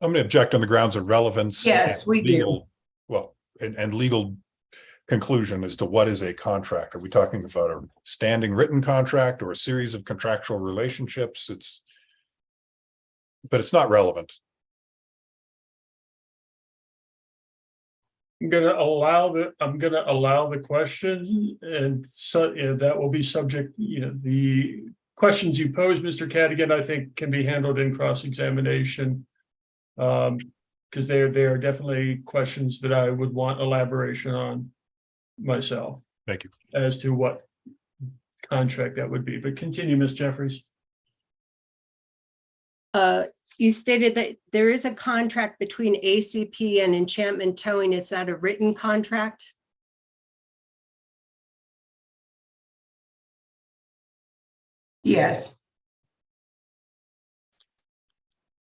going to object on the grounds of relevance. Yes, we do. Legal, well, and legal conclusion as to what is a contract. Are we talking about a standing written contract or a series of contractual relationships? But it's not relevant. I'm gonna allow the question, and so that will be subject, the questions you pose, Mr. Cadigan, I think can be handled in cross-examination. Because they are definitely questions that I would want elaboration on myself. Thank you. As to what contract that would be, but continue, Ms. Jeffries. You stated that there is a contract between ACP and Enchantment Towing. Is that a written contract? Yes.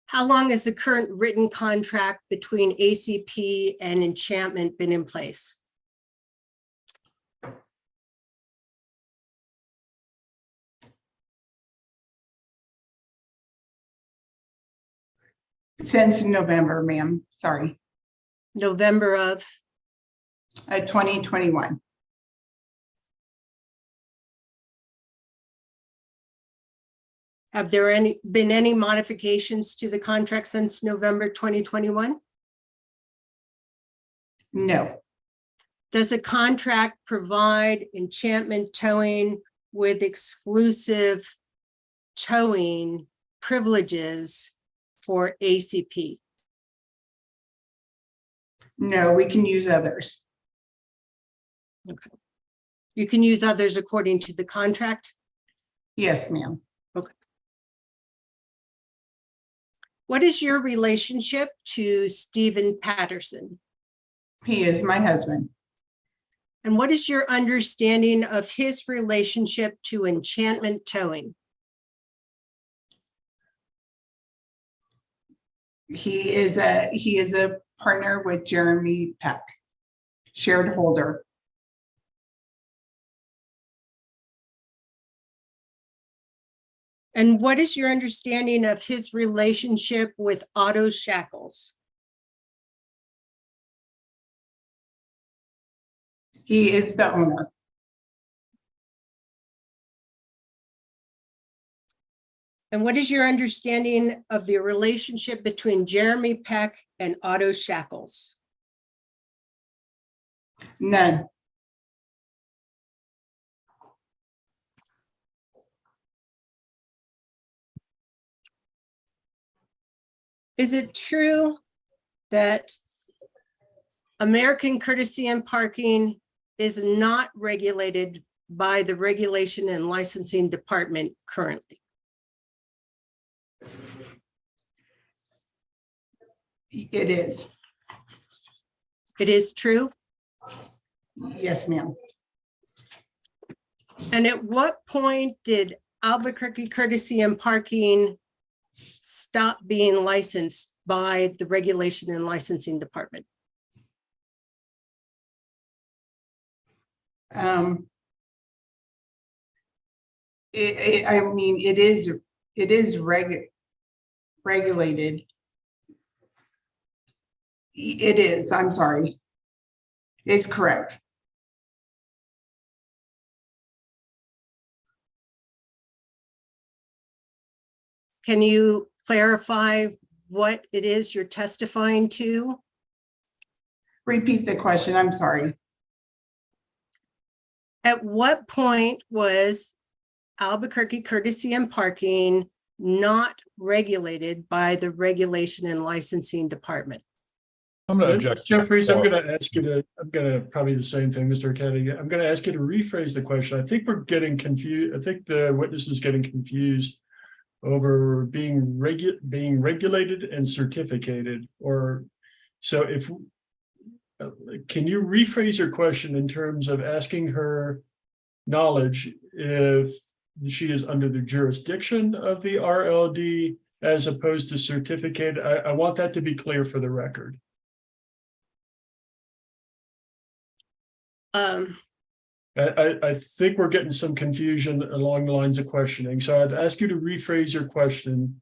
How long has the current written contract between ACP and Enchantment been in place? Since November, ma'am. Sorry. November of? 2021. Have there been any modifications to the contract since November 2021? No. Does the contract provide Enchantment Towing with exclusive towing privileges for ACP? No, we can use others. Okay. You can use others according to the contract? Yes, ma'am. Okay. What is your relationship to Stephen Patterson? He is my husband. And what is your understanding of his relationship to Enchantment Towing? He is a partner with Jeremy Peck, shared holder. And what is your understanding of his relationship with Otto Shackles? He is the owner. And what is your understanding of the relationship between Jeremy Peck and Otto Shackles? None. Is it true that American Courtesy and Parking is not regulated by the Regulation and Licensing Department currently? It is. It is true? Yes, ma'am. And at what point did Albuquerque Courtesy and Parking stop being licensed by the Regulation and Licensing Department? I mean, it is regulated. It is, I'm sorry. It's correct. Can you clarify what it is you're testifying to? Repeat the question, I'm sorry. At what point was Albuquerque Courtesy and Parking not regulated by the Regulation and Licensing Department? I'm going to object. Jeffries, I'm going to ask you to, I'm going to probably the same thing, Mr. Kennedy. I'm going to ask you to rephrase the question. I think we're getting confused. I think the witness is getting confused over being regulated and certificated, or so if can you rephrase your question in terms of asking her knowledge if she is under the jurisdiction of the RLD as opposed to certificate? I want that to be clear for the record. I think we're getting some confusion along the lines of questioning. So I'd ask you to rephrase your question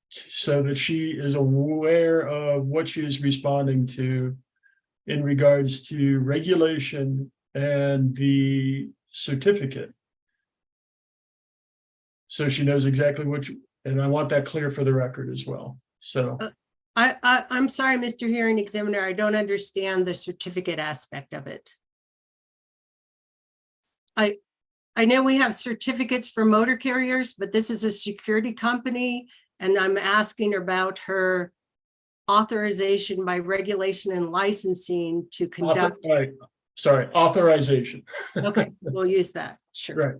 so that she is aware of what she is responding to in regards to regulation and the certificate. So she knows exactly what you, and I want that clear for the record as well. So I'm sorry, Mr. Hearing Examiner, I don't understand the certificate aspect of it. I know we have certificates for motor carriers, but this is a security company, and I'm asking about her authorization by Regulation and Licensing to conduct. Sorry, authorization. Okay, we'll use that. Sure. Right.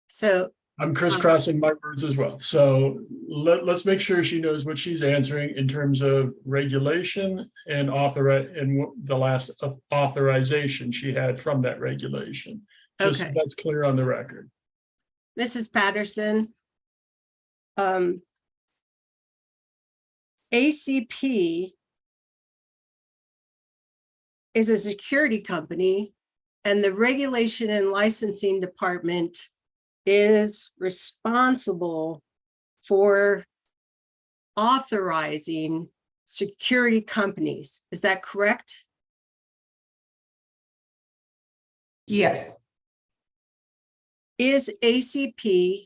So I'm crisscrossing my words as well. So let's make sure she knows what she's answering in terms of regulation and the last authorization she had from that regulation. Just okay. so that's clear on the record. Mrs. Patterson, ACP is a security company, and the Regulation and Licensing Department is responsible for authorizing security companies. Is that correct? Yes. Is ACP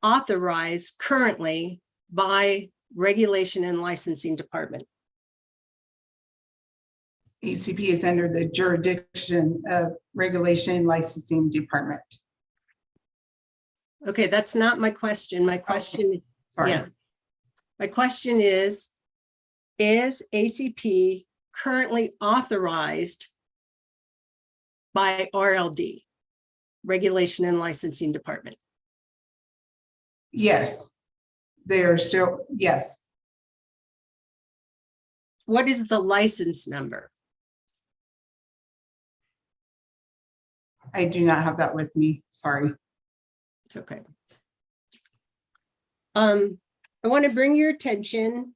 authorized currently by Regulation and Licensing Department? ACP is under the jurisdiction of Regulation and Licensing Department. Okay, that's not my question. My question, Sorry. yeah. My question is ACP currently authorized by RLD, Regulation and Licensing Department? Yes. They are still, yes. What is the license number? I do not have that with me. Sorry. It's okay. I want to bring your attention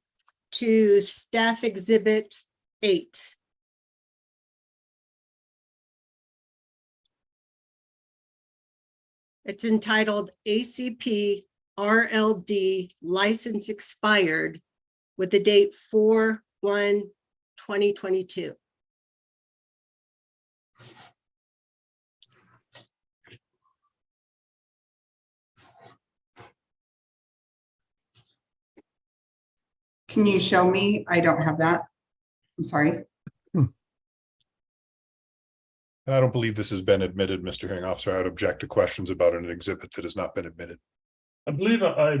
to Staff Exhibit 8. It's entitled ACP RLD License Expired with the date 4/1/2022. Can you show me? I don't have that. I'm sorry. I don't believe this has been admitted, Mr. Hearing Officer. I would object to questions about an exhibit that has not been admitted. I believe I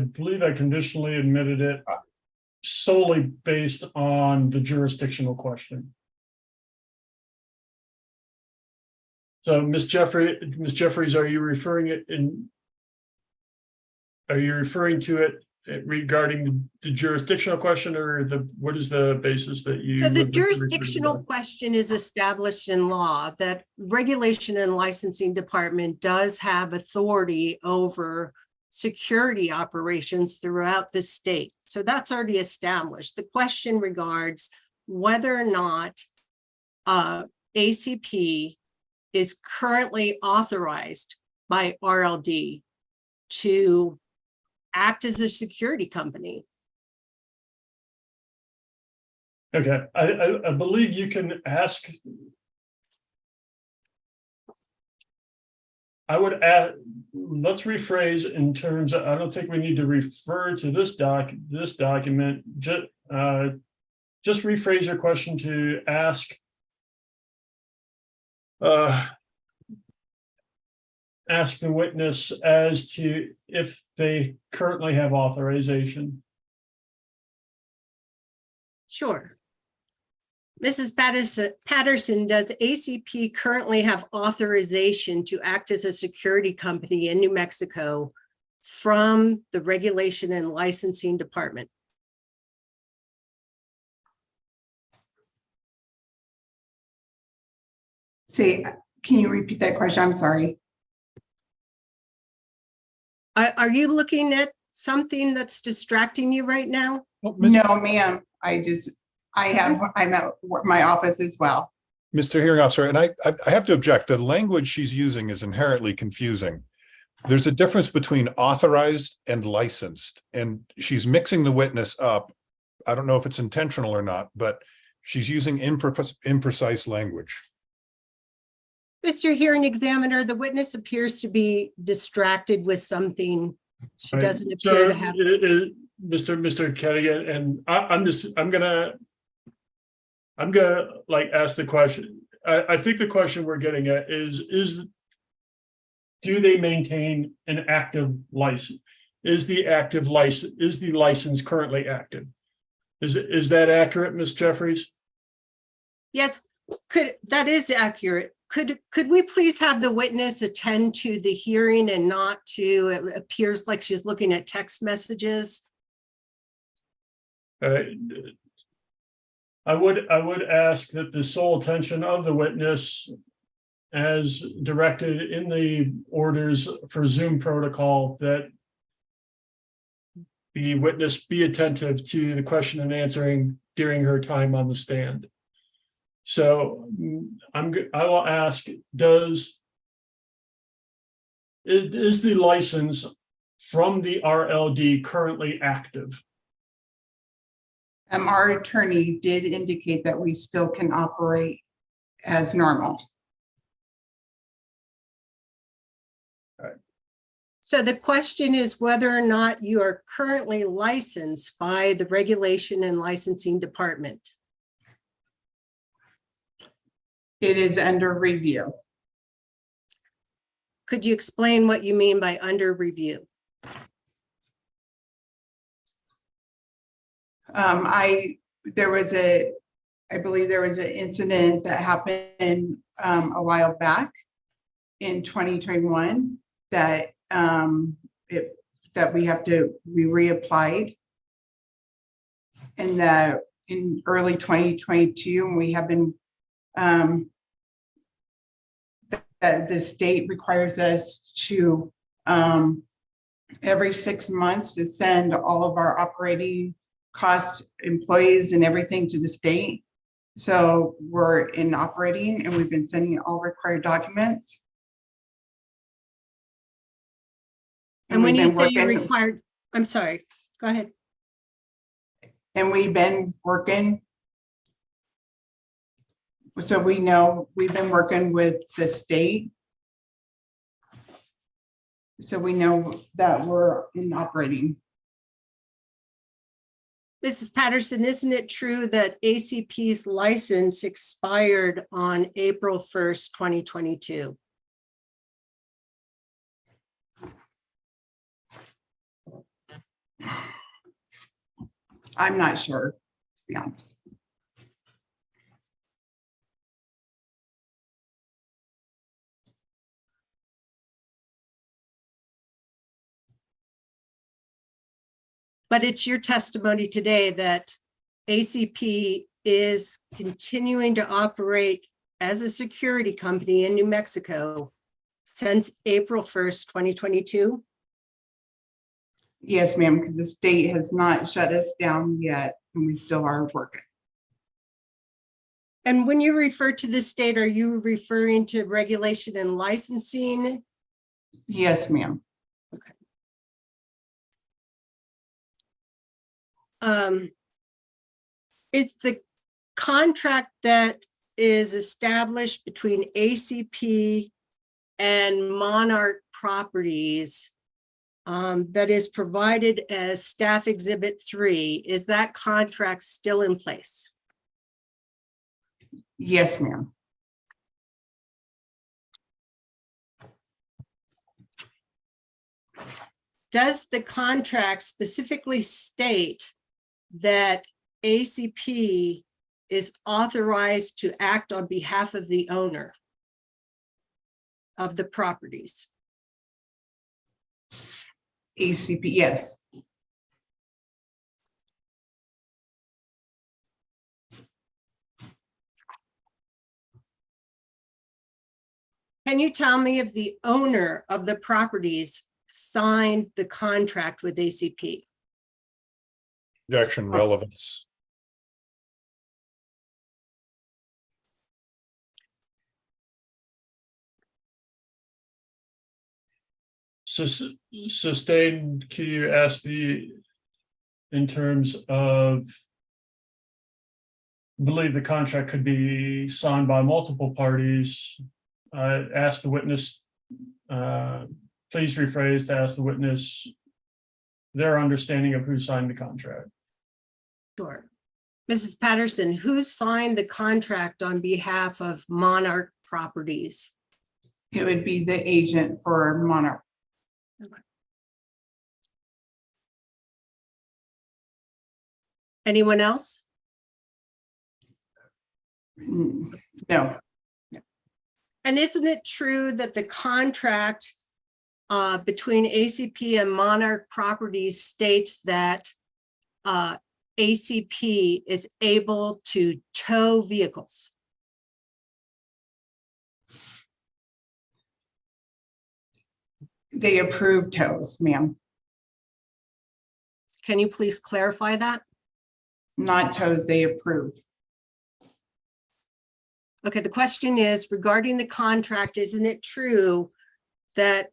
conditionally admitted it solely based on the jurisdictional question. So, Ms. Jeffries, are you referring to it regarding the jurisdictional question, or what is the basis that you? So the would refer to jurisdictional that? question is established in law that Regulation and Licensing Department does have authority over security operations throughout the state. So that's already established. The question regards whether or not ACP is currently authorized by RLD to act as a security company. Okay, I believe you can ask. I would add, let's rephrase in terms of, I don't think we need to refer to this document, just rephrase your question to ask the witness as to if they currently have authorization. Sure. Mrs. Patterson, does ACP currently have authorization to act as a security company in New Mexico from the Regulation and Licensing Department? Say, can you repeat that question? I'm sorry. Are you looking at something that's distracting you right now? No, ma'am. I'm at my office as well. Mr. Hearing Officer, and I have to object. The language she's using is inherently confusing. There's a difference between authorized and licensed, and she's mixing the witness up. I don't know if it's intentional or not, but she's using imprecise language. Mr. Hearing Examiner, the witness appears to be distracted with something. She doesn't appear to have. Mr. Kettigan, and I'm gonna like ask the question. I think the question we're getting at is do they maintain an active license? Is the license currently active? Is that accurate, Ms. Jeffries? Yes, that is accurate. Could we please have the witness attend to the hearing and not to, it appears like she's looking at text messages. I would ask that the sole attention of the witness, as directed in the orders for Zoom protocol, that the witness be attentive to the question and answering during her time on the stand. So I will ask, is the license from the RLD currently active? Our attorney did indicate that we still can operate as normal. So the question is whether or not you are currently licensed by the Regulation and Licensing Department. It is under review. Could you explain what you mean by under review? I believe there was an incident that happened a while back in 2021 that we reapplied, and that in early 2022, and we have been that the state requires us to every 6 months to send all of our operating cost employees and everything to the state. So we're in operating and we've been sending all required documents. And when we've you been say you're working- required, I'm sorry, go ahead. And we've been working. So we know we've been working with the state. So we know that we're in operating. Mrs. Patterson, isn't it true that ACP's license expired on April 1st, 2022? I'm not sure, to be honest. But it's your testimony today that ACP is continuing to operate as a security company in New Mexico since April 1st, 2022? Yes, ma'am, because the state has not shut us down yet and we still are working. And when you refer to the state, are you referring to regulation and licensing? Yes, ma'am. It's the contract that is established between ACP and Monarch Properties that is provided as Staff Exhibit 3. Is that contract still in place? Yes, ma'am. Does the contract specifically state that ACP is authorized to act on behalf of the owner of the properties? ACP, yes. Can you tell me if the owner of the properties signed the contract with ACP? Objection, relevance. Sustained, can you ask in terms of, I believe the contract could be signed by multiple parties. Ask the witness, please rephrase to ask the witness their understanding of who signed the contract. Sure. Mrs. Patterson, who signed the contract on behalf of Monarch Properties? It would be the agent for Monarch. Anyone else? No, And isn't it true that the contract between ACP and Monarch Properties states that ACP is able to tow vehicles? they approve tows, ma'am. Can you please clarify that? Not tows, they approve. Okay, the question is regarding the contract, isn't it true that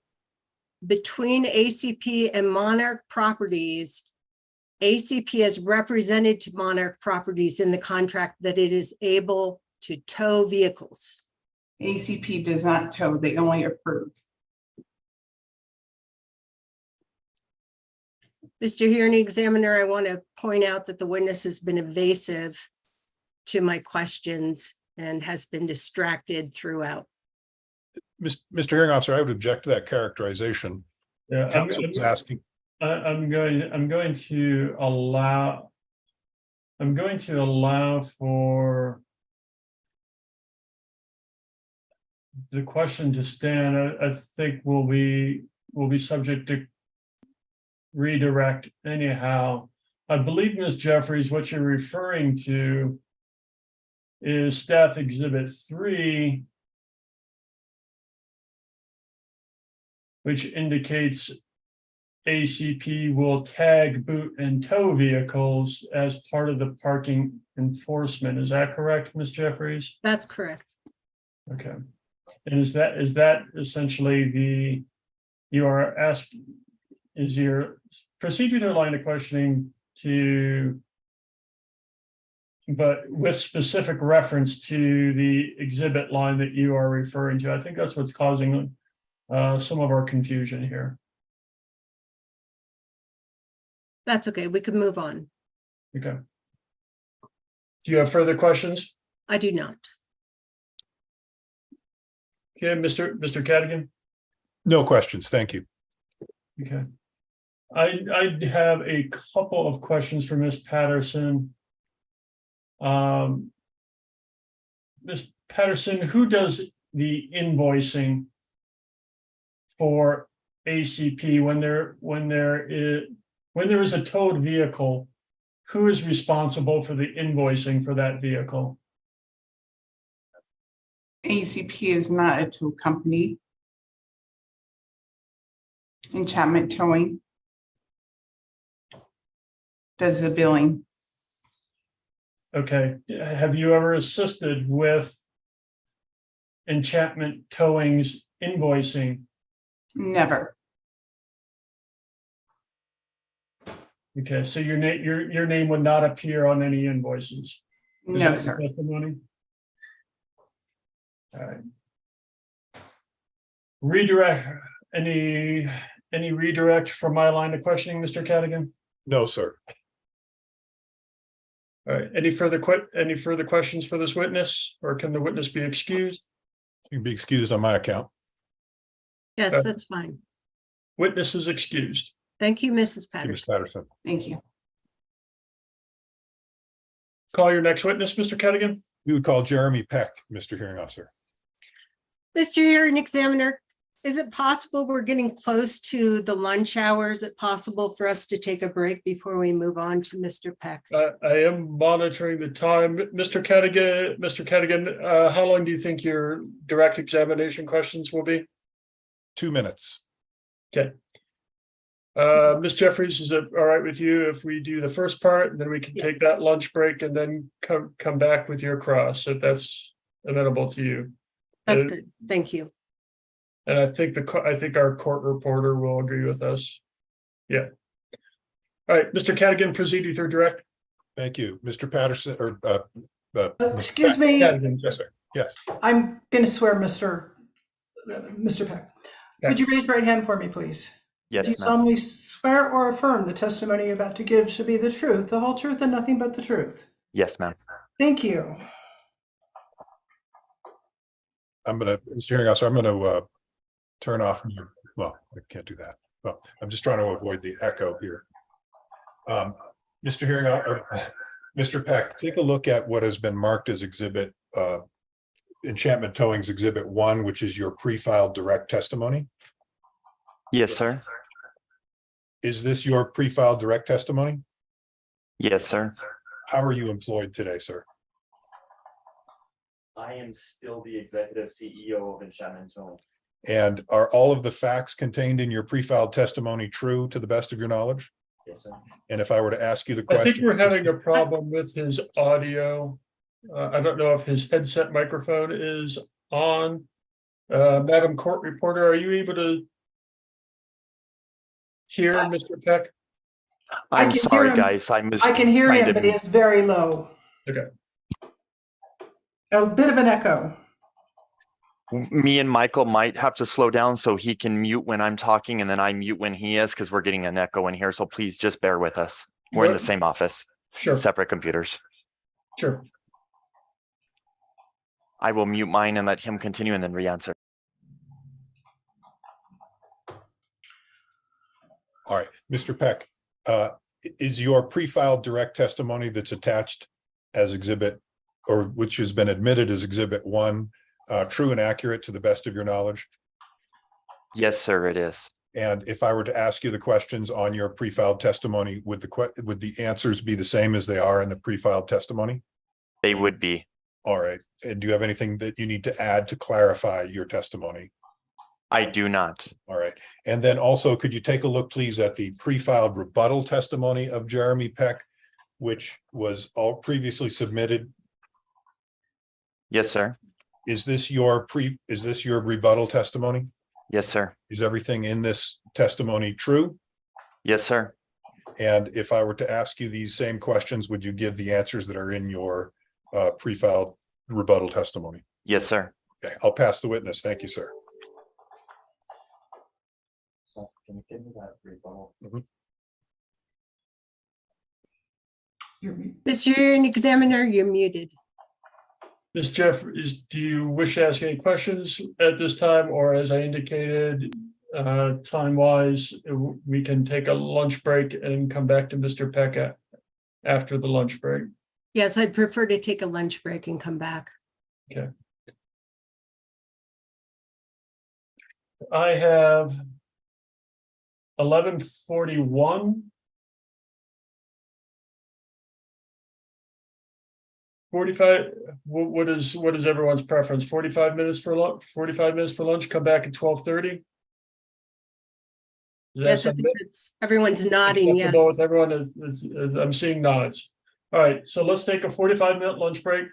between ACP and Monarch Properties, ACP has represented to Monarch Properties in the contract that it is able to tow vehicles? ACP does not tow, they only approve. Mr. Hearing Examiner, I want to point out that the witness has been evasive to my questions and has been distracted throughout. Mr. Hearing Officer, I would object to that characterization. Yeah, Counsel was asking. I'm going to allow for the question to stand. I think will be subject to redirect anyhow. I believe, Ms. Jeffries, what you're referring to is Staff Exhibit 3, which indicates ACP will tag, boot, and tow vehicles as part of the parking enforcement. Is that correct, Ms. Jeffries? That's correct. Okay. And is that essentially you are asking, is your proceed with your line of questioning but with specific reference to the exhibit line that you are referring to? I think that's what's causing some of our confusion here. That's okay. We can move on. Okay. Do you have further questions? I do not. Okay, Mr. Cadigan? No questions. Thank you. Okay. I have a couple of questions for Ms. Patterson. Ms. Patterson, who does the invoicing for ACP when there is a towed vehicle? Who is responsible for the invoicing for that vehicle? ACP is not a tow company. Enchantment Towing does the billing. Okay, have you ever assisted with Enchantment Towing's invoicing? Never. Okay, so your name would not appear on any invoices? Is No, that your sir. testimony? All right. Redirect, any redirect from my line of questioning, Mr. Cadigan? No, sir. All right, any further questions for this witness, or can the witness be excused? You can be excused on my account. Yes, Uh, that's fine. Witness is excused. Thank you, Mrs. Ms. Patterson. Patterson. Thank you. Call your next witness, Mr. Cadigan. We would call Jeremy Peck, Mr. Hearing Officer. Mr. Hearing Examiner, is it possible we're getting close to the lunch hour? Is it possible for us to take a break before we move on to Mr. Peck? I am monitoring the time. Mr. Cadigan, how long do you think your direct examination questions will be? 2 minutes. Okay. Ms. Jeffries, is it all right with you if we do the first part, and then we can take that lunch break and then come back with your cross, if that's amenable to you? That's good. Thank you. And I think our court reporter will agree with us. Yeah. All right, Mr. Cadigan, proceed with your direct. Thank you. Mr. Patterson, or Excuse me, Cadigan, yes, sir. Yes. I'm going to swear Mr. Peck. Would you raise your right hand for me, please? Yes, Do you ma'am. solemnly swear or affirm the testimony you're about to give should be the truth, the whole truth, and nothing but the truth? Yes, ma'am. Thank you. Mr. Hearing Officer, I'm gonna turn off, well, I can't do that. Well, I'm just trying to avoid the echo here. Mr. Hearing, Mr. Peck, take a look at what has been marked as exhibit, Enchantment Towing's Exhibit 1, which is your pre-filed direct testimony. Yes, sir. Is this your pre-filed direct testimony? Yes, sir. How are you employed today, sir? I am still the executive CEO of Enchantment Towing. And are all of the facts contained in your pre-filed testimony true to the best of your knowledge? Yes, sir. And if I were to ask you the I question. think we're having a problem with his audio. I don't know if his headset microphone is on. Madam Court Reporter, are you able to hear Mr. Peck? I I'm can hear sorry, him. guys. I can hear trying him, to- but he is very low. Okay. A bit of an echo. Me and Michael might have to slow down so he can mute when I'm talking and then I mute when he is, because we're getting an echo in here. So please just bear with us. We're in the same office, Sure, separate computers. sure. I will mute mine and let him continue and then re-answer. All right, Mr. Peck, is your pre-filed direct testimony that's attached as exhibit, or which has been admitted as Exhibit 1, true and accurate to the best of your knowledge? Yes, sir, it is. And if I were to ask you the questions on your pre-filed testimony, would the answers be the same as they are in the pre-filed testimony? They would be. All right, and do you have anything that you need to add to clarify your testimony? I do not. All right. And then also, could you take a look, please, at the pre-filed rebuttal testimony of Jeremy Peck, which was all previously submitted? Yes, sir. Is this your rebuttal testimony? Yes, sir. Is everything in this testimony true? Yes, sir. And if I were to ask you these same questions, would you give the answers that are in your pre-filed rebuttal testimony? Yes, sir. Okay, I'll pass the witness. Thank you, sir. Can you give me that rebuttal? Mr. Examiner, you're muted. Ms. Jeff, do you wish to ask any questions at this time, or as I indicated, time-wise, we can take a lunch break and come back to Mr. Peck after the lunch break? Yes, I'd prefer to take a lunch break and come back. Okay. I have 11:41. 45, what is everyone's preference? 45 minutes for lunch, 45 minutes for lunch, come back at 12:30? Yes, I think everyone's nodding, yes. With everyone is I'm seeing nods. All right, so let's take a 45-minute lunch break.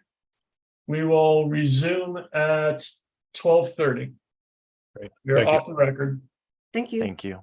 We will resume at 12:30. Great. You're Thank you. off the record. Thank you. Thank you.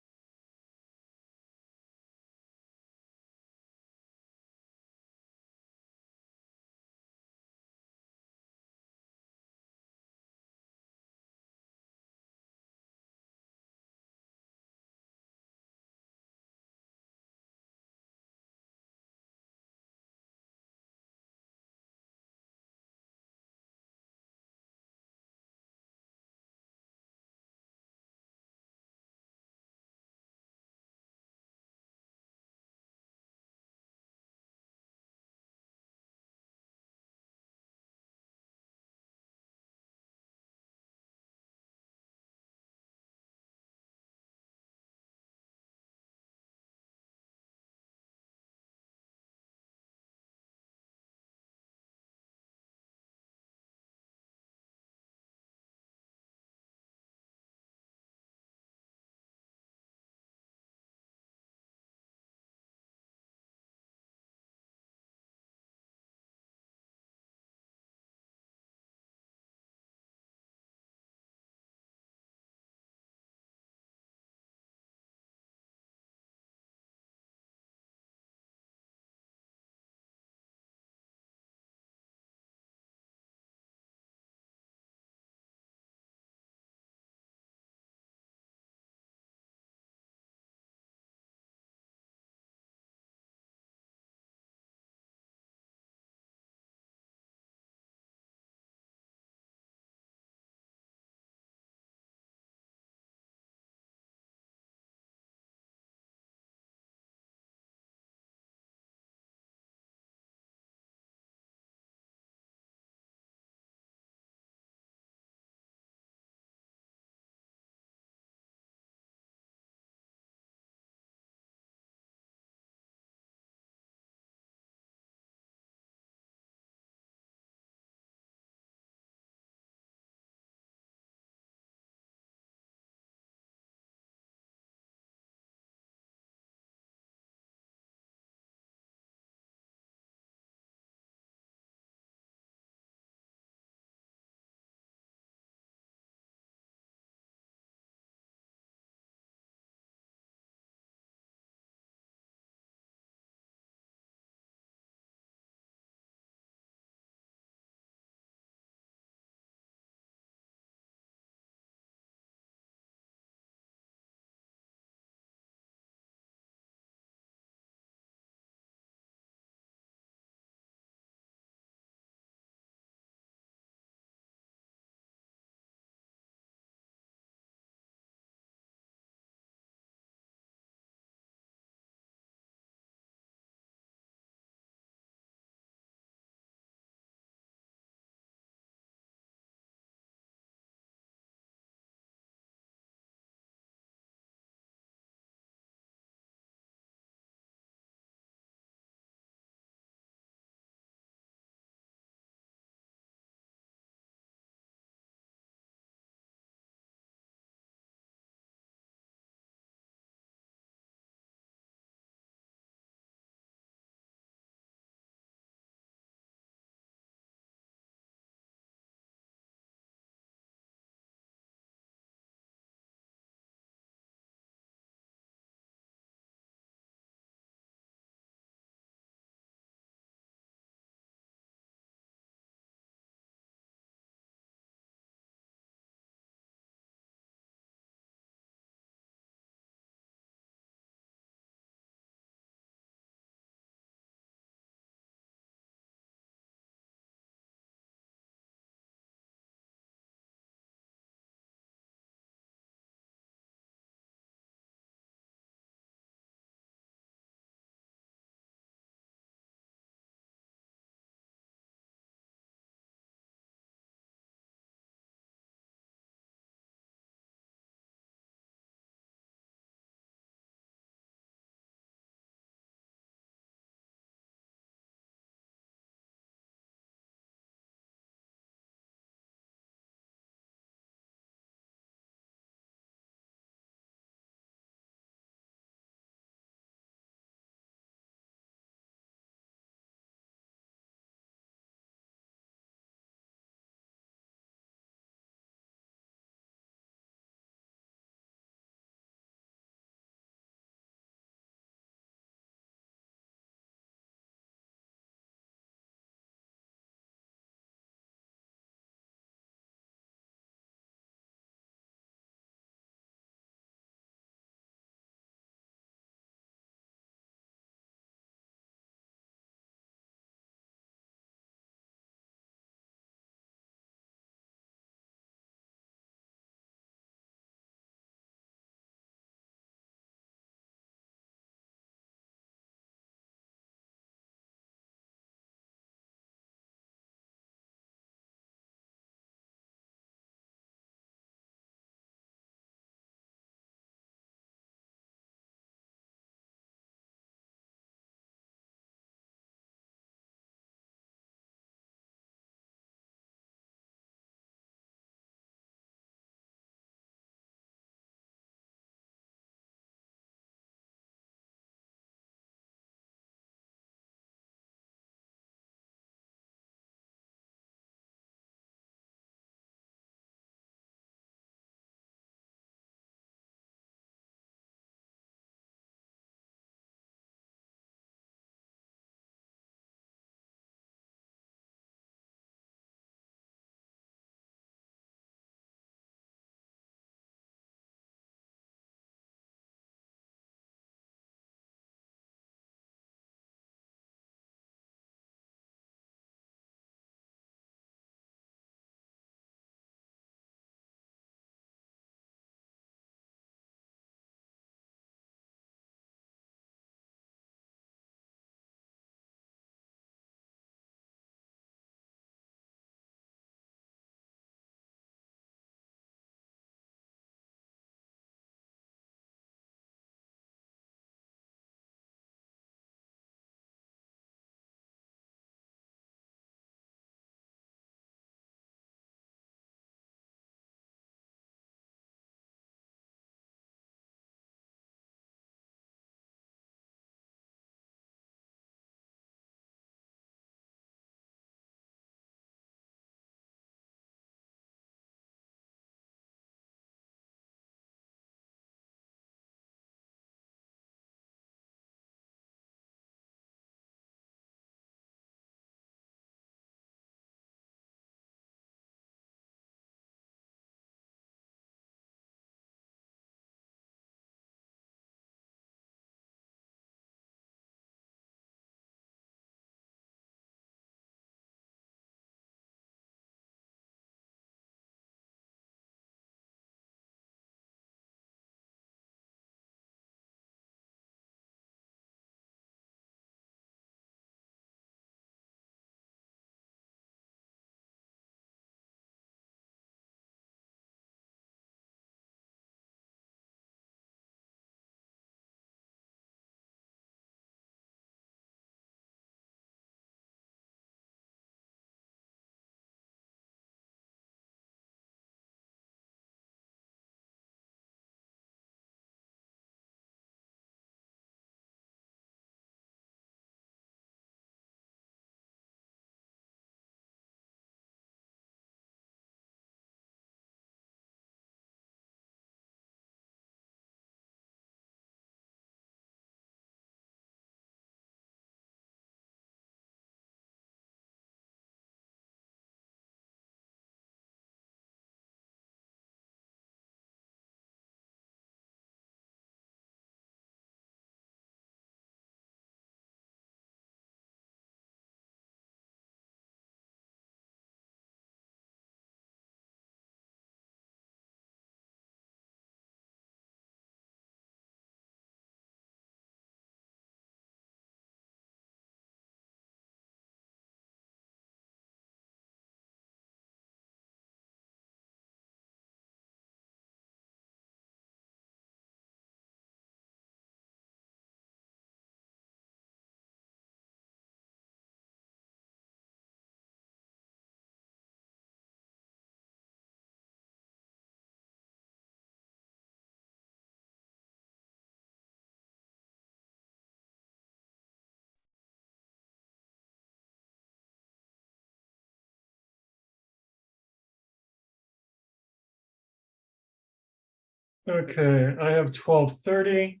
Okay, I have 12:30.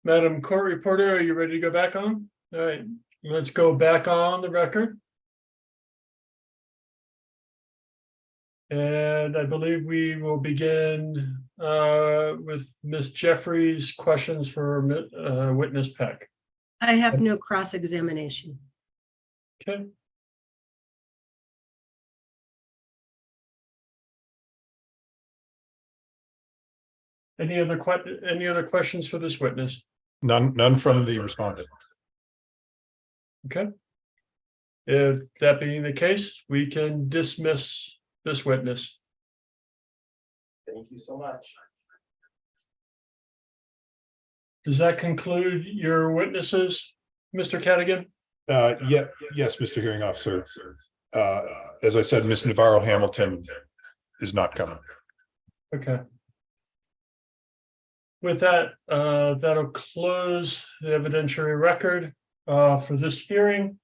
Madam Court Reporter, are you ready to go back on? All right, let's go back on the record. And I believe we will begin with Ms. Jeffries' questions for witness Peck. I have no cross-examination. Okay. Any other questions for this witness? None from the respondent. Okay. If that being the case, we can dismiss this witness. Thank you so much. Does that conclude your witnesses, Mr. Cadigan? Yes, Mr. Hearing Officer. As I said, Ms. Navarro Hamilton is not coming. Okay. With that, that'll close the evidentiary record for this hearing.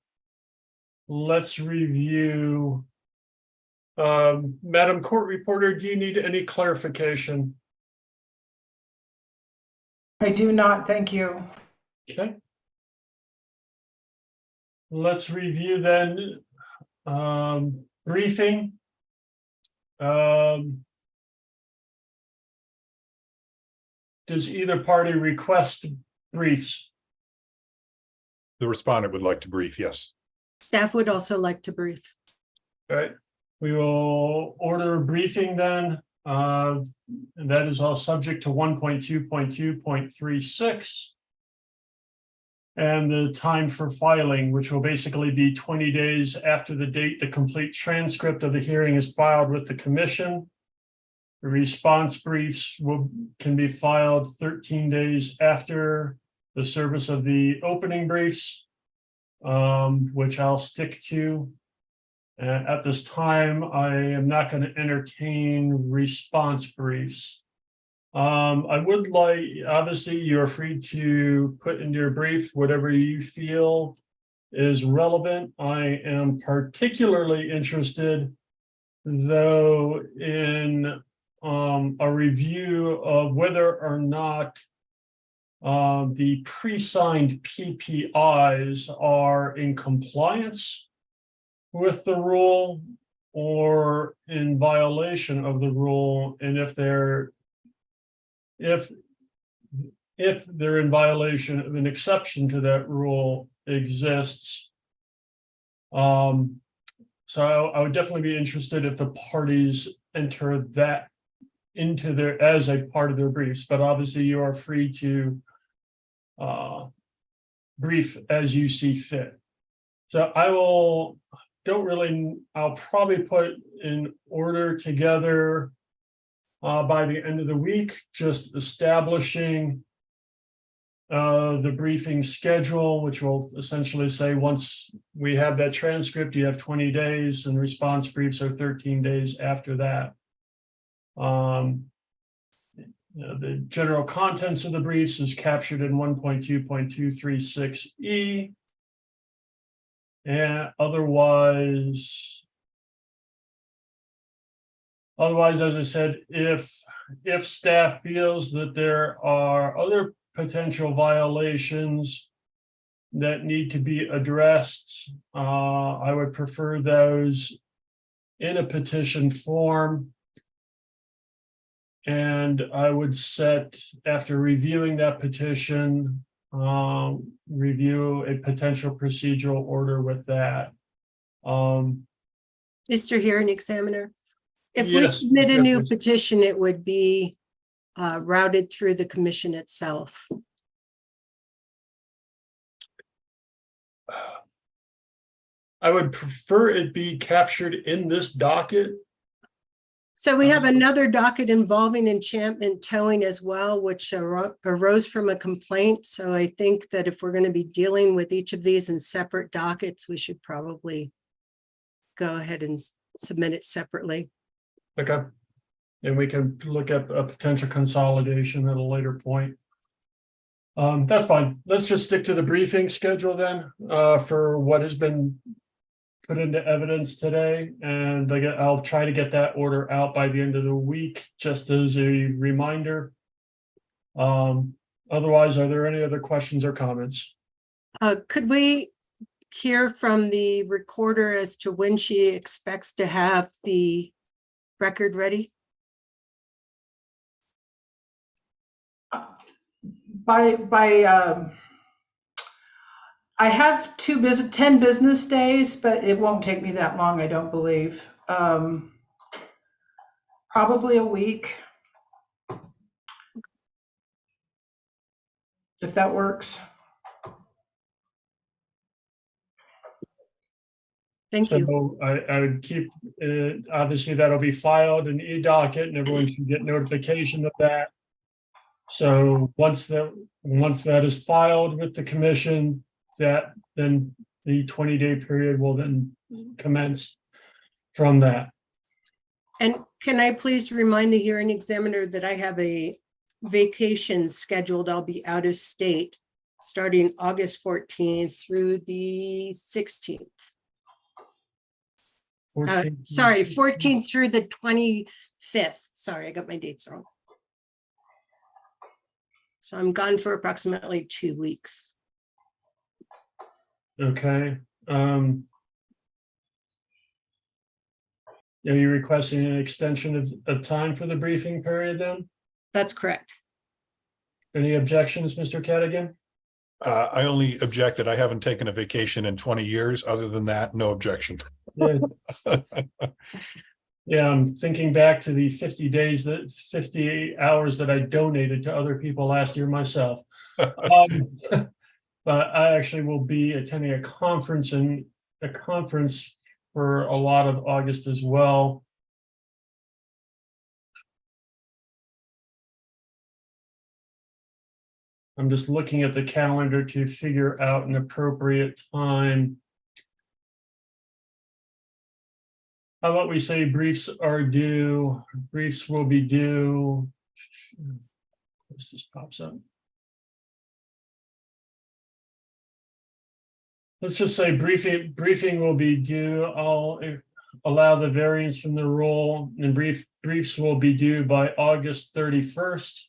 Let's review. Madam Court Reporter, do you need any clarification? I do not, thank you. Okay. Let's review then briefing. Does either party request briefs? The respondent would like to brief, yes. Staff would also like to brief. All right, we will order a briefing then. And that is all subject to 1.2.2.36. And the time for filing, which will basically be 20 days after the date the complete transcript of the hearing is filed with the commission. The response briefs can be filed 13 days after the service of the opening briefs, which I'll stick to. At this time, I am not going to entertain response briefs. I would like, obviously, you're free to put into your brief whatever you feel is relevant. I am particularly interested, though, in a review of whether or not the pre-signed PPIs are in compliance with the rule or in violation of the rule, and if they're in violation of an exception to that rule exists. So I would definitely be interested if the parties enter that into their as a part of their briefs, but obviously you are free to brief as you see fit. So I'll probably put in order together by the end of the week, just establishing the briefing schedule, which will essentially say once we have that transcript, you have 20 days and response briefs are 13 days after that. The general contents of the briefs is captured in 1.2.236E. And otherwise, as I said, if staff feels that there are other potential violations that need to be addressed, I would prefer those in a petition form. And I would set, after reviewing that petition, review a potential procedural order with that. Mr. Hearing Examiner, if we Yes, submit a new Jeffries. petition, it would be routed through the commission itself. I would prefer it be captured in this docket. So we have another docket involving Enchantment towing as well, which arose from a complaint. So I think that if we're going to be dealing with each of these in separate dockets, we should probably go ahead and submit it separately. Okay. And we can look at a potential consolidation at a later point. That's fine. Let's just stick to the briefing schedule then for what has been put into evidence today, and I'll try to get that order out by the end of the week, just as a reminder. Otherwise, are there any other questions or comments? Could we hear from the recorder as to when she expects to have the record ready? I have 10 business days, but it won't take me that long, I don't believe. Probably a week. If that works. Thank you. So I would keep, obviously that'll be filed in e-docket and everyone should get notification of that. So once that is filed with the commission, then the 20-day period will then commence from that. And can I please remind the hearing examiner that I have a vacation scheduled. I'll be out of state starting August 14th through the 16th. 14th through the 25th. Sorry, I got my dates wrong. So I'm gone for approximately 2 weeks. Okay. Are you requesting an extension of time for the briefing period then? That's correct. Any objections, Mr. Cadigan? I only object that I haven't taken a vacation in 20 years. Other than that, no objection. Yeah. Yeah, I'm thinking back to the 50 hours that I donated to other people last year myself. But I actually will be attending a conference for a lot of August as well. I'm just looking at the calendar to figure out an appropriate time. How about we say briefs are due, briefs will be due. This pops up. Let's just say briefing will be due. I'll allow the variance from the rule, and briefs will be due by August 31st.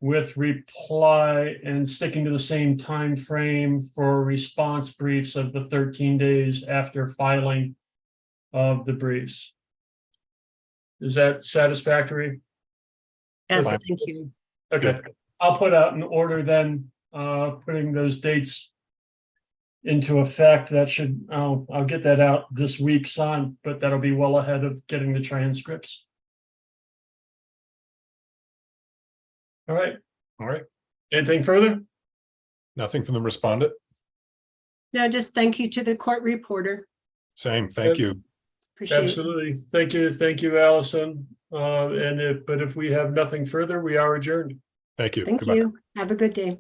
With reply and sticking to the same time frame for response briefs of the 13 days after filing of the briefs. Is that satisfactory? Yes, Fine. thank you. Okay, I'll put out an order then, putting those dates into effect. That should, I'll get that out this week, son, but that'll be well ahead of getting the transcripts. All right. All right. Anything further? Nothing from the respondent. No, just thank you to the court reporter. Same. Thank you. Appreciate it. Absolutely. Thank you, Allison. But if we have nothing further, we are adjourned. Thank you. Thank Goodbye. you. Have a good day.